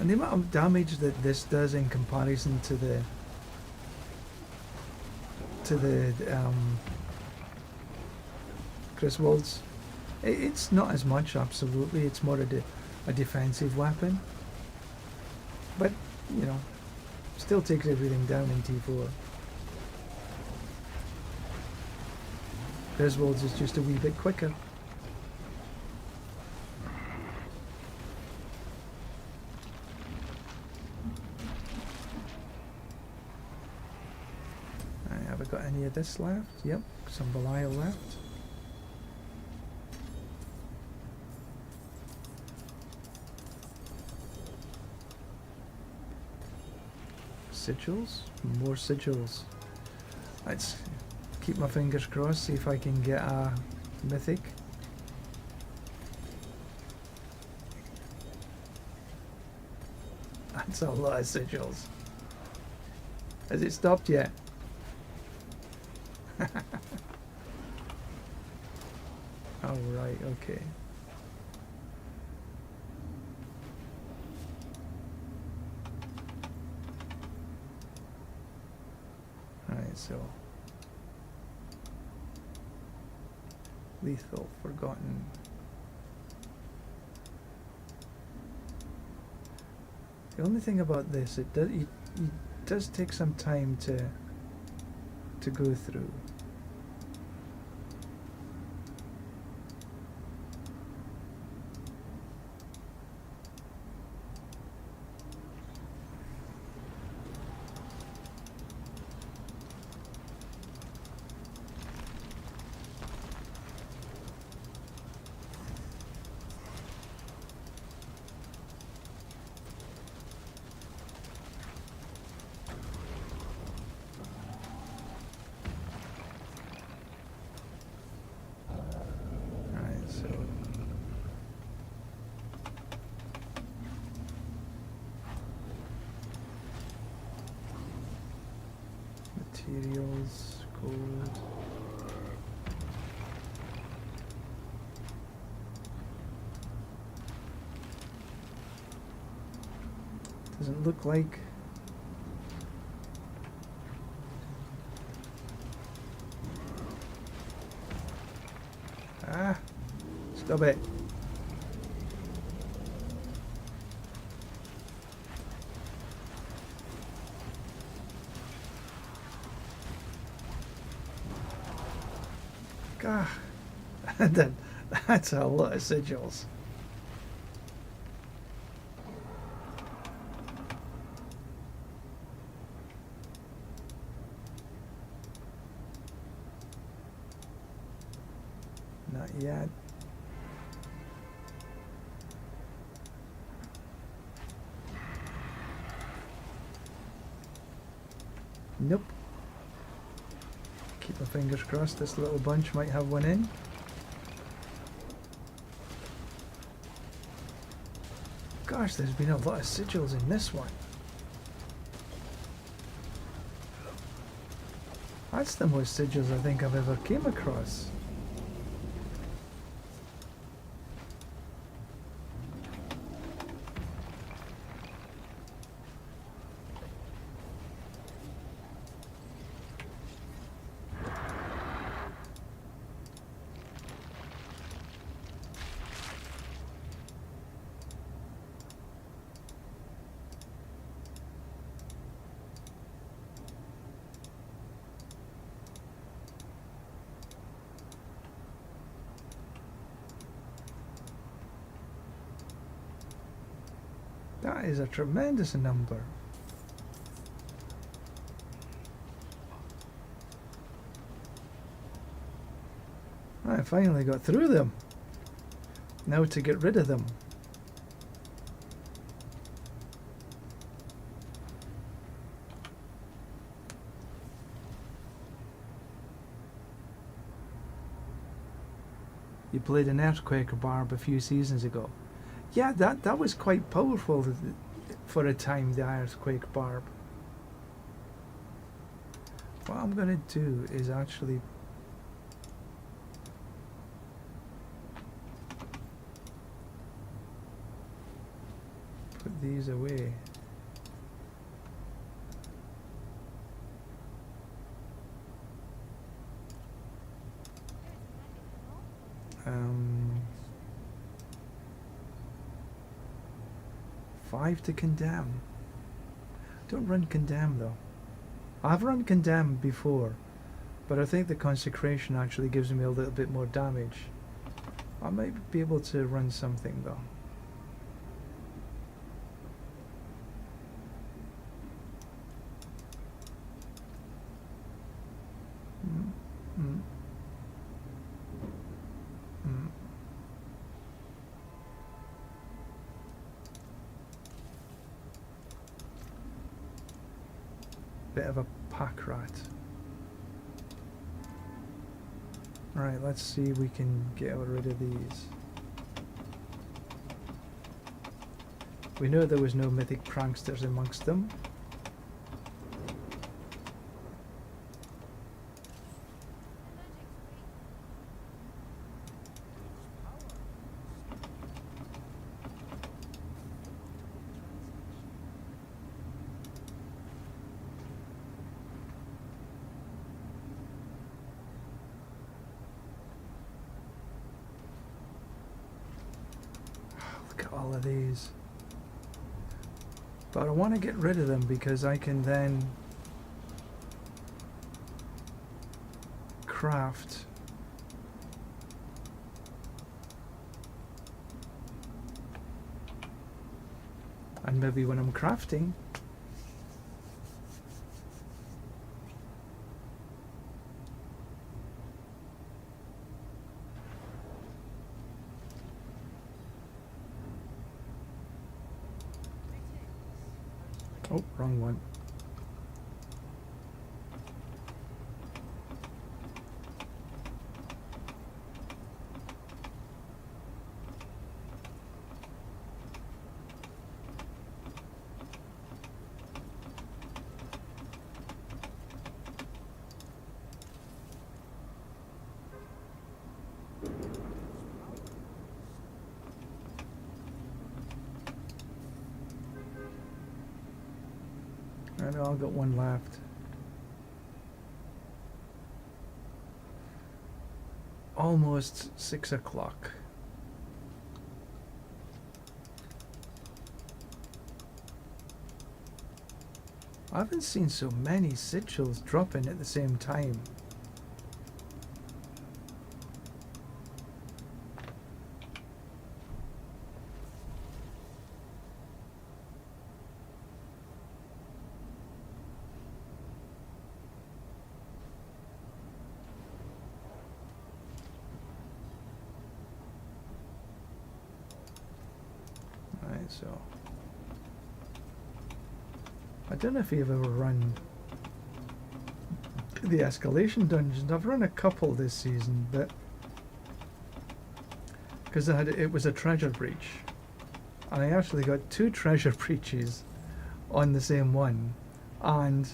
And the amount of damage that this does in comparison to the Griswolds, it's not as much, absolutely. It's more a defensive weapon. But, you know, still takes everything down in T4. Griswolds is just a wee bit quicker. Have I got any of this left? Yep, some Belial left. Sigils? More sigils. Let's keep my fingers crossed, see if I can get a mythic. That's a lot of sigils. Has it stopped yet? Oh, right, okay. Alright, so lethal, forgotten. The only thing about this, it does take some time to go through. Materials, gold. Doesn't look like. Ah, stop it. God, that's a lot of sigils. Not yet. Nope. Keep my fingers crossed, this little bunch might have one in. Gosh, there's been a lot of sigils in this one. That's the most sigils I think I've ever came across. That is a tremendous number. I finally got through them. Now to get rid of them. You played an earthquake barb a few seasons ago. Yeah, that was quite powerful for a time, the earthquake barb. What I'm gonna do is actually put these away. Five to condemn. Don't run condemn though. I've run condemn before, but I think the consecration actually gives me a little bit more damage. I might be able to run something though. Bit of a pack rat. Right, let's see if we can get rid of these. We know there was no mythic pranksters amongst them. All of these, but I want to get rid of them because I can then craft and maybe when I'm crafting oh, wrong one. Right, I've got one left. Almost 6 o'clock. I haven't seen so many sigils dropping at the same time. So I don't know if you've ever run the escalation dungeons. I've run a couple this season, but because it was a treasure breach, and I actually got 2 treasure breaches on the same one, and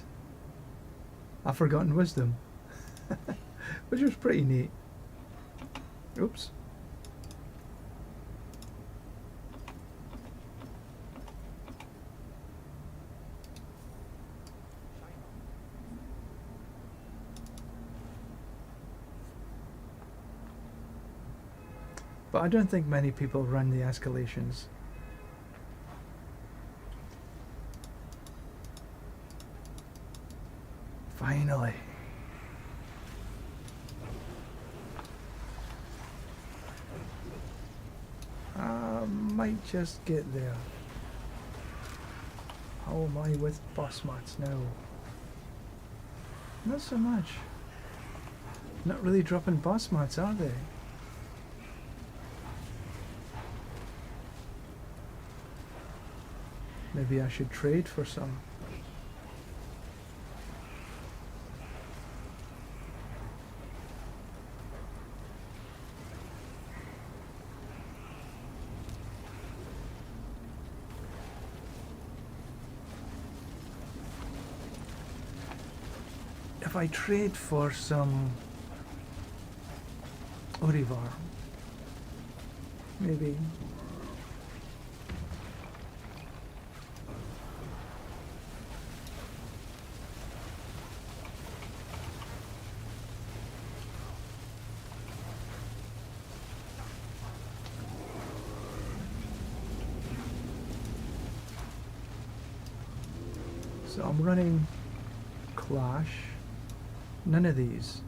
I've forgotten wisdom, which was pretty neat. Oops. But I don't think many people run the escalations. Finally. I might just get there. How am I with boss mats now? Not so much. Not really dropping boss mats, are they? Maybe I should trade for some. If I trade for some Orivar, maybe. So I'm running Clash, none of these.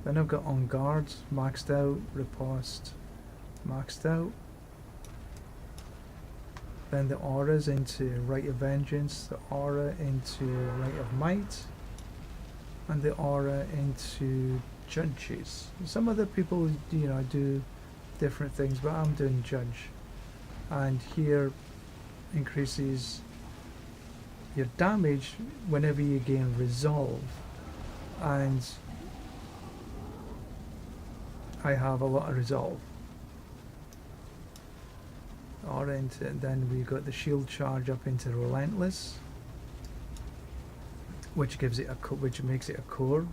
Then I've got On Guard, maxed out, Riposte, maxed out. Then the auras into Rite of Vengeance, the aura into Rite of Might, and the aura into Judges. Some other people, you know, do different things, but I'm doing Judge. And here increases your damage whenever you gain Resolve, and I have a lot of Resolve. Then we got the shield charge up into Relentless, which gives it which makes it a core.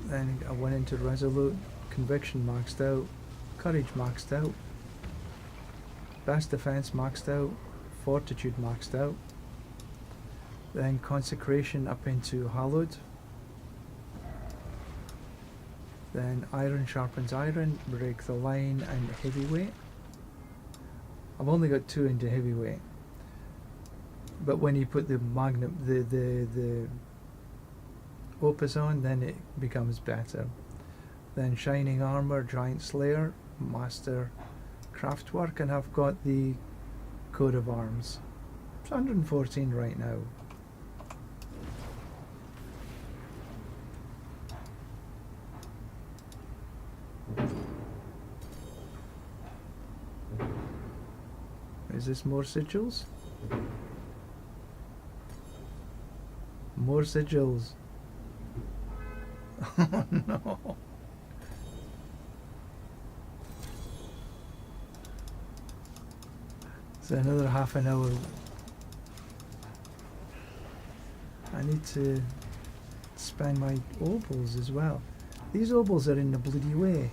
Then I went into Resolute, Conviction maxed out, Courage maxed out, Best Defense maxed out, Fortitude maxed out. Then Consecration up into Hallowed. Then Iron Sharpens Iron, Break the Line, and Heavyweight. I've only got 2 into Heavyweight, but when you put the Magnum, the Opus on, then it becomes better. Then Shining Armor, Giant Slayer, Master Craftwork, and I've got the Coat of Arms. It's 114 right now. Is this more sigils? More sigils. Oh no. So another half an hour. I need to spend my opals as well. These opals are in the bloody way.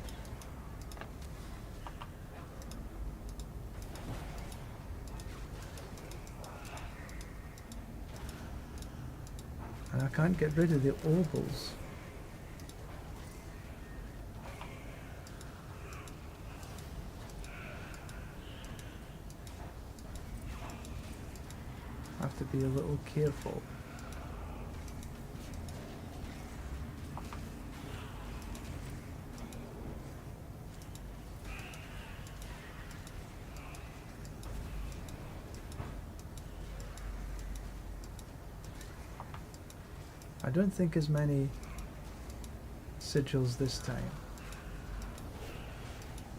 And I can't get rid of the opals. Have to be a little careful. I don't think as many sigils this time.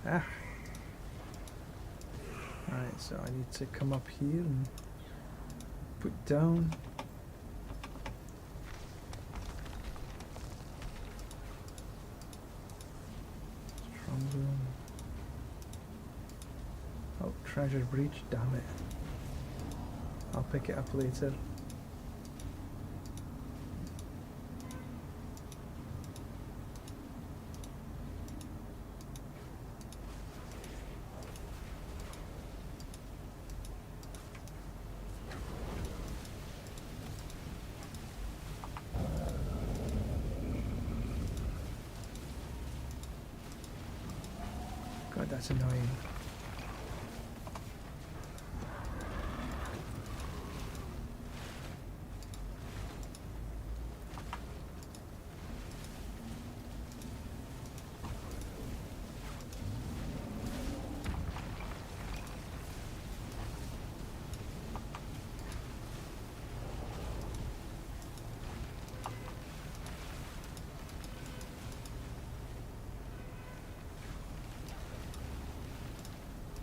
Ah. Alright, so I need to come up here and Put down. Strong room. Oh, treasure breach, damn it. I'll pick it up later. God, that's annoying.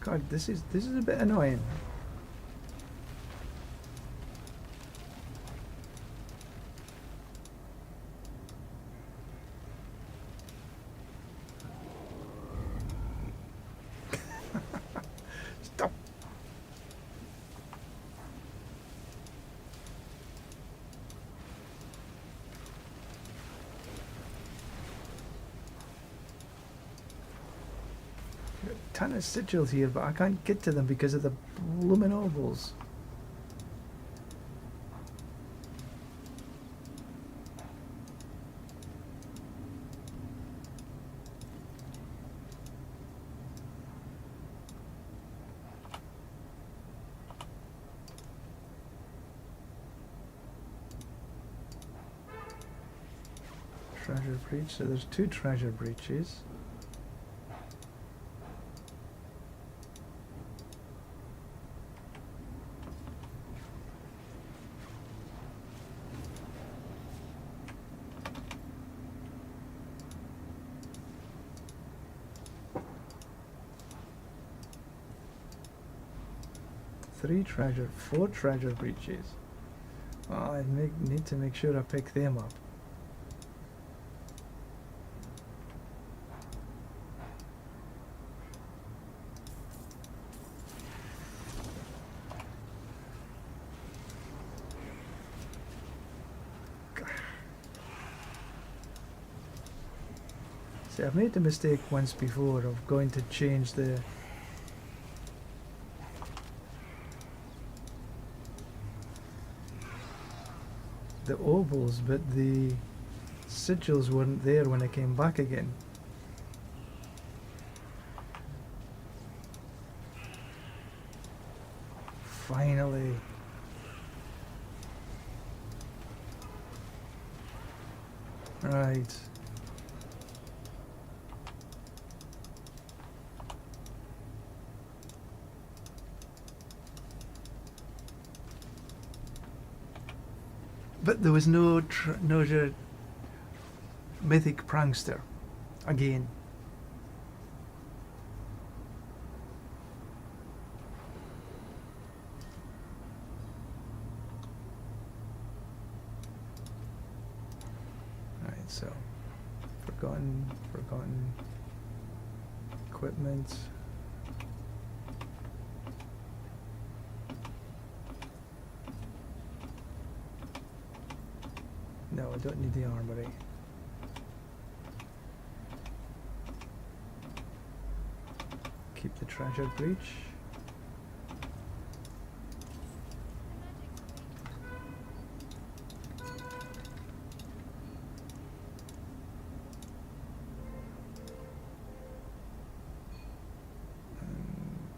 God, this is a bit annoying. Stop. Ton of sigils here, but I can't get to them because of the blooming ovals. Treasure breach, so there's 2 treasure breaches. Four treasure breaches. Well, I need to make sure I pick them up. See, I've made the mistake once before of going to change the ovals, but the sigils weren't there when I came back again. Finally. Right. But there was no mythic prankster again. Right, so forgotten equipment. No, I don't need the armory. Keep the treasure breach.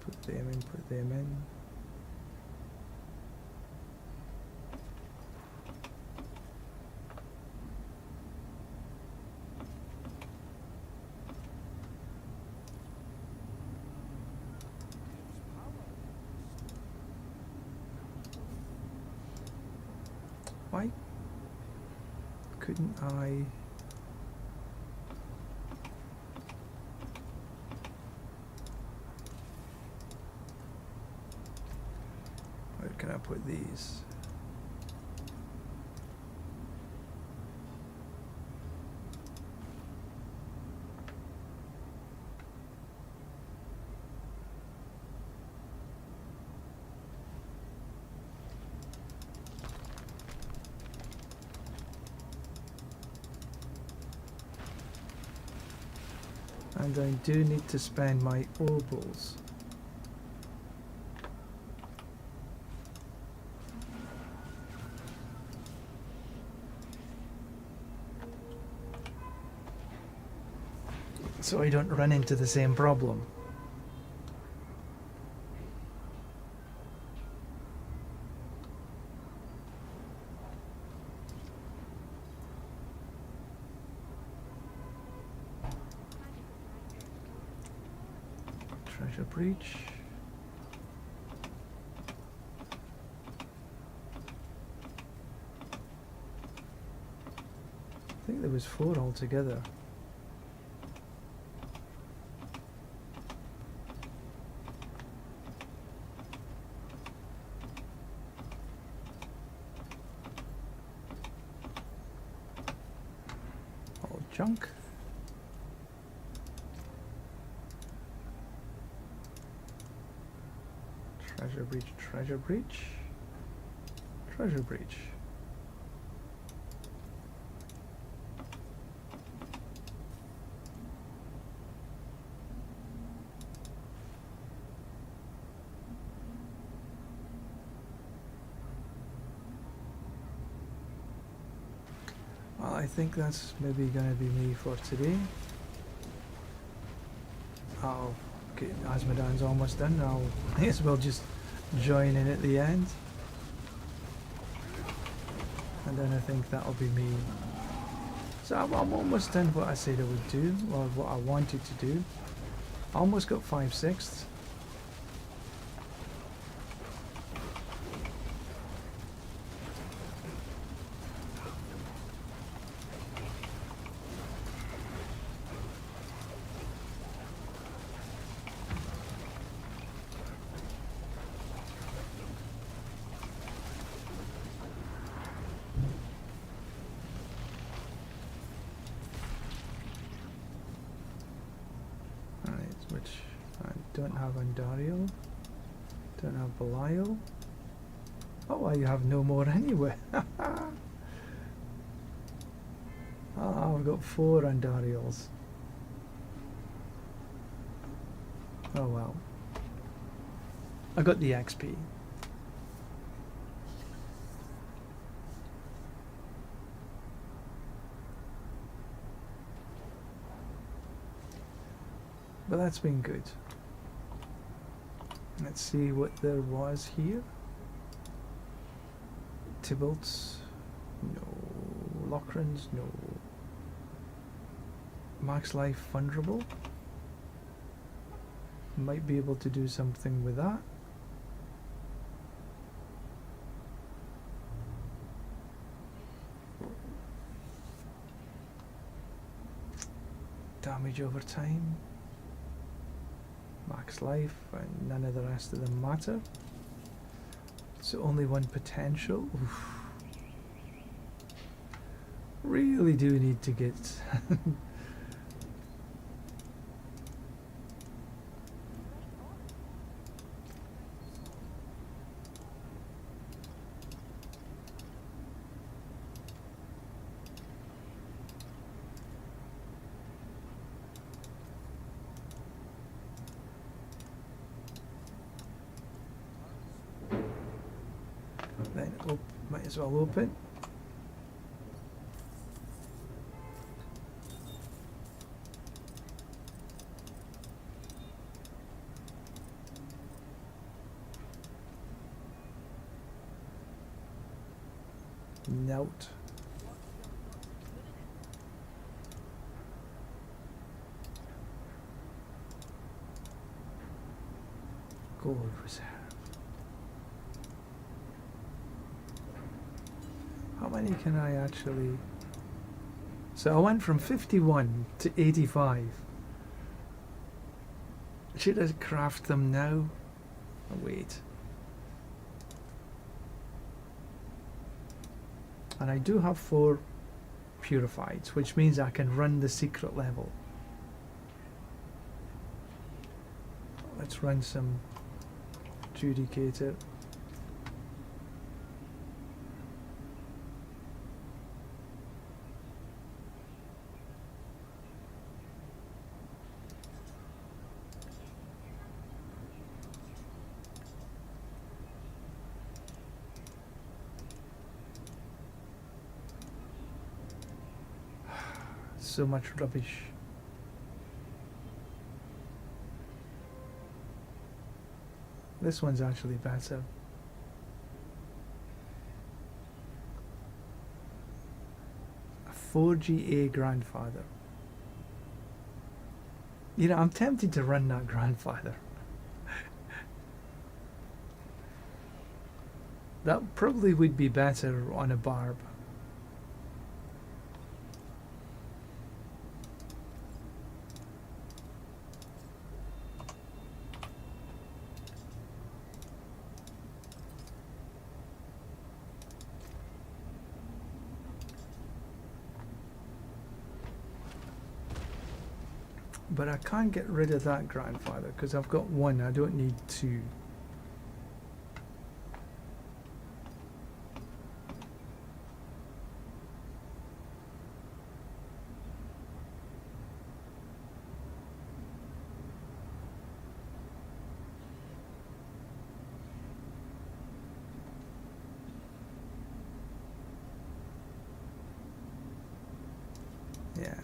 Put them in. Why couldn't I? Where can I put these? And I do need to spend my opals. So I don't run into the same problem. Treasure breach. I think there was 4 altogether. All junk. Treasure breach, treasure breach, treasure breach. Well, I think that's maybe going to be me for today. Oh, okay, Asmodan's almost done now. I guess we'll just join in at the end. And then I think that'll be me. So I'm almost done what I said I would do, or what I wanted to do. I almost got 5/6. Which I don't have Andariel, don't have Belial. Oh, I have no more anyway. Oh, I've got 4 Andariels. Oh well. I got the XP. But that's been good. Let's see what there was here. Tybalt's, no. Lochrans, no. Max life vulnerable. Might be able to do something with that. Damage over time. Max life, and none of the rest of them matter. So only 1 potential. Oof. Really do need to get then might as well open. Note. Gold reserve. How many can I actually... So I went from 51 to 85. Should I craft them now? Oh, wait. And I do have 4 purifieds, which means I can run the secret level. Let's run some Judicator. so much rubbish. This one's actually better. A 4GA grandfather. You know, I'm tempted to run that grandfather. That probably would be better on a barb. But I can't get rid of that grandfather because I've got one, I don't need two. Yeah.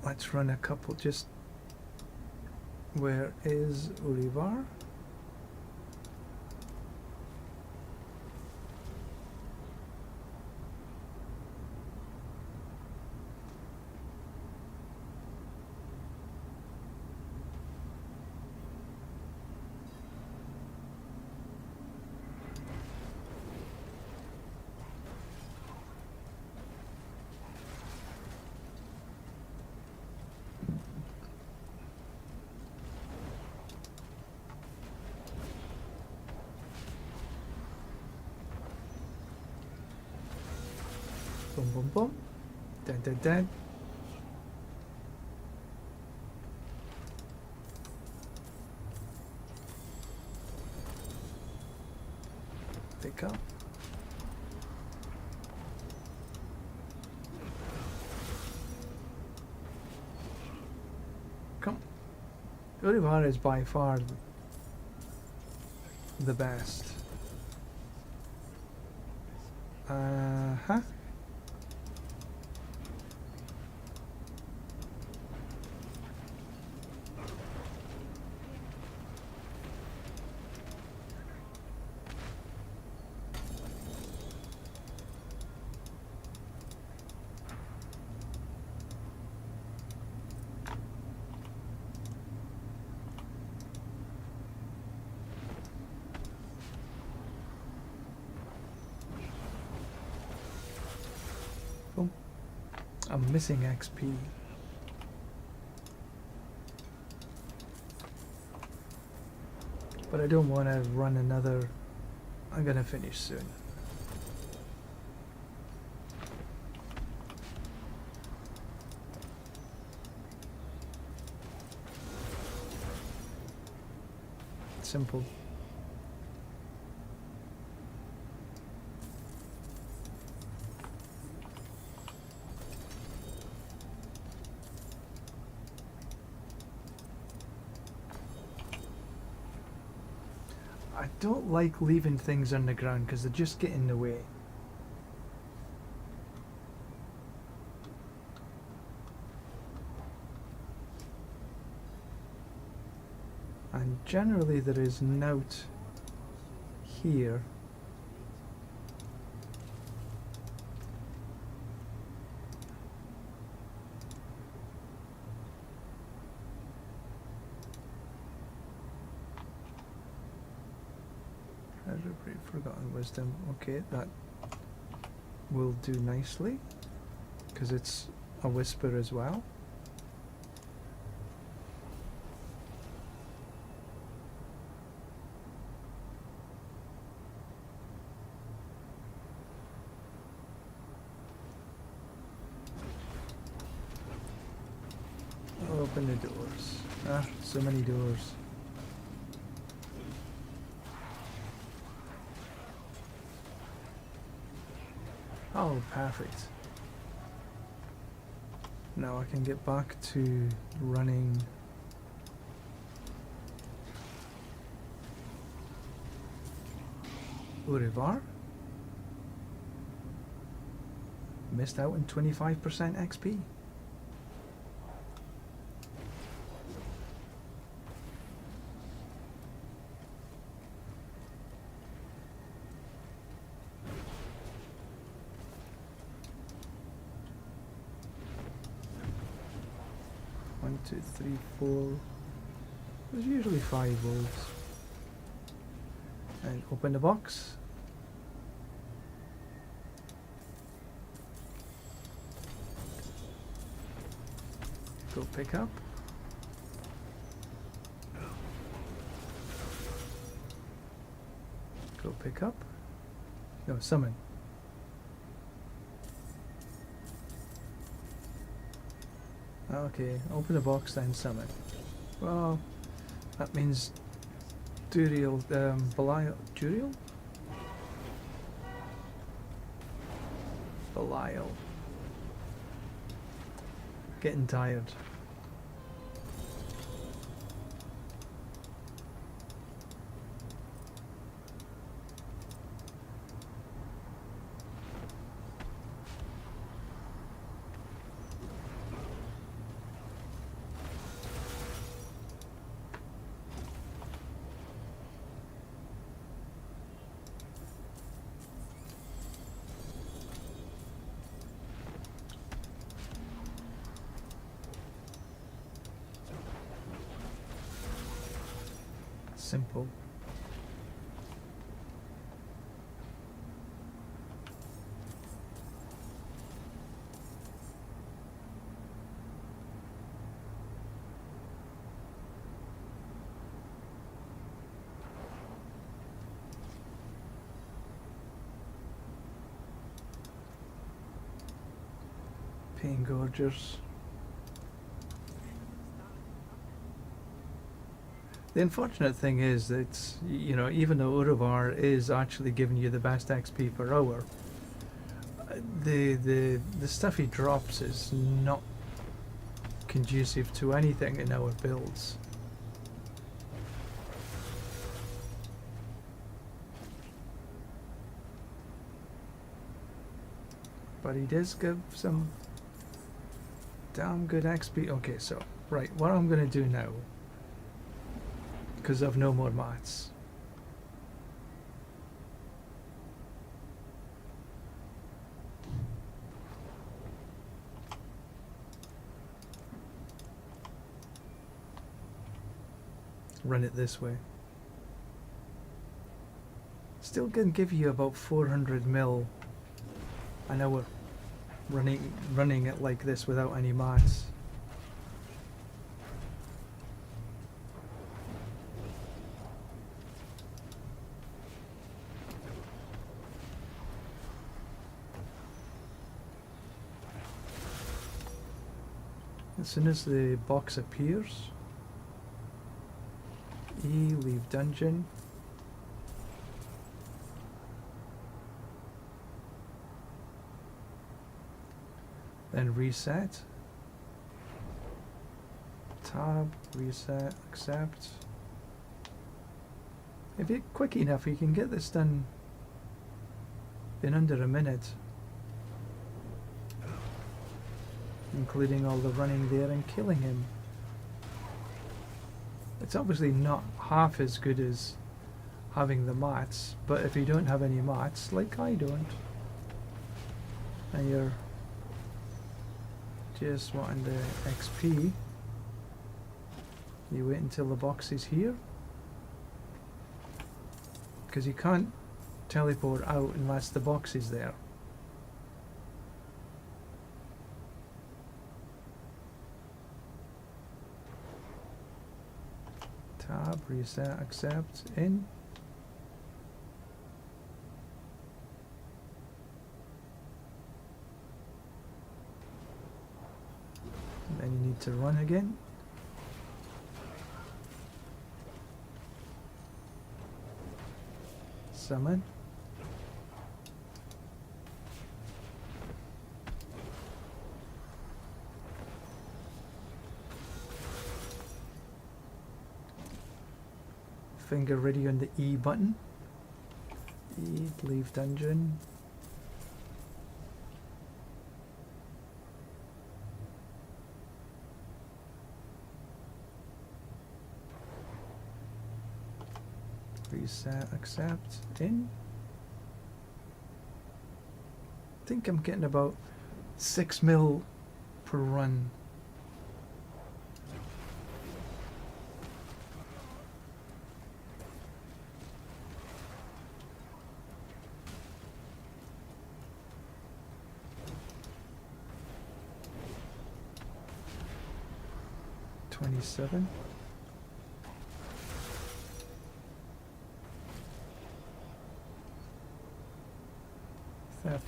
Let's run a couple. Just where is Urivar? Boom, boom, boom. Dun, dun, dun. Pick up. Come. Urivar is by far the best. Uh-huh. I'm missing XP. But I don't want to run another. I'm gonna finish soon. Simple. I don't like leaving things on the ground because they just get in the way. And generally there is note here. Forgotten wisdom. Okay, that will do nicely because it's a whisper as well. I'll open the doors. Ah, so many doors. Oh, perfect. Now I can get back to running Urivar. missed out on 25% XP. One, two, three, four. There's usually 5 wolves. And open the box. Go pick up. Go pick up. No, summon. Okay, open the box then summon. Well, that means Duriel, Belial, Duriel? Belial. Getting tired. Simple. Pain Gorgers. The unfortunate thing is that, you know, even though Uravar is actually giving you the best XP per hour, the stuff he drops is not conducive to anything in our builds. But he does give some damn good XP. Okay, so, right, what I'm going to do now, because I've no more mats. Run it this way. Still can give you about 400 mil an hour running it like this without any mats. As soon as the box appears, E, leave dungeon. Then reset. Tab, reset, accept. If you're quick enough, you can get this done in under a minute. Including all the running there and killing him. It's obviously not half as good as having the mats, but if you don't have any mats, like I don't, and you're just wanting the XP, you wait until the box is here, because you can't teleport out unless the box is there. Tab, reset, accept, in. And then you need to run again. Summon. Finger ready on the E button. E, leave dungeon. Reset, accept, in. I think I'm getting about 6 mil per run. $27.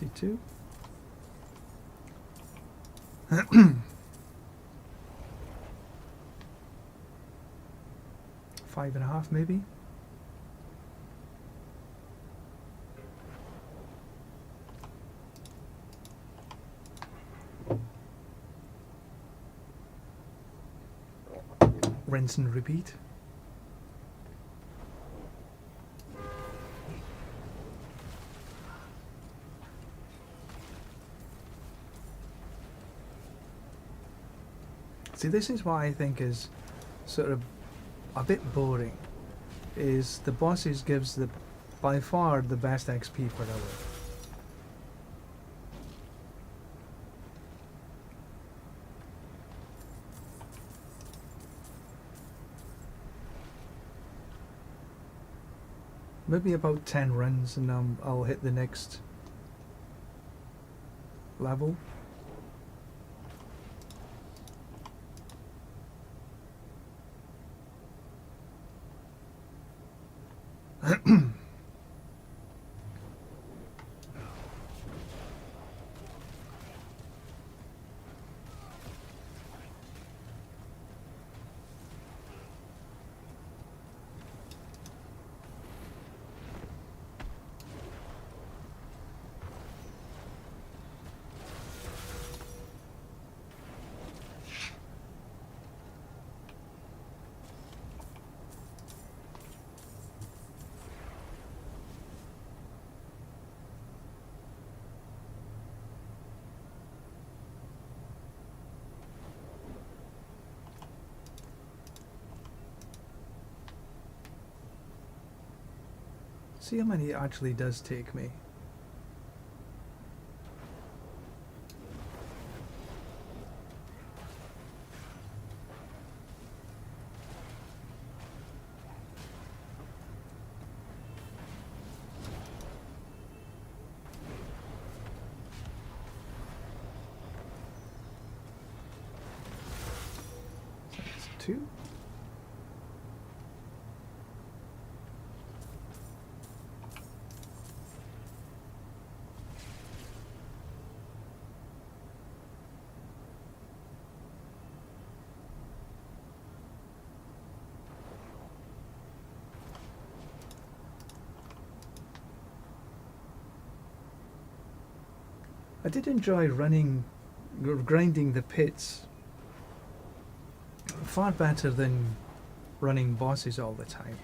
52. 5.5 maybe. Rinse and repeat. See, this is what I think is sort of a bit boring, is the bosses gives the by far the best XP per hour. Maybe about 10 runs and I'll hit the next level. See how many it actually does take me. That's 2. I did enjoy grinding the pits far better than running bosses all the time.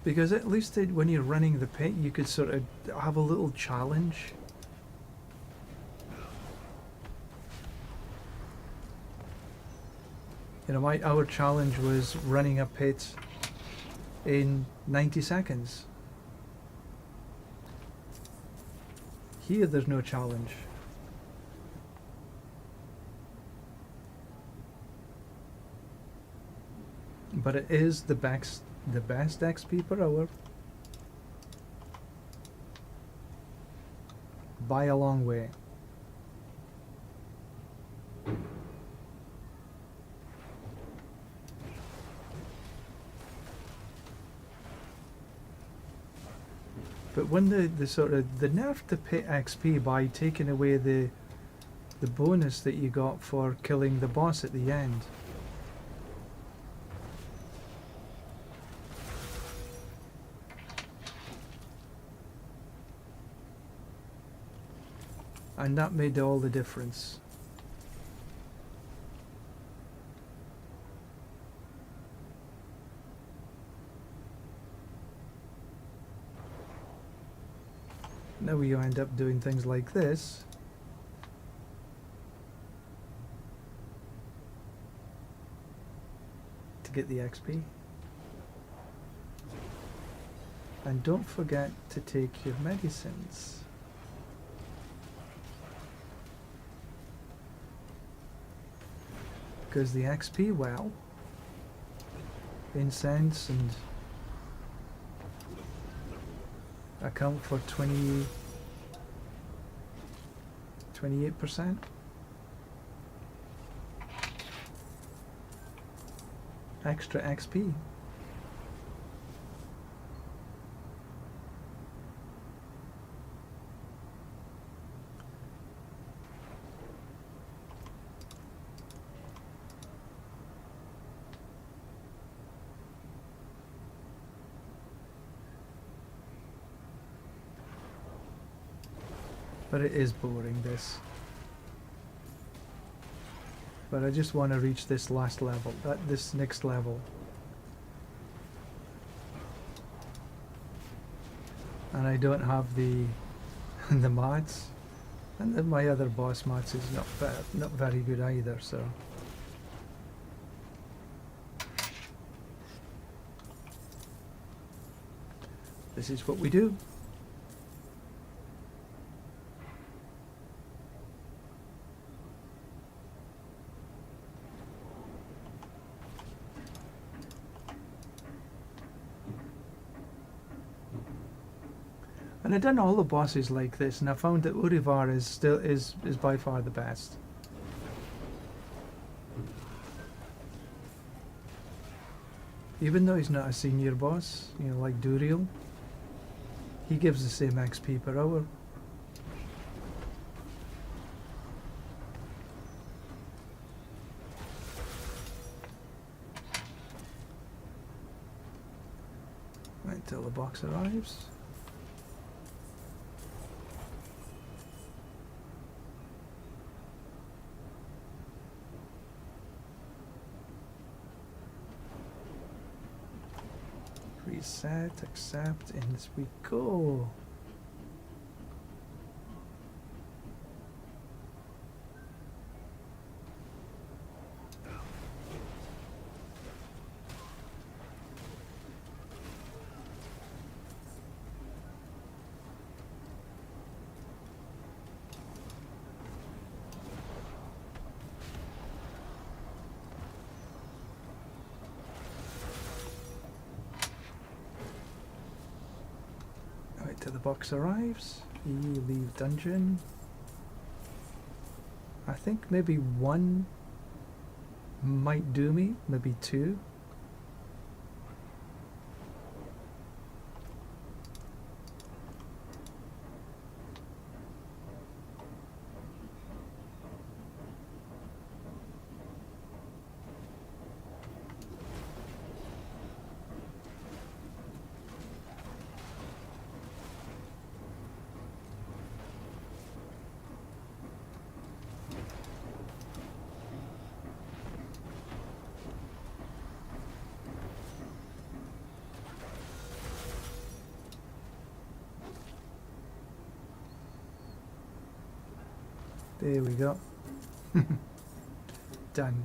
Because at least when you're running the pit, you could sort of have a little challenge. You know, our challenge was running a pit in 90 seconds. Here there's no challenge. But it is the best XP per hour by a long way. But when the sort of the nerfed the pit XP by taking away the bonus that you got for killing the boss at the end. And that made all the difference. Now you end up doing things like this. To get the XP. And don't forget to take your medicines. Because the XP well, incense and account for 28%. Extra XP. But it is boring, this. But I just want to reach this last level, this next level. And I don't have the the mats. And then my other boss mats is not very good either, so. This is what we do. And I've done all the bosses like this, and I found that Urivar is by far the best. Even though he's not a senior boss, you know, like Duriel, he gives the same XP per hour. Wait until the box arrives. Reset, accept, and this we go. Till the box arrives, you leave dungeon. I think maybe one might do me, maybe two. There we go. Done.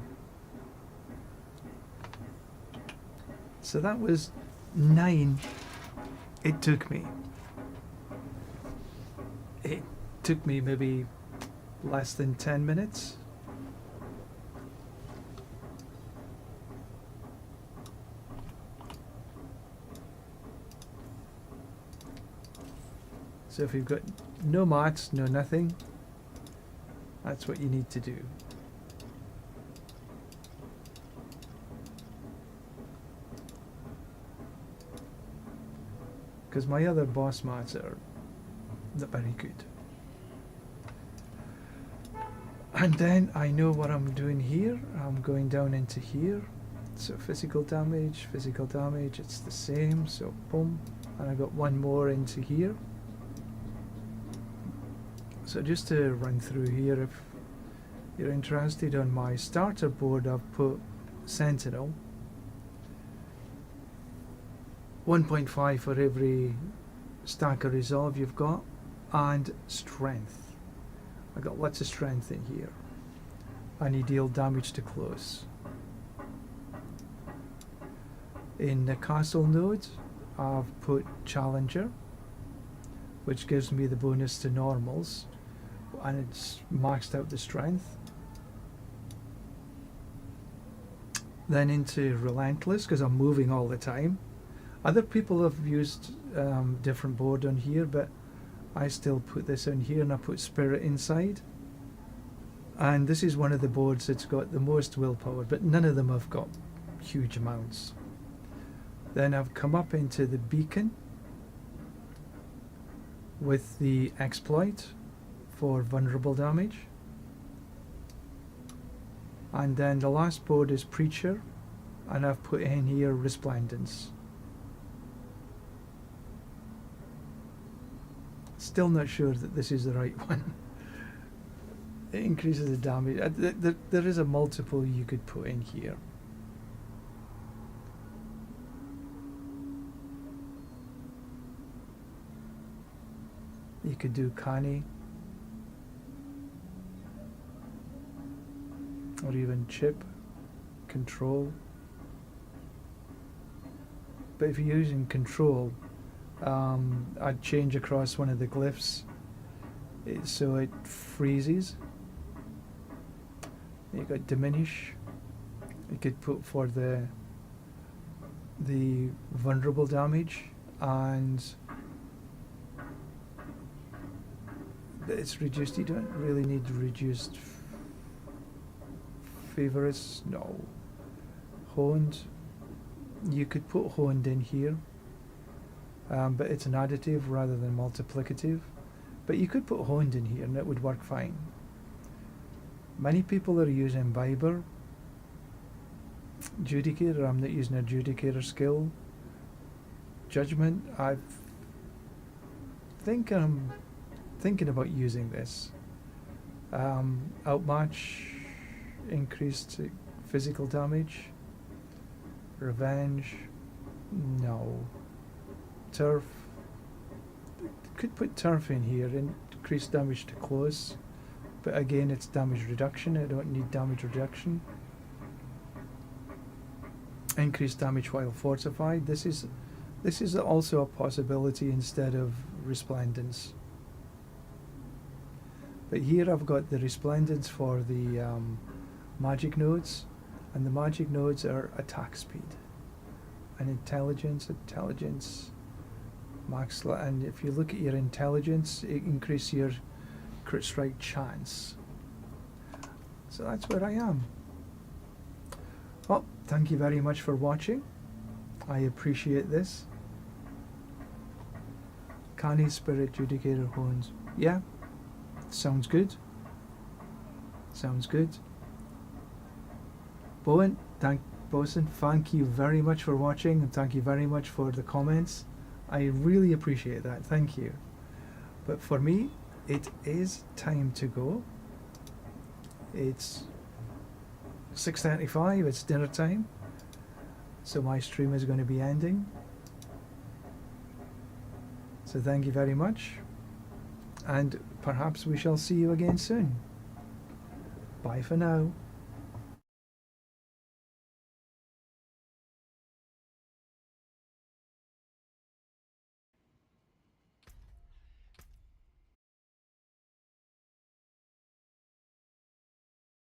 So that was 9. It took me. It took me maybe less than 10 minutes. So if you've got no mats, no nothing, that's what you need to do. Because my other boss mats are not very good. And then I know what I'm doing here. I'm going down into here. So physical damage, it's the same. So boom. And I got one more into here. So just to run through here, if you're interested, on my starter board I've put Sentinel, 1.5 for every stack of resolve you've got, and strength. I got lots of strength in here, and you deal damage to close. In the castle node I've put Challenger, which gives me the bonus to normals, and it's maxed out the strength. Then into Relentless, because I'm moving all the time. Other people have used different board on here, but I still put this on here, and I put Spirit inside. And this is one of the boards that's got the most willpower, but none of them have got huge amounts. Then I've come up into the Beacon with the Exploit for vulnerable damage. And then the last board is Preacher, and I've put in here Resplendence. Still not sure that this is the right one. It increases the damage. There is a multiple you could put in here. You could do Canny, or even Chip, Control. But if you're using Control, I'd change across one of the glyphs so it freezes. You got Diminish. You could put for the vulnerable damage, and it's reduced. You don't really need reduced favorites. No. Honed. You could put Honed in here, but it's an additive rather than multiplicative. But you could put Honed in here and it would work fine. Many people are using Biber. Judicator, I'm not using a Judicator skill. Judgment, I think I'm thinking about using this. Outmatch, increased physical damage. Revenge, no. Turf, could put Turf in here, increase damage to close, but again it's damage reduction. I don't need damage reduction. Increase damage while fortified. This is also a possibility instead of Resplendence. But here I've got the Resplendence for the magic nodes, and the magic nodes are attack speed and intelligence, max, and if you look at your intelligence, it increases your crit strike chance. So that's where I am. Well, thank you very much for watching. I appreciate this. Canny, Spirit, Judicator, Hones. Yeah, sounds good. Sounds good. Bowen, thank you very much for watching, and thank you very much for the comments. I really appreciate that. Thank you. But for me, it is time to go. It's 6:35. It's dinner time. So my stream is going to be ending. So thank you very much. And perhaps we shall see you again soon. Bye for now.